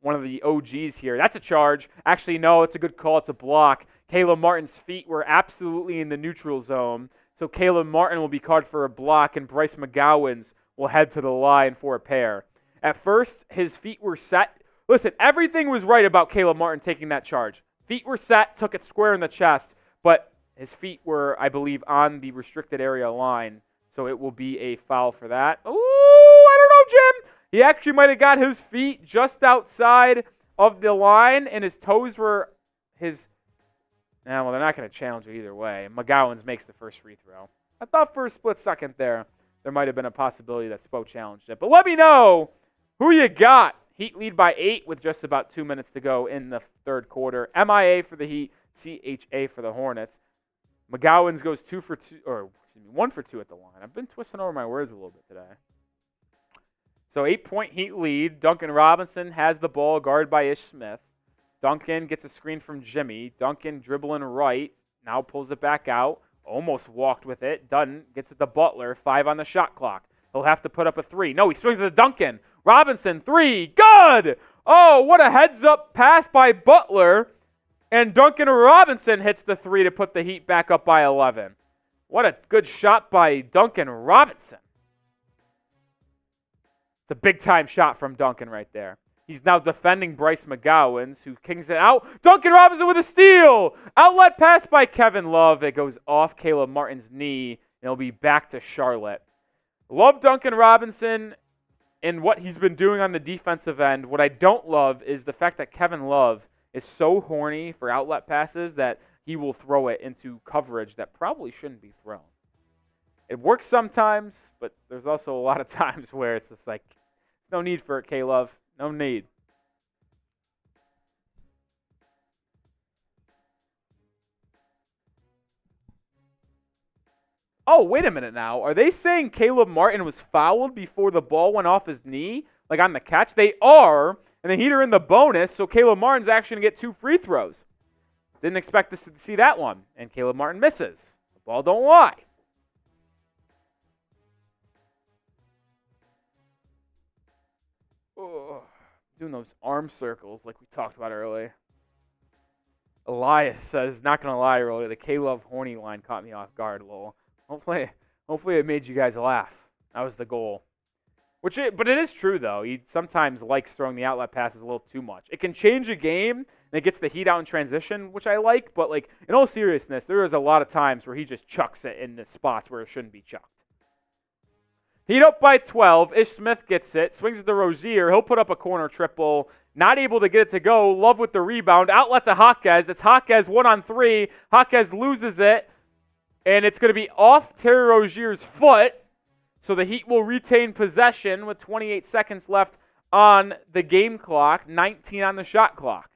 One of the OGs here. That's a charge. Actually, no, it's a good call. It's a block. Caleb Martin's feet were absolutely in the neutral zone. So Caleb Martin will be called for a block, and Bryce McGowan's will head to the line for a pair. At first, his feet were set. Listen, everything was right about Caleb Martin taking that charge. Feet were set, took it square in the chest, but his feet were, I believe, on the restricted area line, so it will be a foul for that. Ooh, I don't know, Jim. He actually might have got his feet just outside of the line, and his toes were his. Well, they're not going to challenge it either way. McGowan's makes the first free throw. I thought for a split second there might have been a possibility that Spo challenged it. But let me know who you got. Heat lead by 8 with just about 2 minutes to go in the third quarter. MIA for the Heat, CHA for the Hornets. McGowan's goes 1 for 2 at the line. I've been twisting over my words a little bit today. So 8-point Heat lead. Duncan Robinson has the ball, guarded by Ish Smith. Duncan gets a screen from Jimmy. Duncan dribbling right. Now pulls it back out. Almost walked with it. Doesn't. Gets it to Butler. 5 on the shot clock. He'll have to put up a 3. No, he swings it to Duncan. Robinson, 3. Good! Oh, what a heads-up pass by Butler. And Duncan Robinson hits the 3 to put the Heat back up by 11. What a good shot by Duncan Robinson. It's a big-time shot from Duncan right there. He's now defending Bryce McGowan, who kings it out. Duncan Robinson with a steal! Outlet pass by Kevin Love. It goes off Caleb Martin's knee, and it'll be back to Charlotte. Love Duncan Robinson and what he's been doing on the defensive end. What I don't love is the fact that Kevin Love is so horny for outlet passes that he will throw it into coverage that probably shouldn't be thrown. It works sometimes, but there's also a lot of times where it's just like, no need for it, K-Love. No need. Oh, wait a minute now. Are they saying Caleb Martin was fouled before the ball went off his knee? Like on the catch? They are. And the Heat are in the bonus, so Caleb Martin's actually going to get 2 free throws. Didn't expect to see that one. And Caleb Martin misses. The ball don't lie. Oh, doing those arm circles like we talked about earlier. Elias says, not going to lie earlier, the K-Love horny line caught me off guard a little. Hopefully it made you guys laugh. That was the goal. But it is true, though. He sometimes likes throwing the outlet passes a little too much. It can change a game, and it gets the Heat out in transition, which I like. But, like, in all seriousness, there is a lot of times where he just chucks it in the spots where it shouldn't be chucked. Heat up by 12. Ish Smith gets it. Swings it to Rozier. He'll put up a corner triple. Not able to get it to go. Love with the rebound. Outlet to Jaquez. It's Jaquez 1-on-3. Jaquez loses it. And it's going to be off Terry Rozier's foot. So the Heat will retain possession with 28 seconds left on the game clock. 19 on the shot clock.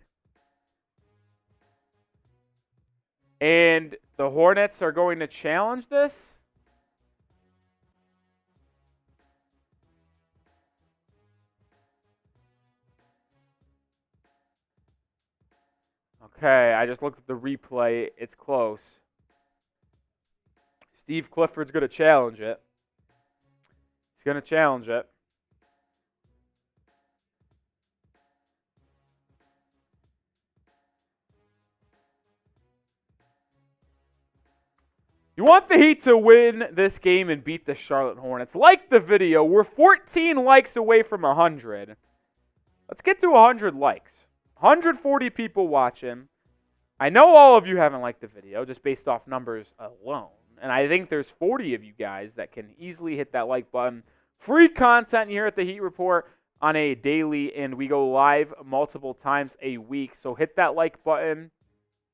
And the Hornets are going to challenge this. Okay, I just looked at the replay. It's close. Steve Clifford's going to challenge it. He's going to challenge it. You want the Heat to win this game and beat the Charlotte Hornets. Like the video. We're 14 likes away from 100. Let's get to 100 likes. 140 people watching. I know all of you haven't liked the video just based off numbers alone. And I think there's 40 of you guys that can easily hit that like button. Free content here at the Heat Report on a daily, and we go live multiple times a week. So hit that like button,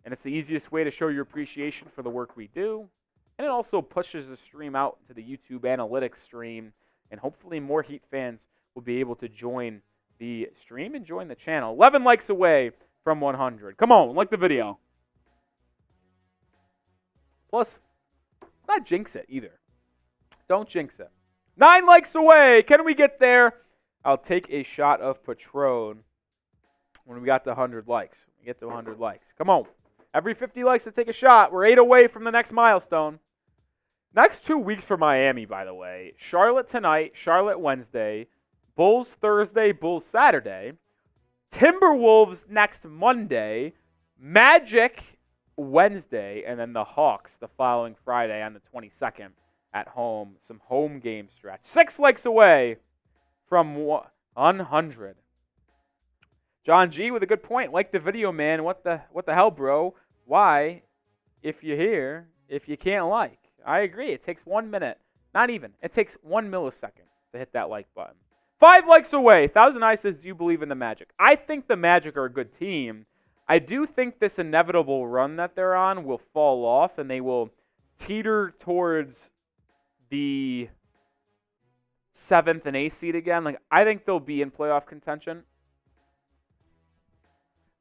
and it's the easiest way to show your appreciation for the work we do. And it also pushes the stream out to the YouTube analytics stream, and hopefully more Heat fans will be able to join the stream and join the channel. 11 likes away from 100. Come on, like the video. Plus, let's not jinx it either. Don't jinx it. 9 likes away. Can we get there? I'll take a shot of Patron when we got to 100 likes. We get to 100 likes. Come on. Every 50 likes to take a shot. We're 8 away from the next milestone. Next 2 weeks for Miami, by the way. Charlotte tonight, Charlotte Wednesday, Bulls Thursday, Bulls Saturday, Timberwolves next Monday, Magic Wednesday, and then the Hawks the following Friday on the 22nd at home. Some home game stretch. 6 likes away from 100. John G with a good point. Like the video, man. What the hell, bro? Why, if you're here, if you can't like? I agree. It takes 1 minute. Not even. It takes 1 millisecond to hit that like button. 5 likes away. Thousand Eye says, do you believe in the Magic? I think the Magic are a good team. I do think this inevitable run that they're on will fall off and they will teeter towards the 7th and 8th seed again. Like, I think they'll be in playoff contention.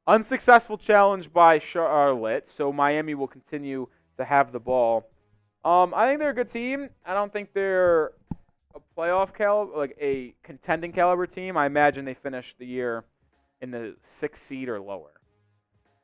Unsuccessful challenge by Charlotte, so Miami will continue to have the ball. I think they're a good team. I don't think they're a playoff caliber, like a contending caliber team. I imagine they finish the year in the 6th seed or lower.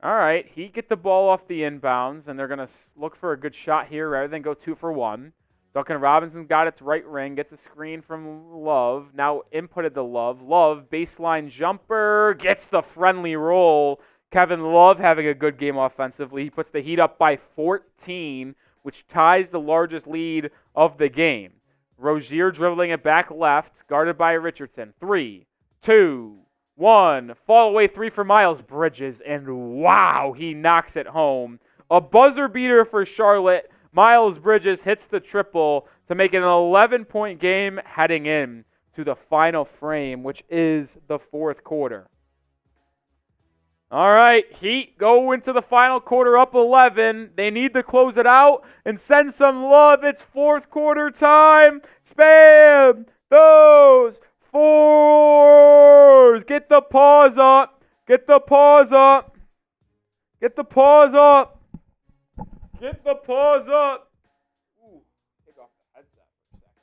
All right, Heat get the ball off the inbounds, and they're going to look for a good shot here rather than go 2 for 1. Duncan Robinson got its right ring, gets a screen from Love. Now inputted to Love. Love, baseline jumper, gets the friendly roll. Kevin Love having a good game offensively. He puts the Heat up by 14, which ties the largest lead of the game. Rozier dribbling it back left, guarded by Richardson. 3, 2, 1. Fall away 3 for Miles Bridges, and wow, he knocks it home. A buzzer beater for Charlotte. Miles Bridges hits the triple to make it an 11-point game heading in to the final frame, which is the 4th quarter. All right, Heat go into the final quarter up 11. They need to close it out and send some love. It's 4th quarter time. Spam those 4s. Get the paws up. Get the paws up. Get the paws up. Get the paws up. Ooh, take off the headset for a second.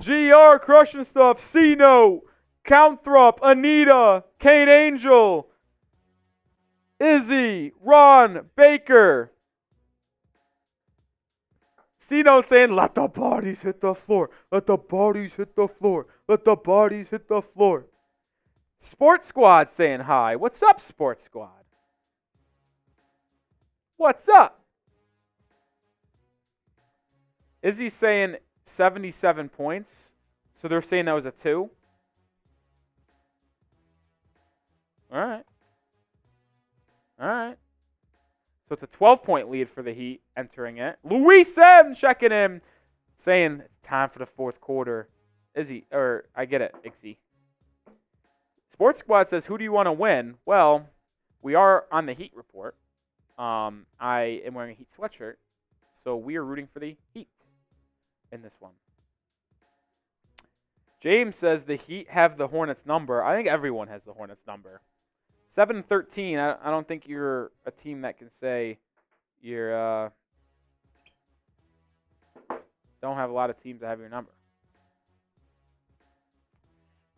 My Lord. GR crushing stuff. C-Note, Counthrop, Anita, Kane Angel, Izzy, Ron, Baker. C-Note saying, let the bodies hit the floor. Let the bodies hit the floor. Let the bodies hit the floor. Sports Squad saying hi. What's up, Sports Squad? What's up? Izzy saying 77 points. So they're saying that was a 2. All right. All right. So it's a 12-point lead for the Heat entering it. Luis M checking in, saying it's time for the 4th quarter. Izzy, or I get it, Ixie. Sports Squad says, who do you want to win? Well, we are on the Heat report. I am wearing a Heat sweatshirt, so we are rooting for the Heat in this one. James says the Heat have the Hornets number. I think everyone has the Hornets number. 7-13. I don't think you're a team that can say you're don't have a lot of teams that have your number.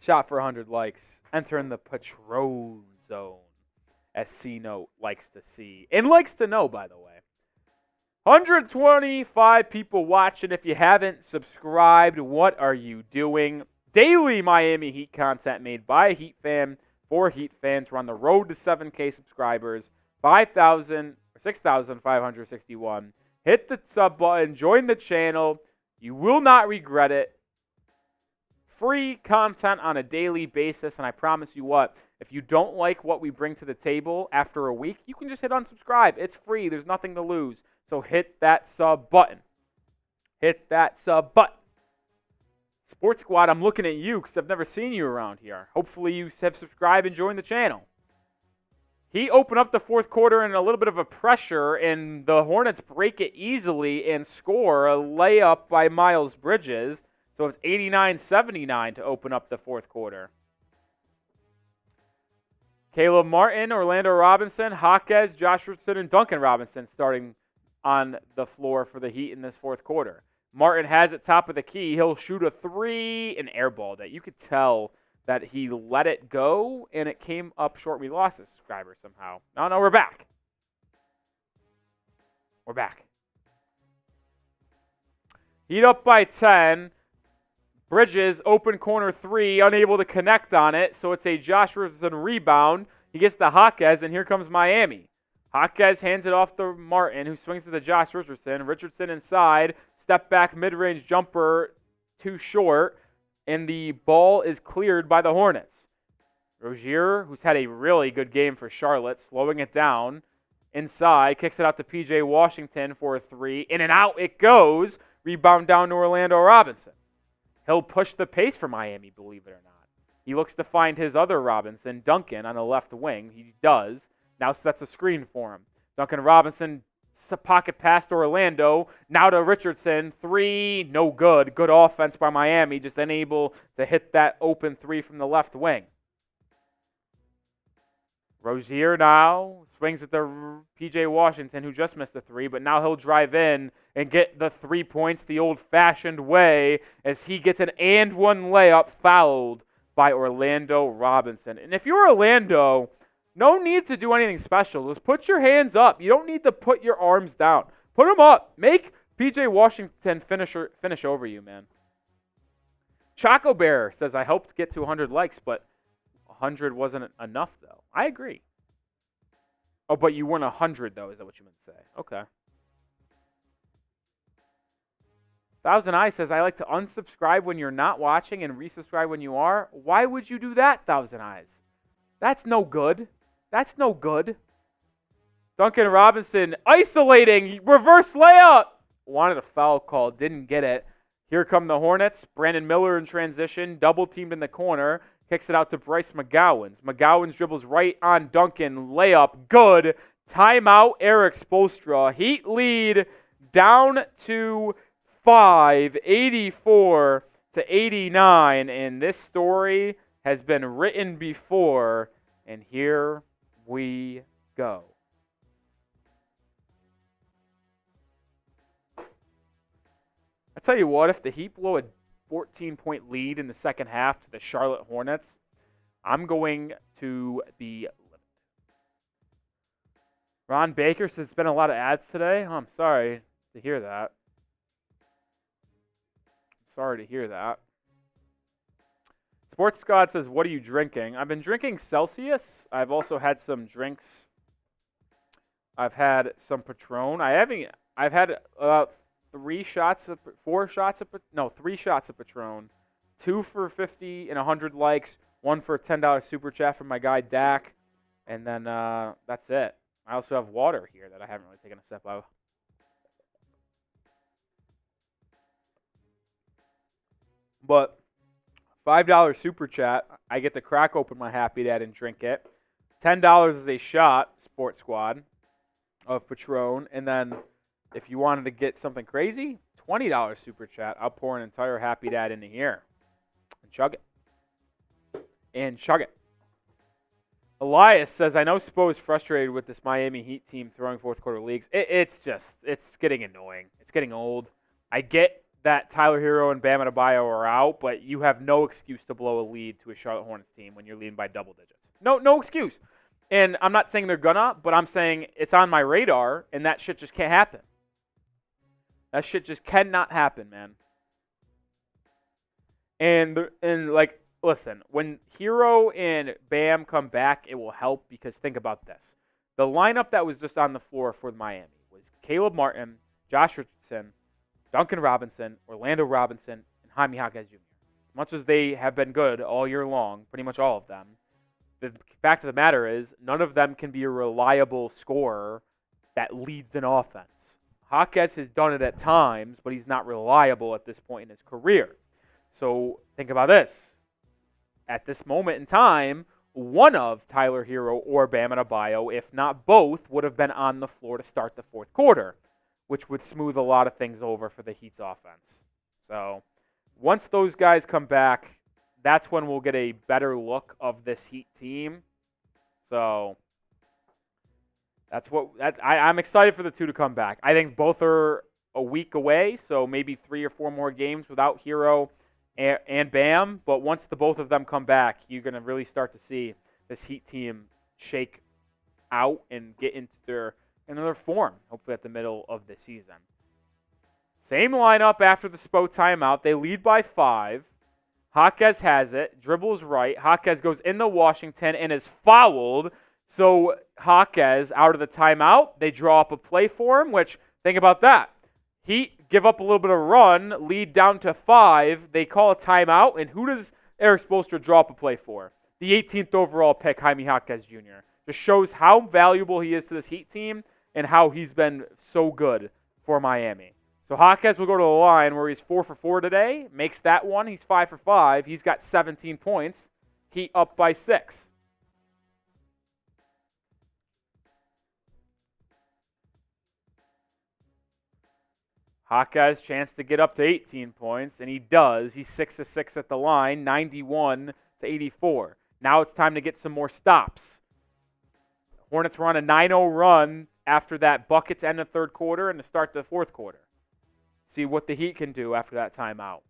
Shot for 100 likes. Entering the Patron zone, as C-Note likes to see and likes to know, by the way. 125 people watching. If you haven't subscribed, what are you doing? Daily Miami Heat content made by a Heat fan for Heat fans. We're on the road to 7K subscribers. 6,561. Hit the sub button. Join the channel. You will not regret it. Free content on a daily basis. And I promise you what, if you don't like what we bring to the table after a week, you can just hit unsubscribe. It's free. There's nothing to lose. So hit that sub button. Hit that sub button. Sports Squad, I'm looking at you because I've never seen you around here. Hopefully you have subscribed and joined the channel. He opened up the 4th quarter in a little bit of a pressure, and the Hornets break it easily and score a layup by Miles Bridges. So it's 89-79 to open up the 4th quarter. Caleb Martin, Orlando Robinson, Jaquez, Josh Richardson, and Duncan Robinson starting on the floor for the Heat in this fourth quarter. Martin has it top of the key. He'll shoot a three and airballed it. You could tell that he let it go, and it came up short. We lost a subscriber somehow. No, we're back. We're back. Heat up by 10. Bridges, open corner three, unable to connect on it, so it's a Josh Richardson rebound. He gets the Jaquez, and here comes Miami. Jaquez hands it off to Martin, who swings it to Josh Richardson. Richardson inside, step back mid-range jumper, too short, and the ball is cleared by the Hornets. Rozier, who's had a really good game for Charlotte, slowing it down. Inside, kicks it out to P.J. Washington for a three. In and out it goes. Rebound down to Orlando Robinson. He'll push the pace for Miami, believe it or not. He looks to find his other Robinson, Duncan, on the left wing. He does. Now sets a screen for him. Duncan Robinson, pocket pass to Orlando. Now to Richardson. Three, no good. Good offense by Miami, just unable to hit that open three from the left wing. Rozier now swings at the P.J. Washington, who just missed a three, but now he'll drive in and get the 3 points the old-fashioned way as he gets an and one layup fouled by Orlando Robinson. And if you're Orlando, no need to do anything special. Just put your hands up. You don't need to put your arms down. Put them up. Make P.J. Washington finish over you, man. Choco Bear says, I hoped to get to 100 likes, but 100 wasn't enough, though. I agree. Oh, but you weren't 100, though. Is that what you meant to say? Okay. Thousand Eyes says, I like to unsubscribe when you're not watching and resubscribe when you are. Why would you do that, Thousand Eyes? That's no good. That's no good. Duncan Robinson isolating. Reverse layup. Wanted a foul call. Didn't get it. Here come the Hornets. Brandon Miller in transition. Double teamed in the corner. Kicks it out to Bryce McGowens. McGowens dribbles right on Duncan. Layup. Good. Timeout. Eric Spoelstra. Heat lead down to 5, 84 to 89. And this story has been written before. And here we go. I tell you what, if the Heat blow a 14-point lead in the second half to the Charlotte Hornets, I'm going to be livid. Ron Baker says it's been a lot of ads today. Oh, I'm sorry to hear that. Sorry to hear that. Sports Scott says, what are you drinking? I've been drinking Celsius. I've also had some drinks. I've had some Patron. I've had about 3 shots of Patron. 2 for 50 and 100 likes. 1 for a $10 super chat from my guy Dak. And then that's it. I also have water here that I haven't really taken a sip of. But $5 super chat, I get to crack open my Happy Dad and drink it. $10 is a shot, Sports Squad, of Patron. And then if you wanted to get something crazy, $20 super chat. I'll pour an entire Happy Dad into here. And chug it. Elias says, I know Spo is frustrated with this Miami Heat team throwing fourth quarter leagues. It's getting annoying. It's getting old. I get that Tyler Herro and Bam Adebayo are out, but you have no excuse to blow a lead to a Charlotte Hornets team when you're leading by double digits. No excuse. And I'm not saying they're gonna, but I'm saying it's on my radar, and that shit just can't happen. That shit just cannot happen, man. And listen, when Herro and Bam come back, it will help because think about this. The lineup that was just on the floor for Miami was Caleb Martin, Josh Richardson, Duncan Robinson, Orlando Robinson, and Jaime Jaquez Jr. As much as they have been good all year long, pretty much all of them, the fact of the matter is none of them can be a reliable scorer that leads an offense. Jaquez has done it at times, but he's not reliable at this point in his career. So think about this. At this moment in time, one of Tyler Herro or Bam Adebayo, if not both, would have been on the floor to start the fourth quarter, which would smooth a lot of things over for the Heat's offense. So once those guys come back, that's when we'll get a better look of this Heat team. So I'm excited for the two to come back. I think both are a week away, so maybe 3 or 4 more games without Herro and Bam. But once the both of them come back, you're going to really start to see this Heat team shake out and get into their form, hopefully at the middle of the season. Same lineup after the Spo timeout. They lead by 5. Jaquez has it, dribbles right. Jaquez goes into Washington and is fouled. So Jaquez out of the timeout. They draw up a play for him, which, think about that. Heat give up a little bit of run, lead down to 5. They call a timeout, and who does Eric Spoelstra draw up a play for? The 18th overall pick, Jaime Jaquez Jr. Just shows how valuable he is to this Heat team and how he's been so good for Miami. So Jaquez will go to the line where he's 4 for 4 today, makes that one. He's 5 for 5. He's got 17 points. Heat up by 6. Jaquez chance to get up to 18 points, and he does. He's 6 of 6 at the line, 91 to 84. Now it's time to get some more stops. Hornets were on a 9-0 run after that bucket to end the third quarter and to start the fourth quarter. See what the Heat can do after that timeout.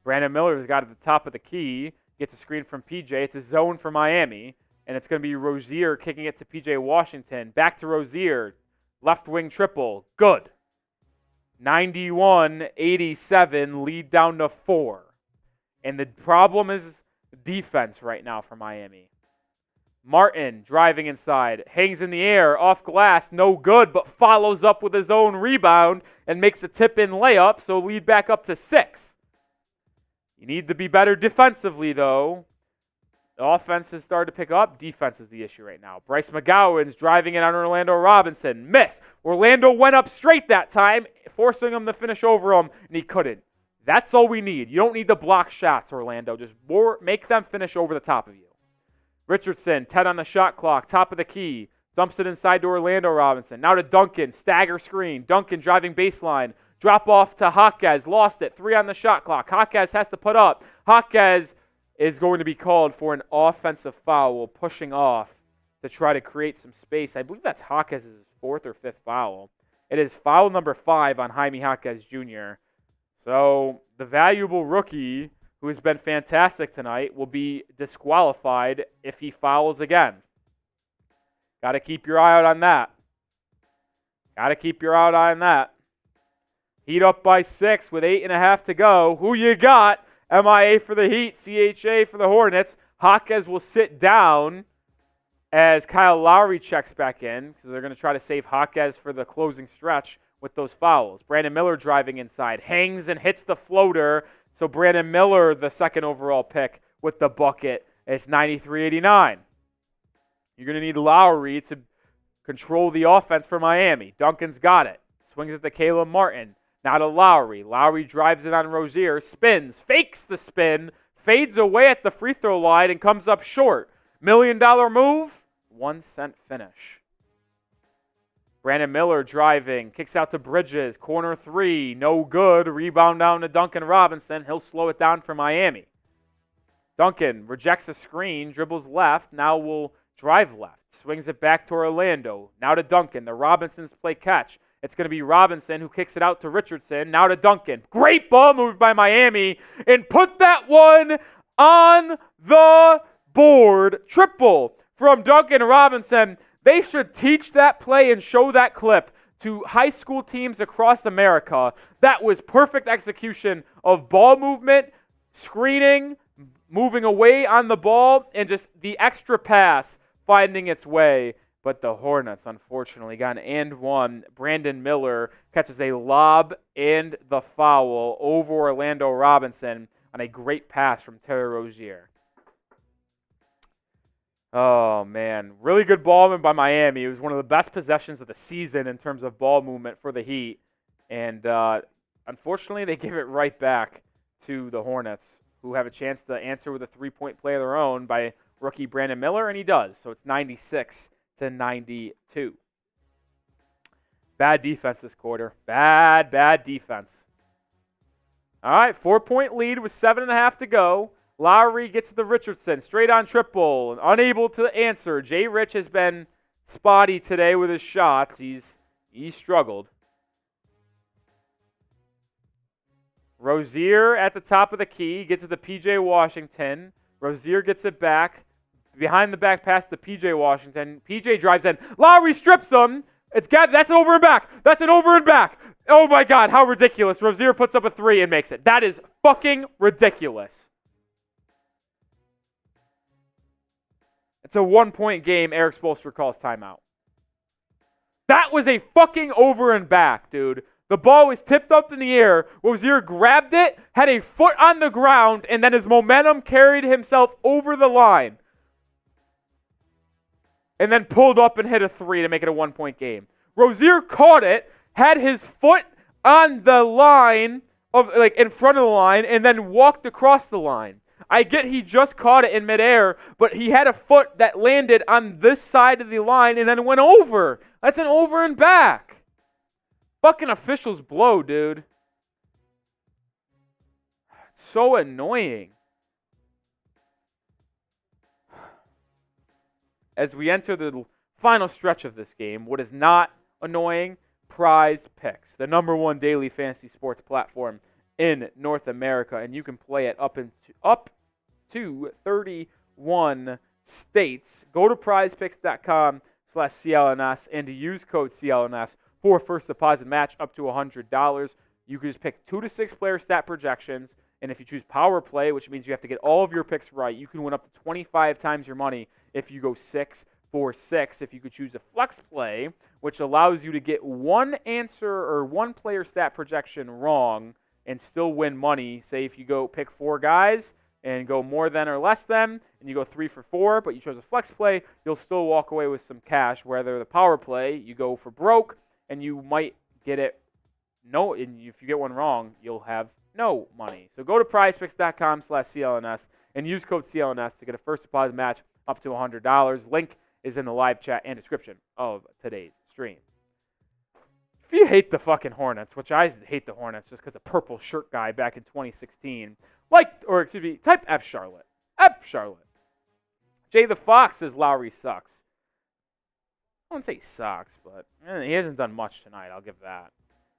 Brandon Miller's got at the top of the key, gets a screen from PJ. It's a zone for Miami, and it's going to be Rozier kicking it to PJ Washington. Back to Rozier, left wing triple, good. 91-87, lead down to 4. And the problem is defense right now for Miami. Martin driving inside, hangs in the air, off glass, no good, but follows up with his own rebound and makes a tip-in layup, so lead back up to 6. You need to be better defensively, though. The offense has started to pick up. Defense is the issue right now. Bryce McGowan's driving it on Orlando Robinson. Miss. Orlando went up straight that time, forcing him to finish over him, and he couldn't. That's all we need. You don't need to block shots, Orlando. Just make them finish over the top of you. Richardson, 10 on the shot clock, top of the key. Dumps it inside to Orlando Robinson. Now to Duncan, stagger screen. Duncan driving baseline. Drop off to Jaquez, lost it. 3 on the shot clock. Jaquez has to put up. Jaquez is going to be called for an offensive foul, pushing off to try to create some space. I believe that's Jaquez's 4th or 5th foul. It is foul number 5 on Jaime Jaquez Jr. So the valuable rookie, who has been fantastic tonight, will be disqualified if he fouls again. Got to keep your eye out on that. Heat up by 6 with 8.5 to go. Who you got? MIA for the Heat, CHA for the Hornets. Jaquez will sit down as Kyle Lowry checks back in, because they're going to try to save Jaquez for the closing stretch with those fouls. Brandon Miller driving inside, hangs and hits the floater. So Brandon Miller, the 2nd overall pick, with the bucket. It's 93-89. You're going to need Lowry to control the offense for Miami. Duncan's got it. Swings it to Caleb Martin. Now to Lowry. Lowry drives it on Rozier, spins, fakes the spin, fades away at the free throw line, and comes up short. $1 million move, 1 cent finish. Brandon Miller driving, kicks out to Bridges, corner 3, no good. Rebound down to Duncan Robinson. He'll slow it down for Miami. Duncan rejects a screen, dribbles left, now will drive left. Swings it back to Orlando. Now to Duncan. The Robinsons play catch. It's going to be Robinson who kicks it out to Richardson. Now to Duncan. Great ball move by Miami. And put that one on the board. Triple from Duncan Robinson. They should teach that play and show that clip to high school teams across America. That was perfect execution of ball movement, screening, moving away on the ball, and just the extra pass finding its way. But the Hornets, unfortunately, got an and one. Brandon Miller catches a lob and the foul over Orlando Robinson on a great pass from Terry Rozier. Oh, man. Really good ball movement by Miami. It was one of the best possessions of the season in terms of ball movement for the Heat. And unfortunately, they give it right back to the Hornets, who have a chance to answer with a three-point play of their own by rookie Brandon Miller, and he does. So it's 96-92. Bad defense this quarter. Bad defense. All right, 4-point lead with 7.5 to go. Lowry gets to the Richardson. Straight on triple. Unable to answer. Jay Rich has been spotty today with his shots. He's struggled. Rozier at the top of the key. Gets to the P.J. Washington. Rozier gets it back. Behind the back pass to P.J. Washington. P.J. drives in. Lowry strips him. That's an over and back. That's an over and back. Oh my God, how ridiculous. Rozier puts up a 3 and makes it. That is fucking ridiculous. It's a 1-point game. Eric Spoelstra calls timeout. That was a fucking over and back, dude. The ball was tipped up in the air. Rozier grabbed it, had a foot on the ground, and then his momentum carried himself over the line. And then pulled up and hit a 3 to make it a 1-point game. Rozier caught it, had his foot on the line, in front of the line, and then walked across the line. I get he just caught it in midair, but he had a foot that landed on this side of the line and then went over. That's an over and back. Fucking officials blow, dude. It's so annoying. As we enter the final stretch of this game, what is not annoying? Prize Picks, the #1 daily fantasy sports platform in North America, and you can play it up to 31 states. Go to prizepicks.com/CLNS and use code CLNS for first deposit match up to $100. You can just pick 2 to 6 player stat projections, and if you choose power play, which means you have to get all of your picks right, you can win up to 25 times your money if you go 6 for 6. If you could choose a flex play, which allows you to get one answer or one player stat projection wrong and still win money. Say if you go pick 4 guys and go more than or less than, and you go 3 for 4, but you chose a flex play, you'll still walk away with some cash. Whether the power play, you go for broke, and you might get it. No, and if you get one wrong, you'll have no money. So go to prizepicks.com/CLNS and use code CLNS to get a first deposit match up to $100. Link is in the live chat and description of today's stream. If you hate the fucking Hornets, which I hate the Hornets just because of purple shirt guy back in 2016, type F Charlotte. F Charlotte. Jay the Fox says Lowry sucks. I wouldn't say he sucks, but he hasn't done much tonight. I'll give that.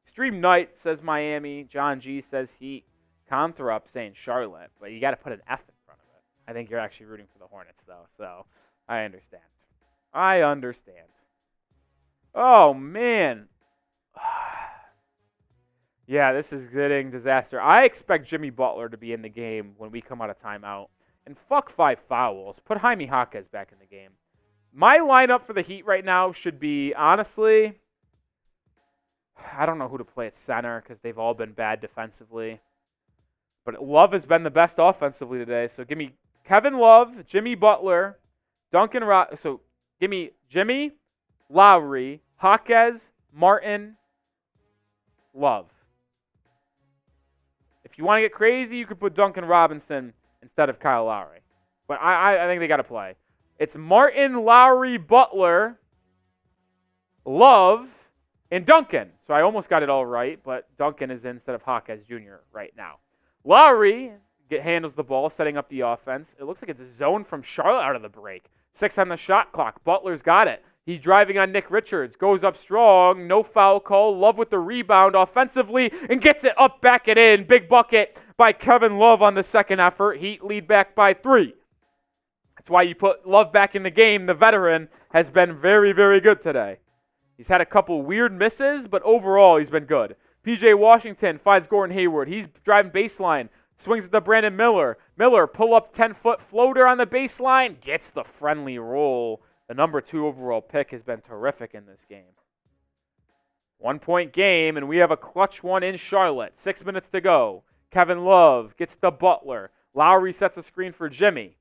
Extreme Knight says Miami. John G says Heat. Conthrop saying Charlotte, but you got to put an F in front of it. I think you're actually rooting for the Hornets, though, so I understand. Oh, man. Yeah, this is getting disaster. I expect Jimmy Butler to be in the game when we come out of timeout. And fuck 5 fouls. Put Jaime Jaquez back in the game. My lineup for the Heat right now should be, honestly, I don't know who to play at center because they've all been bad defensively. But Love has been the best offensively today. So give me Kevin Love, Jimmy Butler, so give me Jimmy, Lowry, Jaquez, Martin, Love. If you want to get crazy, you could put Duncan Robinson instead of Kyle Lowry. But I think they got to play. It's Martin, Lowry, Butler, Love, and Duncan. So I almost got it all right, but Duncan is instead of Jaquez Jr. right now. Lowry handles the ball, setting up the offense. It looks like it's a zone from Charlotte out of the break. 6 on the shot clock. Butler's got it. He's driving on Nick Richards. Goes up strong. No foul call. Love with the rebound offensively and gets it up, back it in. Big bucket by Kevin Love on the second effort. Heat lead back by 3. That's why you put Love back in the game. The veteran has been very, very good today. He's had a couple weird misses, but overall he's been good. P.J. Washington finds Gordon Hayward. He's driving baseline. Swings it to Brandon Miller. Miller, pull up 10-foot floater on the baseline. Gets the friendly roll. The #2 overall pick has been terrific in this game. 1-point game, and we have a clutch one in Charlotte. 6 minutes to go. Kevin Love gets the Butler. Lowry sets a screen for Jimmy.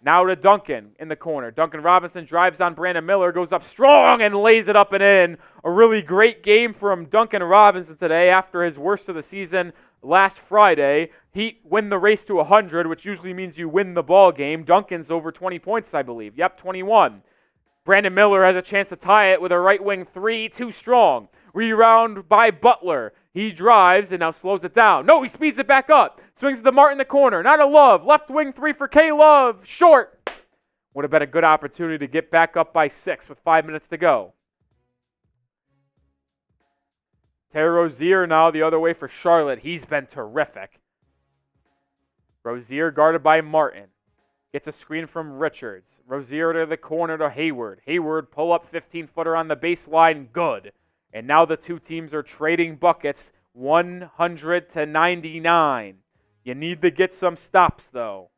Now to Duncan in the corner. Duncan Robinson drives on Brandon Miller, goes up strong and lays it up and in. A really great game from Duncan Robinson today after his worst of the season last Friday. Heat win the race to 100, which usually means you win the ball game. Duncan's over 20 points, I believe. Yep, 21. Brandon Miller has a chance to tie it with a right wing 3, too strong. Rebound by Butler. He drives and now slows it down. No, he speeds it back up. Swings to Martin in the corner. Now to Love. Left wing 3 for K-Love. Short. Would have been a good opportunity to get back up by 6 with 5 minutes to go. Terry Rozier now the other way for Charlotte. He's been terrific. Rozier guarded by Martin. Gets a screen from Richards. Rozier to the corner to Hayward. Hayward pull up 15-footer on the baseline. Good. And now the two teams are trading buckets 100-99. You need to get some stops, though.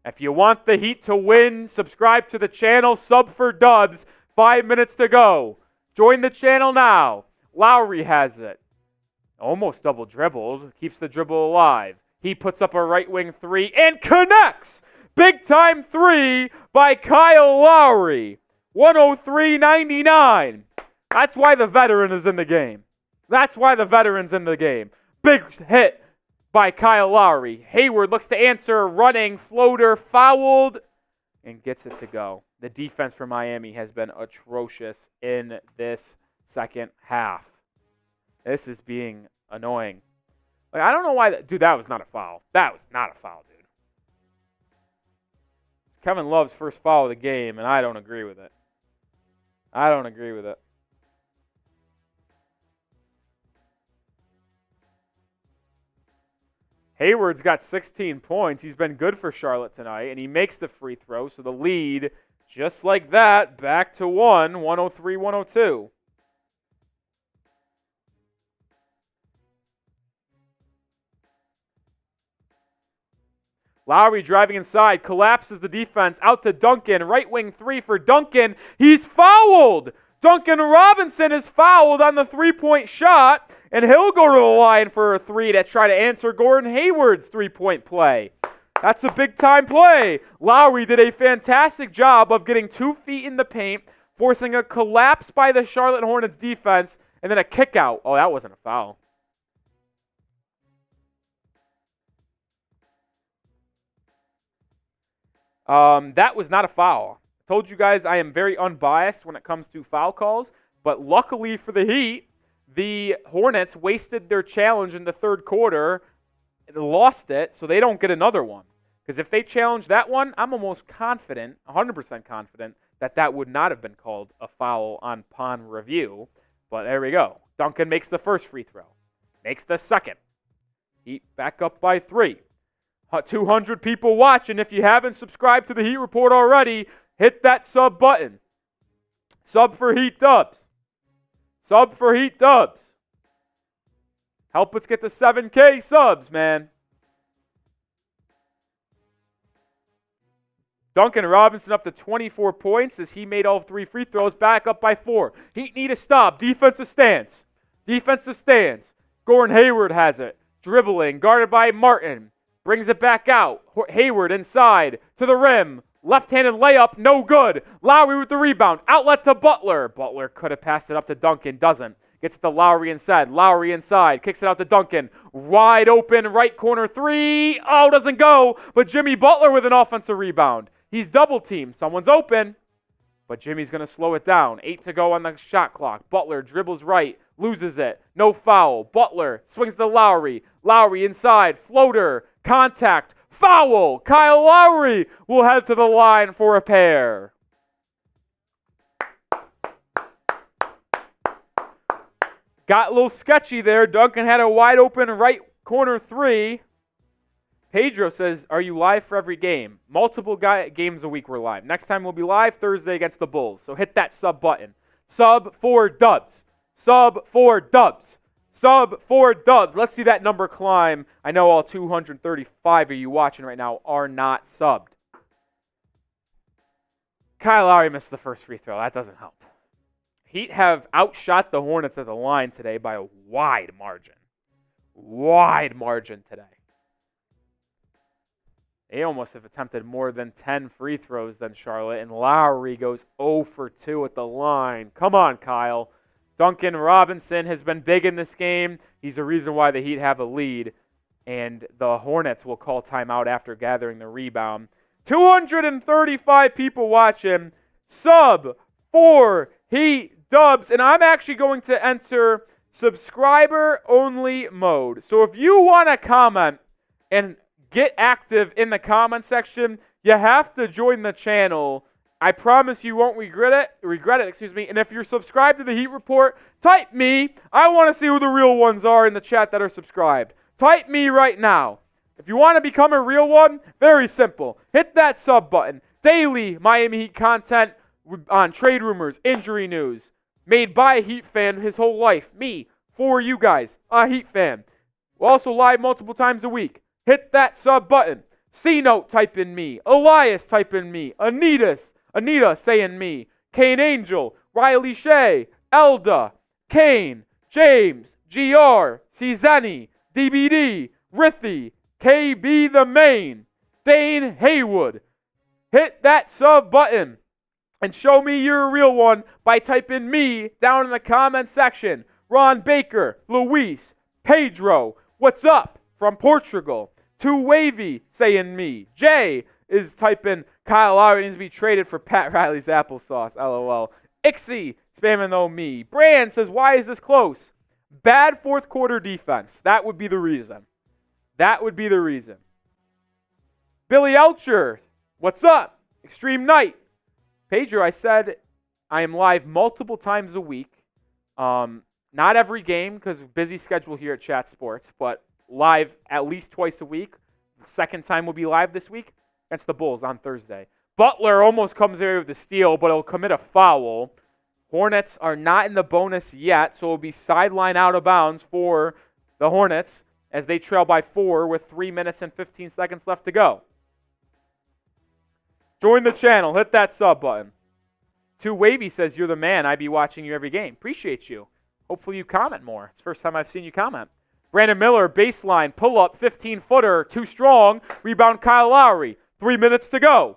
If you want the Heat to win, subscribe to the channel. Sub for Dubs. 5 minutes to go. Join the channel now. Lowry has it. Almost double dribbled. Keeps the dribble alive. He puts up a right wing 3 and connects. Big time 3 by Kyle Lowry. 103-99. That's why the veteran is in the game. That's why the veteran's in the game. Big hit by Kyle Lowry. Hayward looks to answer, running, floater, fouled, and gets it to go. The defense for Miami has been atrocious in this second half. This is being annoying. Like, I don't know why. Dude, that was not a foul. That was not a foul, dude. It's Kevin Love's first foul of the game, and I don't agree with it. I don't agree with it. Hayward's got 16 points. He's been good for Charlotte tonight, and he makes the free throw. So the lead, just like that, back to 103-102. Lowry driving inside, collapses the defense, out to Duncan, right wing 3 for Duncan. He's fouled! Duncan Robinson is fouled on the three-point shot, and he'll go to the line for a 3 to try to answer Gordon Hayward's three-point play. That's a big-time play. Lowry did a fantastic job of getting 2 feet in the paint, forcing a collapse by the Charlotte Hornets defense, and then a kick out. Oh, that wasn't a foul. That was not a foul. I told you guys I am very unbiased when it comes to foul calls, but luckily for the Heat, the Hornets wasted their challenge in the third quarter and lost it, so they don't get another one. Because if they challenge that one, I'm almost confident, 100% confident, that that would not have been called a foul upon review. But there we go. Duncan makes the first free throw. Makes the second. Heat back up by 3. 200 people watching. If you haven't subscribed to the Heat Report already, hit that sub button. Sub for Heat Dubs. Sub for Heat Dubs. Help us get to 7K subs, man. Duncan Robinson up to 24 points as he made all 3 free throws, back up by 4. Heat need a stop. Defensive stance. Defensive stance. Gordon Hayward has it. Dribbling, guarded by Martin. Brings it back out. Hayward inside to the rim. Left-handed layup, no good. Lowry with the rebound. Outlet to Butler. Butler could have passed it up to Duncan, doesn't. Gets it to Lowry inside. Lowry inside. Kicks it out to Duncan. Wide open right corner 3. Oh, doesn't go. But Jimmy Butler with an offensive rebound. He's double teamed. Someone's open. But Jimmy's going to slow it down. 8 to go on the shot clock. Butler dribbles right. Loses it. No foul. Butler swings to Lowry. Lowry inside. Floater. Contact. Foul. Kyle Lowry will head to the line for a pair. Got a little sketchy there. Duncan had a wide open right corner 3. Pedro says, are you live for every game? Multiple games a week we're live. Next time we'll be live Thursday against the Bulls. So hit that sub button. Sub for Dubs. Sub for Dubs. Sub for Dubs. Let's see that number climb. I know all 235 of you watching right now are not subbed. Kyle Lowry missed the first free throw. That doesn't help. Heat have outshot the Hornets at the line today by a wide margin. Wide margin today. They almost have attempted more than 10 free throws than Charlotte, and Lowry goes 0 for 2 at the line. Come on, Kyle. Duncan Robinson has been big in this game. He's the reason why the Heat have a lead, and the Hornets will call timeout after gathering the rebound. 235 people watching. Sub for Heat Dubs, and I'm actually going to enter subscriber-only mode. So if you want to comment and Get active in the comment section. You have to join the channel. I promise you won't regret it. And if you're subscribed to the Heat Report, type me. I want to see who the real ones are in the chat that are subscribed. Type me right now. If you want to become a real one, very simple. Hit that sub button. Daily Miami Heat content on trade rumors, injury news, made by a Heat fan his whole life. Me, for you guys, a Heat fan. We're also live multiple times a week. Hit that sub button. C-Note, type in me. Elias, type in me. Anita, saying me. Kane Angel, Riley Shea, Elda, Kane, James, GR, Cizeni, DBD, Rithy, KB the Main, Dane Haywood. Hit that sub button and show me you're a real one by typing me down in the comment section. Ron Baker, Luis, Pedro, what's up from Portugal. Too Wavy saying me. Jay is typing Kyle Lowry needs to be traded for Pat Riley's applesauce. LOL. Ixie spamming though me. Brand says, why is this close? Bad fourth quarter defense. That would be the reason. Billy Elcher, what's up? Extreme Night. Pedro, I said I am live multiple times a week. Not every game because busy schedule here at Chat Sports, but live at least twice a week. The second time will be live this week against the Bulls on Thursday. Butler almost comes away with the steal, but he'll commit a foul. Hornets are not in the bonus yet, so it'll be sideline out of bounds for the Hornets as they trail by 4 with 3 minutes and 15 seconds left to go. Join the channel. Hit that sub button. Too Wavy says, you're the man. I be watching you every game. Appreciate you. Hopefully you comment more. It's the first time I've seen you comment. Brandon Miller, baseline, pull-up, 15-footer, too strong. Rebound Kyle Lowry. 3 minutes to go.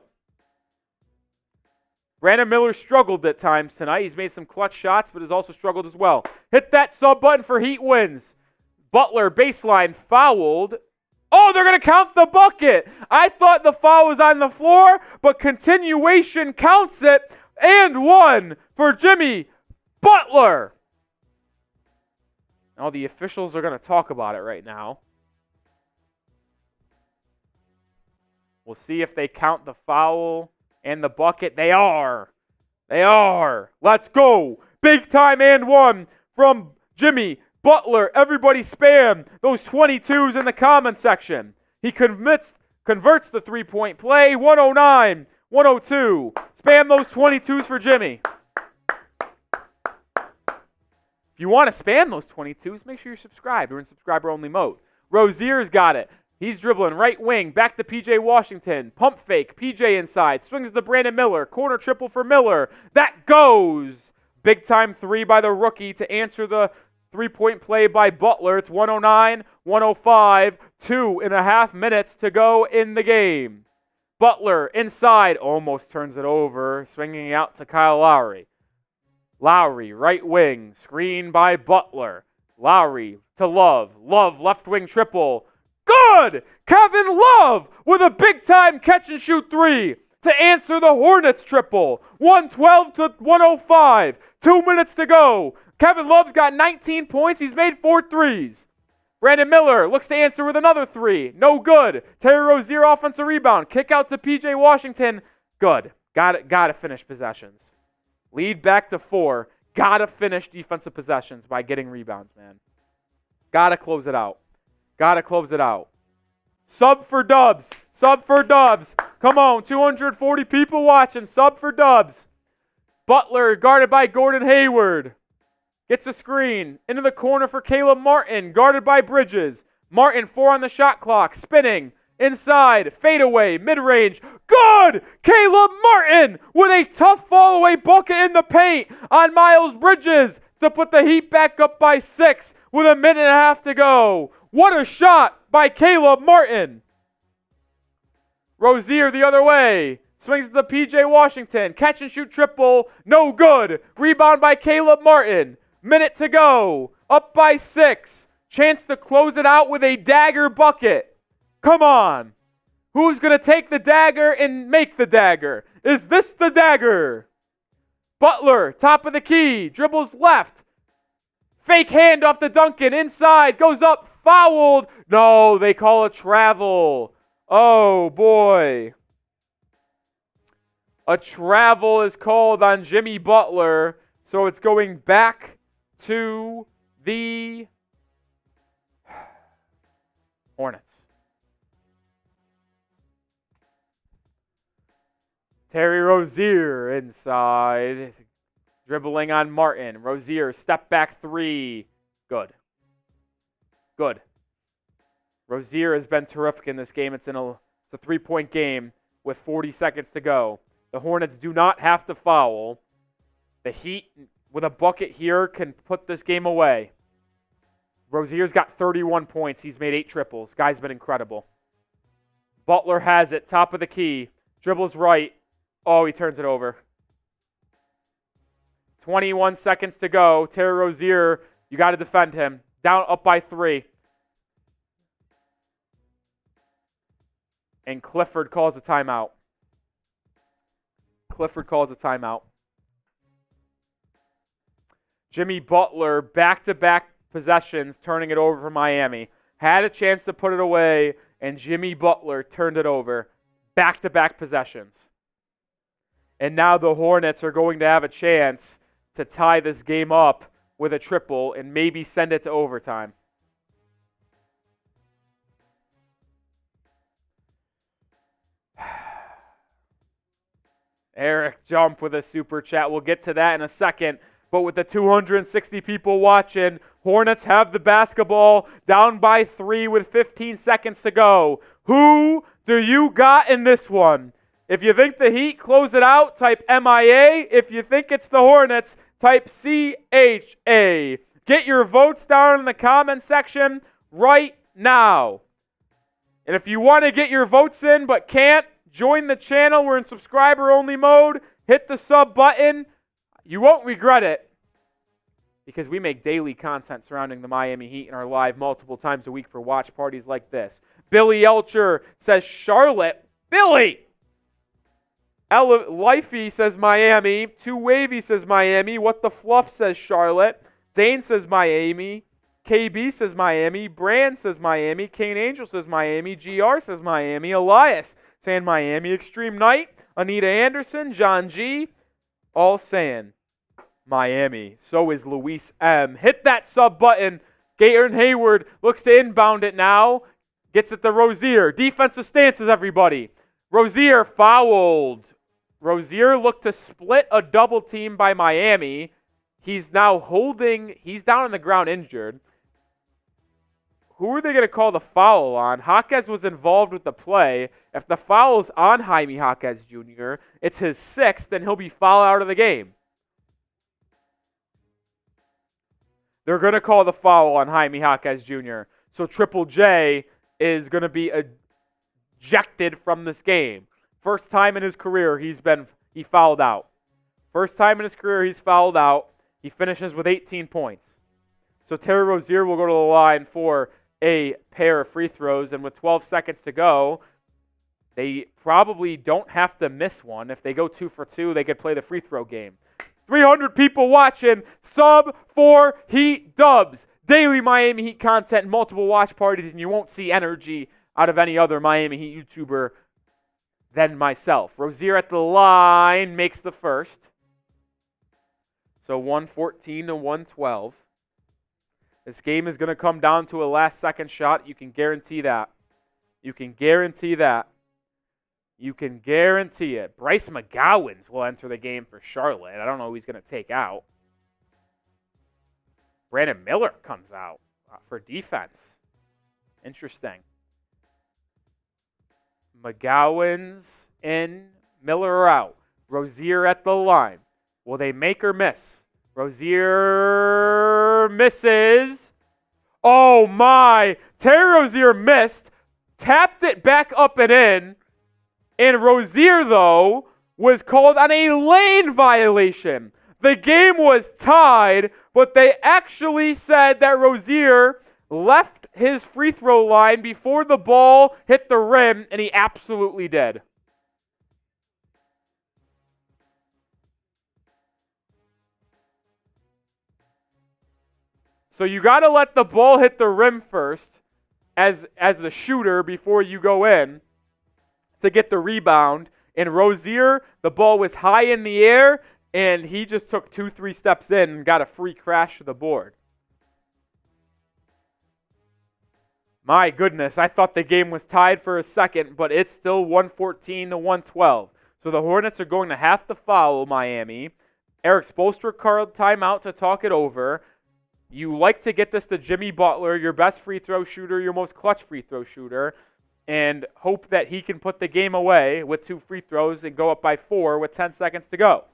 Brandon Miller struggled at times tonight. He's made some clutch shots, but has also struggled as well. Hit that sub button for Heat wins. Butler, baseline, fouled. Oh, they're going to count the bucket. I thought the foul was on the floor, but continuation counts it. And one for Jimmy Butler. Now the officials are going to talk about it right now. We'll see if they count the foul and the bucket. They are. Let's go. Big time and one from Jimmy Butler. Everybody spam those 22s in the comment section. He converts the three-point play. 109, 102. Spam those 22s for Jimmy. If you want to spam those 22s, make sure you're subscribed. We're in subscriber-only mode. Rozier's got it. He's dribbling right wing, back to P.J. Washington. Pump fake, P.J. inside. Swings to Brandon Miller. Corner triple for Miller. That goes. Big time three by the rookie to answer the three-point play by Butler. It's 109, 105, 2.5 minutes to go in the game. Butler inside, almost turns it over, swinging out to Kyle Lowry. Lowry, right wing, screen by Butler. Lowry to Love. Love, left wing triple. Good! Kevin Love with a big-time catch-and-shoot three to answer the Hornets triple. 112 to 105. 2 minutes to go. Kevin Love's got 19 points. He's made 4 threes. Brandon Miller looks to answer with another three. No good. Terry Rozier offensive rebound. Kick out to P.J. Washington. Good. Got to finish possessions. Lead back to 4. Got to finish defensive possessions by getting rebounds, man. Got to close it out. Sub for Dubs. Come on, 240 people watching. Sub for Dubs. Butler guarded by Gordon Hayward. Gets a screen. Into the corner for Caleb Martin. Guarded by Bridges. Martin, 4 on the shot clock. Spinning. Inside. Fadeaway. Mid-range. Good! Caleb Martin with a tough fall-away bucket in the paint on Miles Bridges to put the Heat back up by 6 with a minute and a half to go. What a shot by Caleb Martin. Rozier the other way. Swings to the P.J. Washington. Catch and shoot triple. No good. Rebound by Caleb Martin. Minute to go. Up by 6. Chance to close it out with a dagger bucket. Come on. Who's going to take the dagger and make the dagger? Is this the dagger? Butler, top of the key. Dribbles left. Fake hand off to Duncan. Inside. Goes up. Fouled. No, they call a travel. Oh, boy. A travel is called on Jimmy Butler, so it's going back to the Hornets. Terry Rozier inside, dribbling on Martin. Rozier, step back three. Good. Rozier has been terrific in this game. It's a 3-point game with 40 seconds to go. The Hornets do not have to foul. The Heat, with a bucket here, can put this game away. Rozier's got 31 points. He's made 8 triples. Guy's been incredible. Butler has it, top of the key. Dribbles right. Oh, he turns it over. 21 seconds to go. Terry Rozier, you got to defend him. Down, up by 3. And Clifford calls a timeout. Jimmy Butler, back-to-back possessions, turning it over for Miami. Had a chance to put it away, and Jimmy Butler turned it over. Back-to-back possessions. And now the Hornets are going to have a chance to tie this game up with a triple and maybe send it to overtime. Eric Jump with a super chat. We'll get to that in a second. But with the 260 people watching, Hornets have the basketball down by 3 with 15 seconds to go. Who do you got in this one? If you think the Heat close it out, type MIA. If you think it's the Hornets, type CHA. Get your votes down in the comment section right now. And if you want to get your votes in but can't, join the channel. We're in subscriber-only mode. Hit the sub button. You won't regret it because we make daily content surrounding the Miami Heat and are live multiple times a week for watch parties like this. Billy Elcher says Charlotte. Billy! Lifey says Miami. Too Wavy says Miami. What the Fluff says Charlotte. Dane says Miami. KB says Miami. Brand says Miami. Kane Angel says Miami. GR says Miami. Elias saying Miami. Extreme Night. Anita Anderson. John G. All saying Miami. So is Luis M. Hit that sub button. Gayton Hayward looks to inbound it now. Gets it to Rozier. Defensive stances, everybody. Rozier fouled. Rozier looked to split a double team by Miami. He's now holding. He's down on the ground injured. Who are they going to call the foul on? Jaquez was involved with the play. If the foul is on Jaime Jaquez Jr., it's his 6th, then he'll be fouled out of the game. They're going to call the foul on Jaime Jaquez Jr. So Triple J is going to be ejected from this game. First time in his career he fouled out. First time in his career he's fouled out. He finishes with 18 points. So Terry Rozier will go to the line for a pair of free throws, and with 12 seconds to go, they probably don't have to miss one. If they go 2 for 2, they could play the free throw game. 300 people watching. Sub for Heat Dubs. Daily Miami Heat content, multiple watch parties, and you won't see energy out of any other Miami Heat YouTuber than myself. Rozier at the line makes the first. So 114 to 112. This game is going to come down to a last-second shot. You can guarantee that. You can guarantee that. You can guarantee it. Bryce McGowens will enter the game for Charlotte. I don't know who he's going to take out. Brandon Miller comes out for defense. Interesting. McGowens in, Miller out. Rozier at the line. Will they make or miss? Rozier misses. Oh my. Terry Rozier missed. Tapped it back up and in. And Rozier, though, was called on a lane violation. The game was tied, but they actually said that Rozier left his free throw line before the ball hit the rim, and he absolutely did. So you got to let the ball hit the rim first as the shooter before you go in. to get the rebound. And Rozier, the ball was high in the air, and he just took 2-3 steps in and got a free crash to the board. My goodness, I thought the game was tied for a second, but it's still 114 to 112. So the Hornets are going to have to foul Miami. Eric Spoelstra called timeout to talk it over. You like to get this to Jimmy Butler, your best free throw shooter, your most clutch free throw shooter, and hope that he can put the game away with 2 free throws and go up by 4 with 10 seconds to go.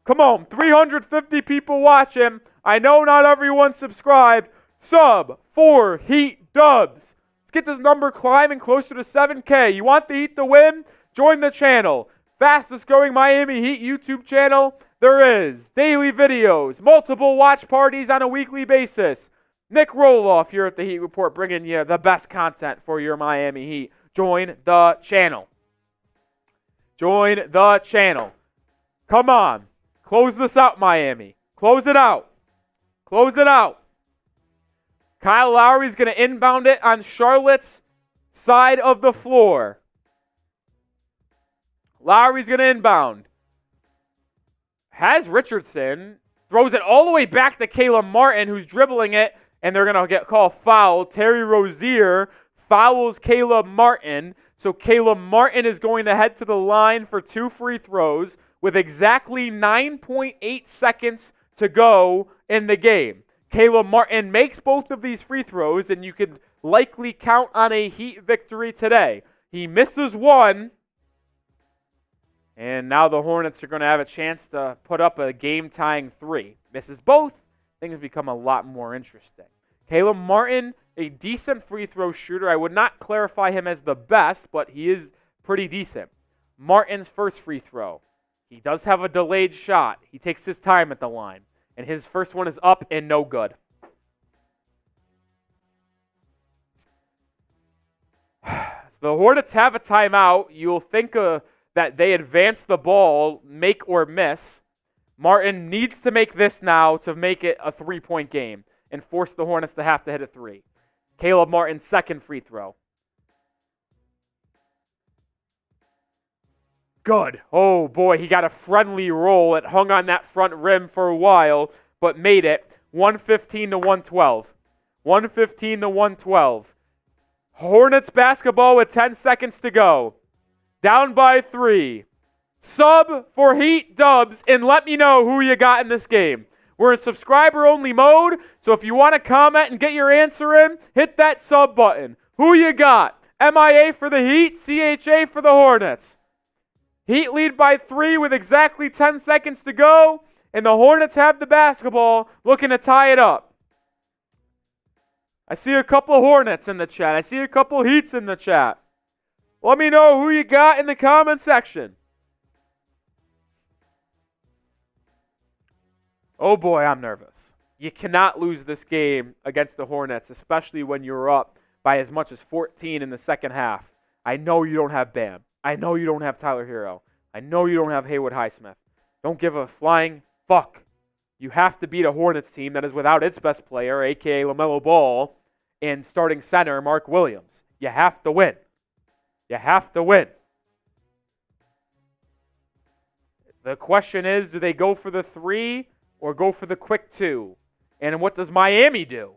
Come on, 350 people watching. I know not everyone's subscribed. Sub for Heat Dubs. Let's get this number climbing closer to 7K. You want the Heat to win? Join the channel. Fastest growing Miami Heat YouTube channel there is. Daily videos, multiple watch parties on a weekly basis. Nic Rohloff here at the Heat Report bringing you the best content for your Miami Heat. Join the channel. Join the channel. Come on. Close this out, Miami. Close it out. Close it out. Kyle Lowry's going to inbound it on Charlotte's side of the floor. Lowry's going to inbound. Has Richardson. Throws it all the way back to Caleb Martin, who's dribbling it, and they're going to get called foul. Terry Rozier fouls Caleb Martin. So Caleb Martin is going to head to the line for 2 free throws with exactly 9.8 seconds to go in the game. Caleb Martin makes both of these free throws, and you could likely count on a Heat victory today. He misses one, and now the Hornets are going to have a chance to put up a game-tying 3. Misses both, things become a lot more interesting. Caleb Martin, a decent free throw shooter. I would not clarify him as the best, but he is pretty decent. Martin's first free throw. He does have a delayed shot. He takes his time at the line. And his first one is up and no good. So the Hornets have a timeout. You'll think that they advance the ball, make or miss. Martin needs to make this now to make it a 3-point game and force the Hornets to have to hit a 3. Caleb Martin's second free throw. Good. Oh, boy, he got a friendly roll. It hung on that front rim for a while, but made it 115 to 112. 115 to 112. Hornets basketball with 10 seconds to go. Down by 3. Sub for Heat Dubs, and let me know who you got in this game. We're in subscriber-only mode, so if you want to comment and get your answer in, hit that sub button. Who you got? MIA for the Heat, CHA for the Hornets. Heat lead by 3 with exactly 10 seconds to go, and the Hornets have the basketball looking to tie it up. I see a couple of Hornets in the chat. I see a couple of Heats in the chat. Let me know who you got in the comment section. Oh boy, I'm nervous. You cannot lose this game against the Hornets, especially when you're up by as much as 14 in the second half. I know you don't have Bam. I know you don't have Tyler Herro. I know you don't have Haywood Highsmith. Don't give a flying fuck. You have to beat a Hornets team that is without its best player, a.k.a. LaMelo Ball, and starting center, Mark Williams. You have to win. You have to win. The question is, do they go for the 3 or go for the quick 2? And what does Miami do?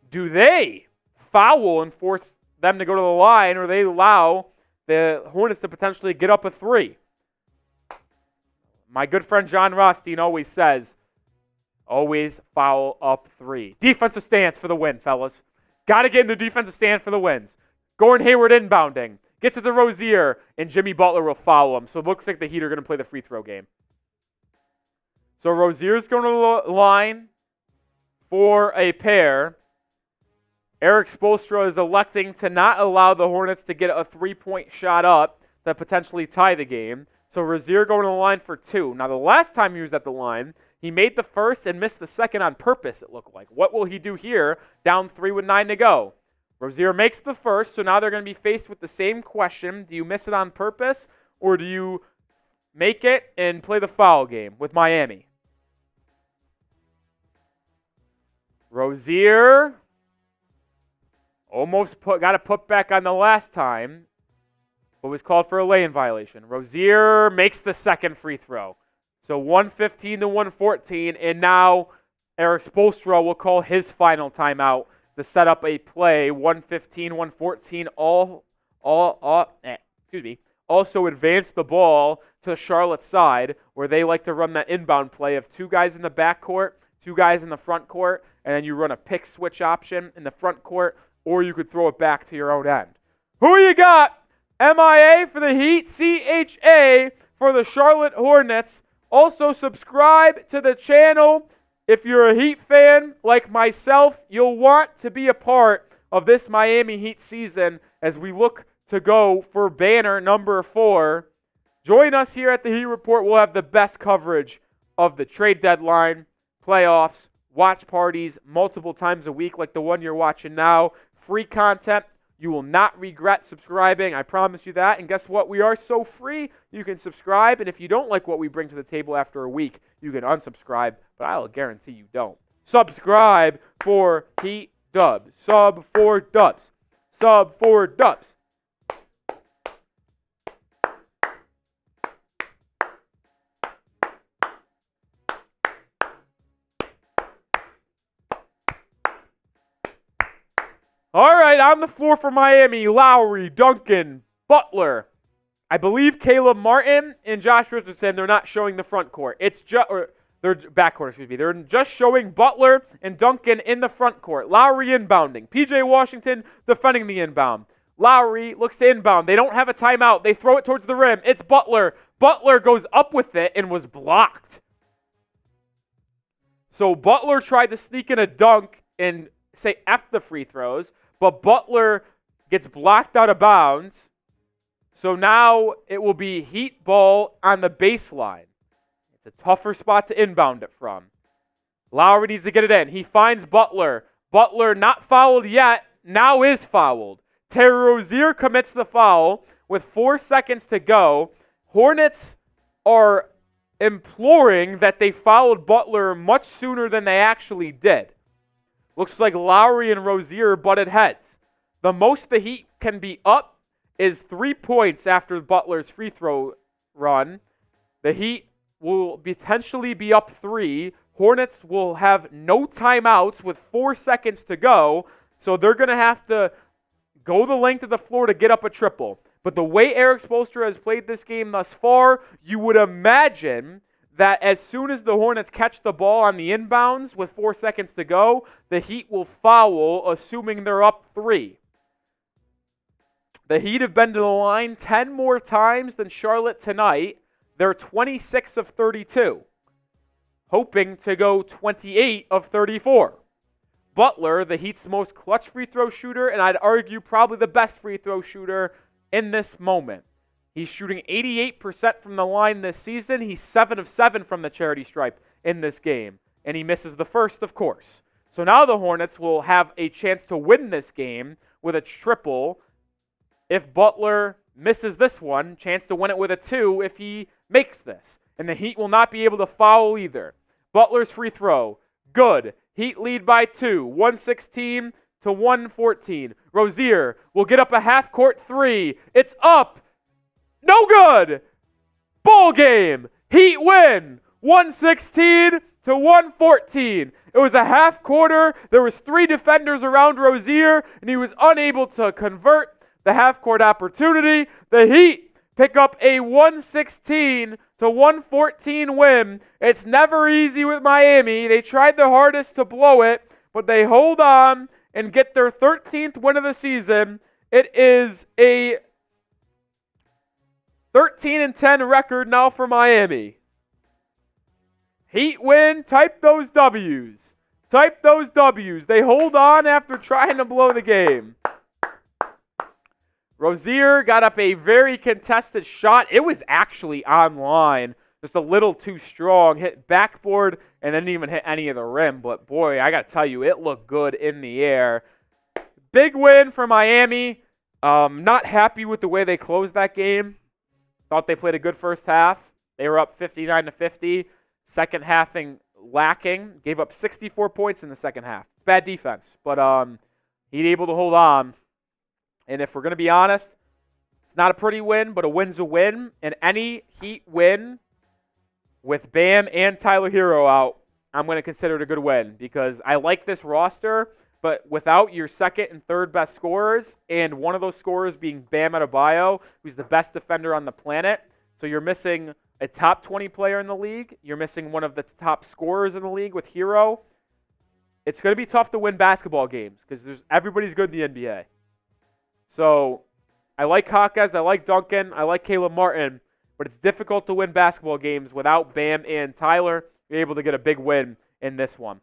Do they foul and force them to go to the line, or they allow the Hornets to potentially get up a 3? My good friend John Rothstein always says, always foul up 3. Defensive stance for the win, fellas. Got to get in the defensive stand for the wins. Gordon Hayward inbounding. Gets it to Rozier, and Jimmy Butler will foul him. So it looks like the Heat are going to play the free throw game. So Rozier's going to the line for a pair. Eric Spoelstra is electing to not allow the Hornets to get a 3-point shot up to potentially tie the game. So Rozier going to the line for 2. Now, the last time he was at the line, he made the first and missed the second on purpose, it looked like. What will he do here? Down 3 with 9 to go. Rozier makes the first, so now they're going to be faced with the same question. Do you miss it on purpose, or do you make it and play the foul game with Miami? Rozier almost got a put back on the last time. but was called for a lay-in violation. Rozier makes the second free throw. So 115 to 114, and now Erik Spoelstra will call his final timeout to set up a play. 115, 114, also advance the ball to Charlotte's side, where they like to run that inbound play of two guys in the backcourt, two guys in the front court, and then you run a pick switch option in the front court, or you could throw it back to your own end. Who you got? MIA for the Heat, CHA for the Charlotte Hornets. Also, subscribe to the channel. If you're a Heat fan like myself, you'll want to be a part of this Miami Heat season as we look to go for banner number 4. Join us here at the Heat Report. We'll have the best coverage of the trade deadline, playoffs, watch parties multiple times a week like the one you're watching now. Free content. You will not regret subscribing. I promise you that. And guess what? We are so free, you can subscribe. And if you don't like what we bring to the table after a week, you can unsubscribe. But I'll guarantee you don't. Subscribe for Heat Dubs. Sub for Dubs. Sub for Dubs. All right, on the floor for Miami, Lowry, Duncan, Butler. I believe Caleb Martin and Josh Richardson, they're not showing the front court. They're backcourt, excuse me. They're just showing Butler and Duncan in the front court. Lowry inbounding. PJ Washington defending the inbound. Lowry looks to inbound. They don't have a timeout. They throw it towards the rim. It's Butler. Butler goes up with it and was blocked. So Butler tried to sneak in a dunk and say F the free throws, but Butler gets blocked out of bounds. So now it will be Heat ball on the baseline. It's a tougher spot to inbound it from. Lowry needs to get it in. He finds Butler. Butler not fouled yet, now is fouled. Terry Rozier commits the foul with 4 seconds to go. Hornets are imploring that they fouled Butler much sooner than they actually did. Looks like Lowry and Rozier butted heads. The most the Heat can be up is 3 points after Butler's free throw run. The Heat will potentially be up 3. Hornets will have no timeouts with 4 seconds to go, so they're going to have to go the length of the floor to get up a triple. But the way Erik Spoelstra has played this game thus far, you would imagine that as soon as the Hornets catch the ball on the inbounds with 4 seconds to go, the Heat will foul, assuming they're up 3. The Heat have been to the line 10 more times than Charlotte tonight. They're 26 of 32, hoping to go 28 of 34. Butler, the Heat's most clutch free throw shooter, and I'd argue probably the best free throw shooter in this moment. He's shooting 88% from the line this season. He's 7 of 7 from the charity stripe in this game. And he misses the first, of course. So now the Hornets will have a chance to win this game with a triple. If Butler misses this one, chance to win it with a 2 if he makes this. And the Heat will not be able to foul either. Butler's free throw, good. Heat lead by 2, 116 to 114. Rozier will get up a half-court 3. It's up. No good. Ball game. Heat win. 116 to 114. It was a half quarter. There was 3 defenders around Rozier, and he was unable to convert the half-court opportunity. The Heat pick up a 116 to 114 win. It's never easy with Miami. They tried their hardest to blow it, but they hold on and get their 13th win of the season. It is a 13-10 record now for Miami. Heat win, type those W's. Type those W's. They hold on after trying to blow the game. Rozier got up a very contested shot. It was actually online, just a little too strong. Hit backboard and didn't even hit any of the rim. But boy, I got to tell you, it looked good in the air. Big win for Miami. Not happy with the way they closed that game. Thought they played a good first half. They were up 59 to 50. Second halfing lacking. Gave up 64 points in the second half. Bad defense, but he's able to hold on. And if we're going to be honest, it's not a pretty win, but a win's a win. And any Heat win with Bam and Tyler Herro out, I'm going to consider it a good win because I like this roster, but without your second and third best scorers, and one of those scorers being Bam Adebayo, who's the best defender on the planet, so you're missing a top 20 player in the league. You're missing one of the top scorers in the league with Herro. It's going to be tough to win basketball games because everybody's good in the NBA. So I like Jaquez, I like Duncan, I like Caleb Martin, but it's difficult to win basketball games without Bam and Tyler. You're able to get a big win in this one.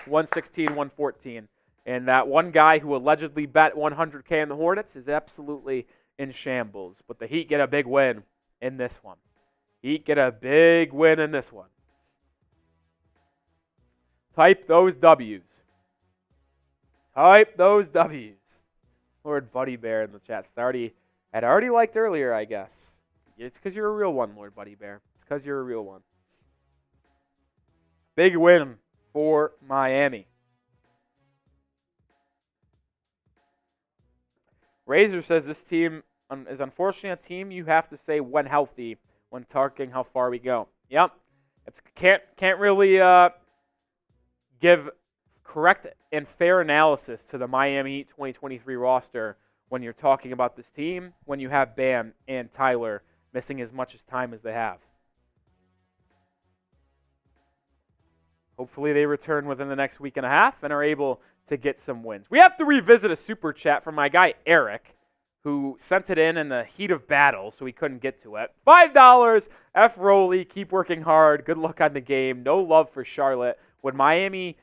116-114. And that one guy who allegedly bet $100K on the Hornets is absolutely in shambles. But the Heat get a big win in this one. Heat get a big win in this one. Type those W's. Type those W's. Lord Buddy Bear in the chat. I'd already liked earlier, I guess. It's because you're a real one, Lord Buddy Bear. It's because you're a real one. Big win for Miami. Razor says this team is unfortunately a team you have to say when healthy when talking how far we go. Yep. Can't really give correct and fair analysis to the Miami Heat 2023 roster when you're talking about this team when you have Bam and Tyler missing as much time as they have. Hopefully they return within the next week and a half and are able to get some wins. We have to revisit a super chat from my guy Eric, who sent it in the heat of battle, so he couldn't get to it. $5. F. Rowley, keep working hard. Good luck on the game. No love for Charlotte. Would Miami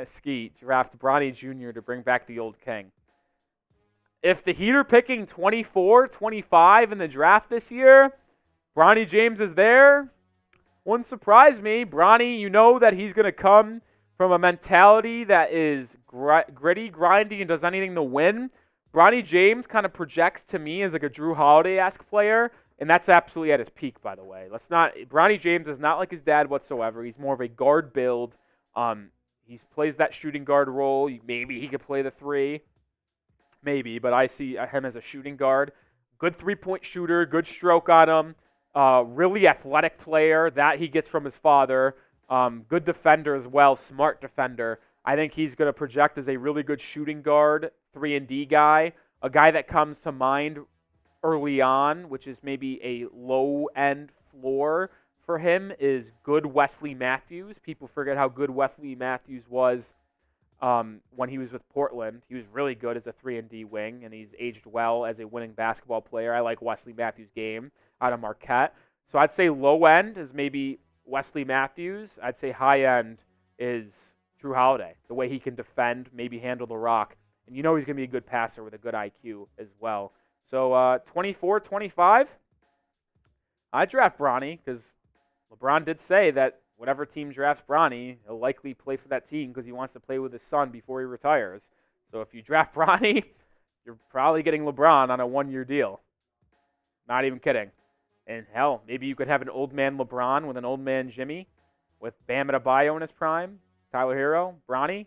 ski draft Bronny Jr. to bring back the old king? If the Heat are picking 24, 25 in the draft this year, Bronny James is there. Wouldn't surprise me. Bronny, you know that he's going to come from a mentality that is gritty, grindy, and does anything to win. Bronny James kind of projects to me as like a Drew Holiday-esque player, and that's absolutely at his peak, by the way. Bronny James is not like his dad whatsoever. He's more of a guard build. He plays that shooting guard role. Maybe he could play the three. Maybe, but I see him as a shooting guard. Good three-point shooter, good stroke on him. Really athletic player that he gets from his father. Good defender as well, smart defender. I think he's going to project as a really good shooting guard, 3-and-D guy, a guy that comes to mind early on, which is maybe a low-end floor for him, is good Wesley Matthews. People forget how good Wesley Matthews was when he was with Portland. He was really good as a 3-and-D wing, and he's aged well as a winning basketball player. I like Wesley Matthews' game out of Marquette. So I'd say low-end is maybe Wesley Matthews. I'd say high-end is Drew Holiday, the way he can defend, maybe handle the rock. And you know he's going to be a good passer with a good IQ as well. So 24, 25, I draft Bronny because LeBron did say that whatever team drafts Bronny, he'll likely play for that team because he wants to play with his son before he retires. So if you draft Bronny, you're probably getting LeBron on a one-year deal. Not even kidding. And hell, maybe you could have an old man LeBron with an old man Jimmy, with Bam Adebayo in his prime, Tyler Herro, Bronny.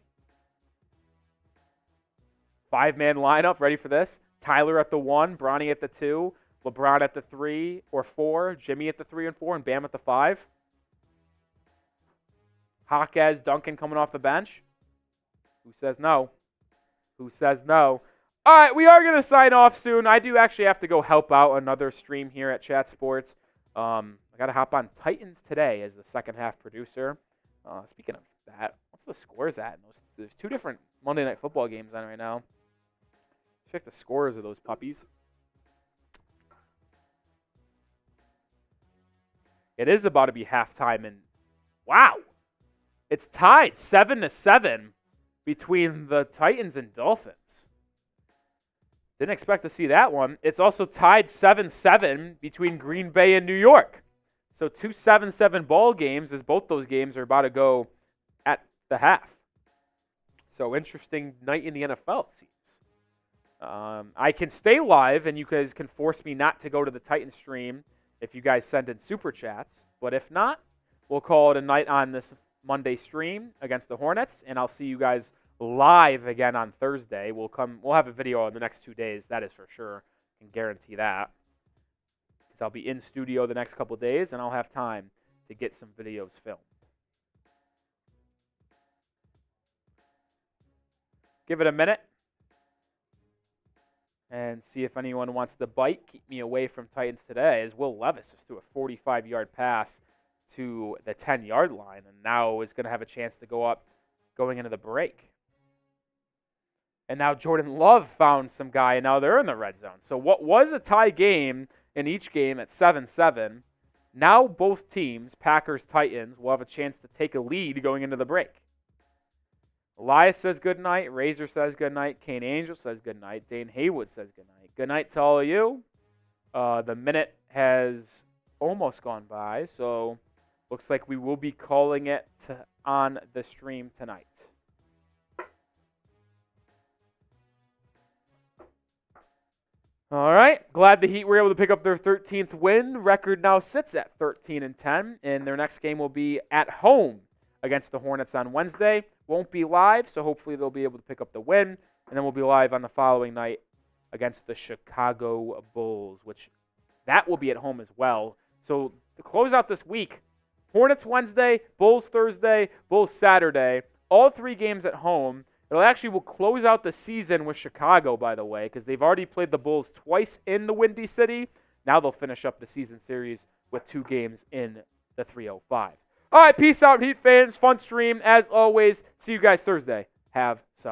5-man lineup, ready for this? Tyler at the 1, Bronny at the 2, LeBron at the 3 or 4, Jimmy at the 3 and 4, and Bam at the 5. Jaquez, Duncan coming off the bench. Who says no? Who says no? All right, we are going to sign off soon. I do actually have to go help out another stream here at Chat Sports. I got to hop on Titans today as the second half producer. Speaking of that, what's the scores at? There's 2 different Monday Night Football games on right now. Check the scores of those puppies. It is about to be halftime, and wow, it's tied 7-7 between the Titans and Dolphins. Didn't expect to see that one. It's also tied 7-7 between Green Bay and New York. So 2 7-7 ball games, as both those games are about to go at the half. So interesting night in the NFL, it seems. I can stay live, and you guys can force me not to go to the Titan stream if you guys send in super chats. But if not, we'll call it a night on this Monday stream against the Hornets, and I'll see you guys live again on Thursday. We'll have a video in the next 2 days, that is for sure. I can guarantee that. Because I'll be in studio the next couple days, and I'll have time to get some videos filmed. Give it a minute and see if anyone wants to bite. Keep me away from Titans today, as Will Levis just threw a 45-yard pass to the 10-yard line, and now is going to have a chance to go up going into the break. And now Jordan Love found some guy, and now they're in the red zone. So what was a tie game in each game at 7-7, now both teams, Packers, Titans, will have a chance to take a lead going into the break. Elias says good night. Razor says good night. Kane Angel says good night. Dane Haywood says good night. Good night to all of you. The minute has almost gone by, so looks like we will be calling it on the stream tonight. All right. Glad the Heat were able to pick up their 13th win. Record now sits at 13-10, and their next game will be at home against the Hornets on Wednesday. Won't be live, so hopefully they'll be able to pick up the win. And then we'll be live on the following night against the Chicago Bulls, which that will be at home as well. So to close out this week, Hornets Wednesday, Bulls Thursday, Bulls Saturday, all 3 games at home. It'll actually will close out the season with Chicago, by the way, because they've already played the Bulls twice in the Windy City. Now they'll finish up the season series with 2 games in the 305. All right, peace out, Heat fans. Fun stream, as always. See you guys Thursday. Have some.